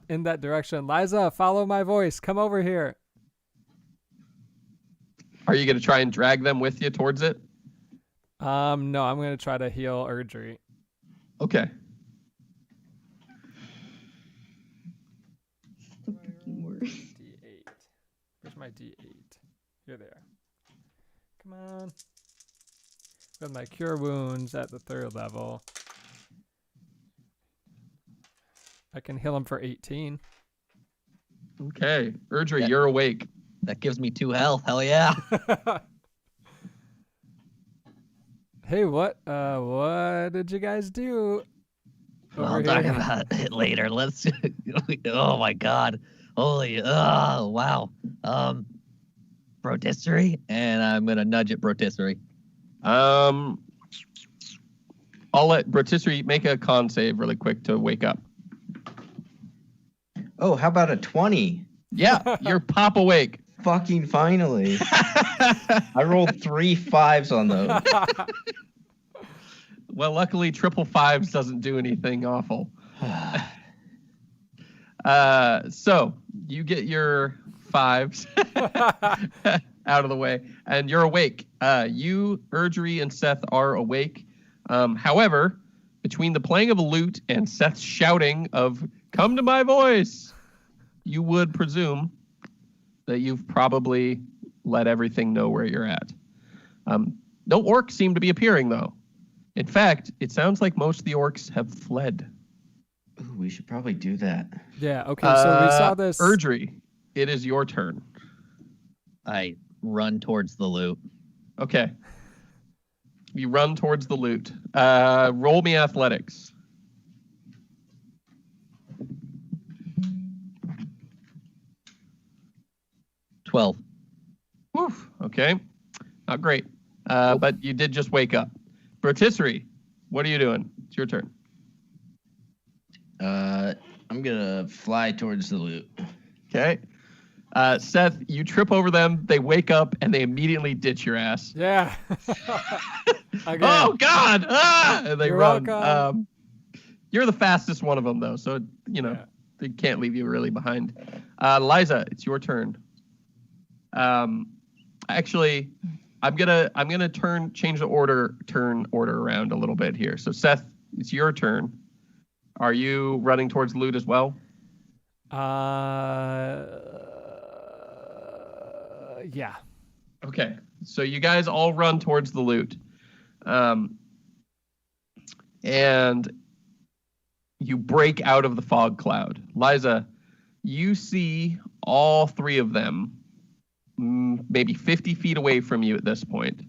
in that direction. Liza, follow my voice. Come over here. Are you going to try and drag them with you towards it? No, I'm gonna try to heal Erdry. Okay. The fucking worst. D8. Where's my D8? Here they are. Come on. With my cure wounds at the 3rd level. I can heal him for 18. Okay. Erdry, Yeah. you're awake. That gives me 2 health. Hell yeah. Hey, what did you guys do? I'll over talk here? about it later. Let's. Oh my god. Holy. Oh wow. Brotisserie, and I'm gonna nudge at Brotisserie. I'll let Brotisserie make a con save really quick to wake up. Oh, how about a 20? Yeah, you're pop awake. Fucking finally. I rolled 3 5s on those. Well, luckily, triple fives doesn't do anything awful. So you get your 5s out of the way, and you're awake. You, Erdry, and Seth are awake. However, between the playing of a lute and Seth's shouting of "Come to my voice," you would presume that you've probably let everything know where you're at. No orcs seem to be appearing, though. In fact, it sounds like most of the orcs have fled. Ooh, we should probably do that. Yeah, okay, so we saw this. Erdry, it is your turn. I run towards the loot. Okay. You run towards the loot. Roll me athletics. $12. Woof. Okay. Not great. But you did just wake up. Brotisserie, what are you doing? It's your turn. I'm gonna fly towards the loot. Okay. Seth, you trip over them. They wake up and they immediately ditch your ass. Yeah. Again. Oh God! Ah! And they You're run. welcome. You're the fastest one of them, though, so Yeah. they can't leave you really behind. Liza, it's your turn. Actually, I'm gonna change the turn order around a little bit here. So Seth, it's your turn. Are you running towards the loot as well? Yeah. Okay, so you guys all run towards the loot, and you break out of the fog cloud. Liza, you see all three of them, maybe 50 feet away from you at this point,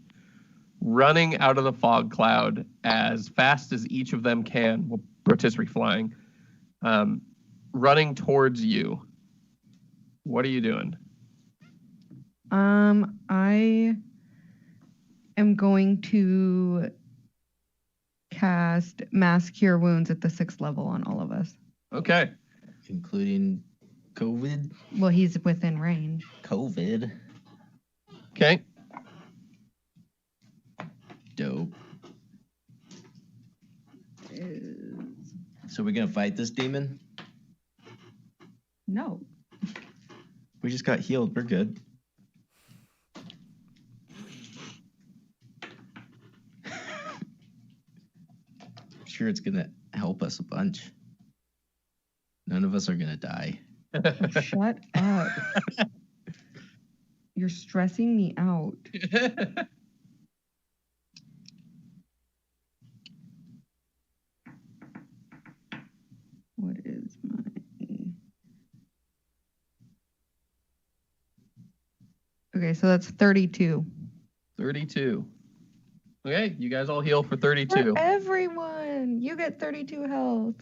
running out of the fog cloud as fast as each of them can, well, rotisserie flying, running towards you. What are you doing? I am going to cast Mass Cure Wounds at the 6th level on all of us. Okay. Including COVID. Well, he's within range. COVID. Okay. Dope. So we're gonna fight this demon? No. We just got healed. We're good. I'm sure it's gonna help us a bunch. None of us are gonna die. Shut up. You're stressing me out. What is my... Okay, so that's 32. 32. Okay, you guys all heal for 32. For everyone, you get 32 health.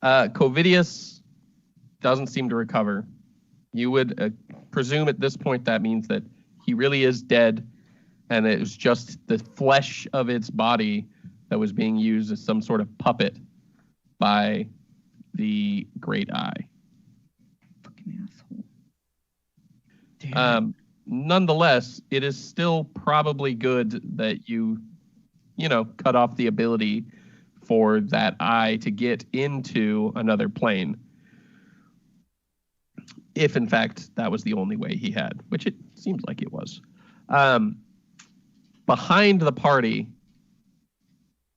Covidius doesn't seem to recover. You would presume at this point that means that he really is dead, and it was just the flesh of its body that was being used as some sort of puppet by the Great Eye. Fucking asshole. Nonetheless, it is still probably good that you cut off the ability for that eye to get into another plane. If, in fact, that was the only way he had, which it seems like it was. Behind the party,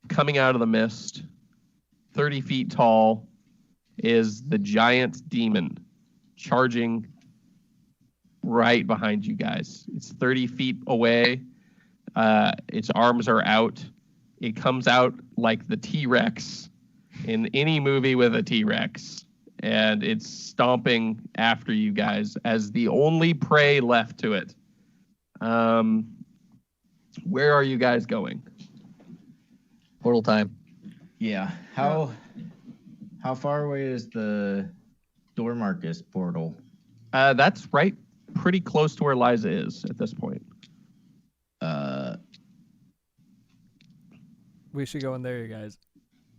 coming out of the mist, 30 feet tall, is the giant demon charging right behind you guys. It's 30 feet away. Its arms are out. It comes out like the T-Rex in any movie with a T-Rex. And it's stomping after you guys as the only prey left to it. Where are you guys going? Portal time. Yeah. How far away is the Dormarcus portal? That's right pretty close to where Liza is at this point. We should go in there, you guys.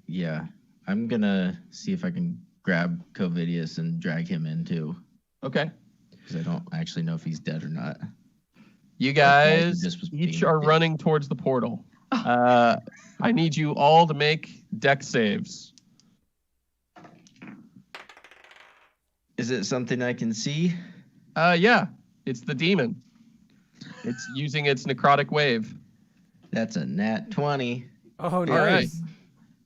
Yeah. I'm gonna see if I can grab Covidius and drag him in too. Okay. Because I don't actually know if he's dead or not. You guys This was each being are big. running towards the portal. I need you all to make dex saves. Is it something I can see? Yeah, it's the demon. It's using its necrotic wave. That's a nat 20. Oh, nice. All right.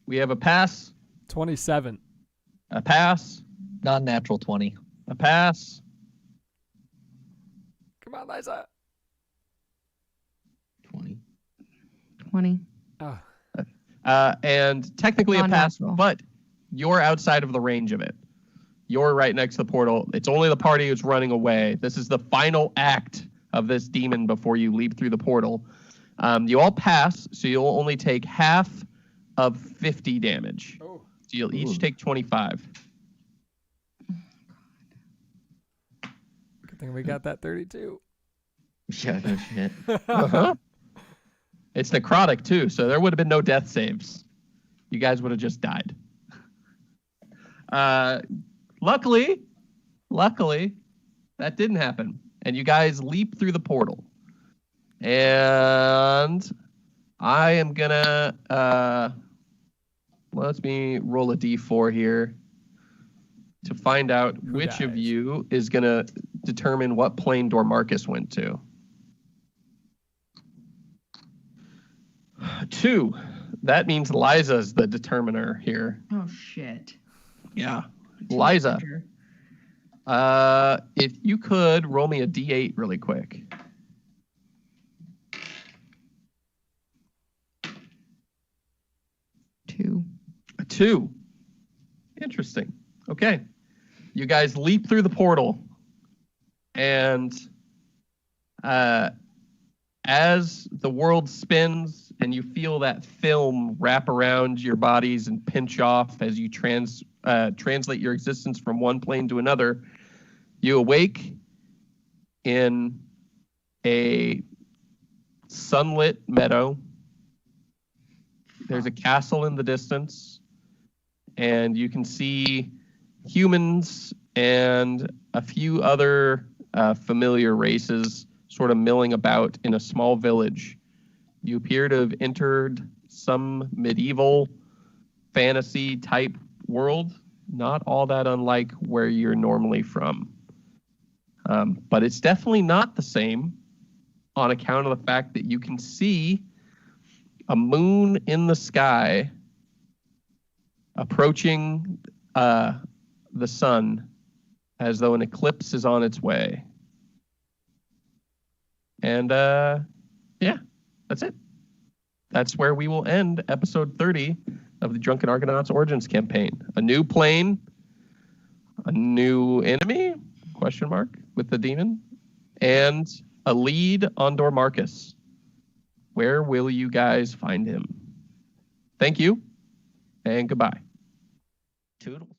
We have a pass, 27. a pass, Non-natural 20. a pass. Come on, Liza. 20. 20. Oh, And technically a pass, Non-natural. but you're outside of the range of it. You're right next to the portal. It's only the party who's running away. This is the final act of this demon before you leap through the portal. You all pass, so you'll only take half of 50 damage. oh. So you'll each Ooh. take 25. Good thing we got that 32. Yeah, no shit. Uh-huh. It's necrotic too, so there would have been no death saves. You guys would have just died. Luckily, that didn't happen. And you guys leap through the portal. And I am gonna Let me roll a d4 here to find out Who which of dies? you is going to determine what plane Dormarcus went to. 2. That means Liza's the determiner here. Oh shit. Yeah. Liza, if you could roll me a d8 really quick. 2. A 2. Interesting. Okay. You guys leap through the portal, and as the world spins and you feel that film wrap around your bodies and pinch off as you translate your existence from one plane to another, you awake in a sunlit meadow. There's a castle in the distance, and you can see humans and a few other familiar races sort of milling about in a small village. You appear to have entered some medieval fantasy type world, not all that unlike where you're normally from. But it's definitely not the same on account of the fact that you can see a moon in the sky approaching the sun as though an eclipse is on its way. And yeah, that's it. That's where we will end episode 30 of the Drunken Argonauts Origins campaign. A new plane, a new enemy, question mark, with the demon, and a lead on Dormarcus. Where will you guys find him? Thank you, and goodbye. Toodles.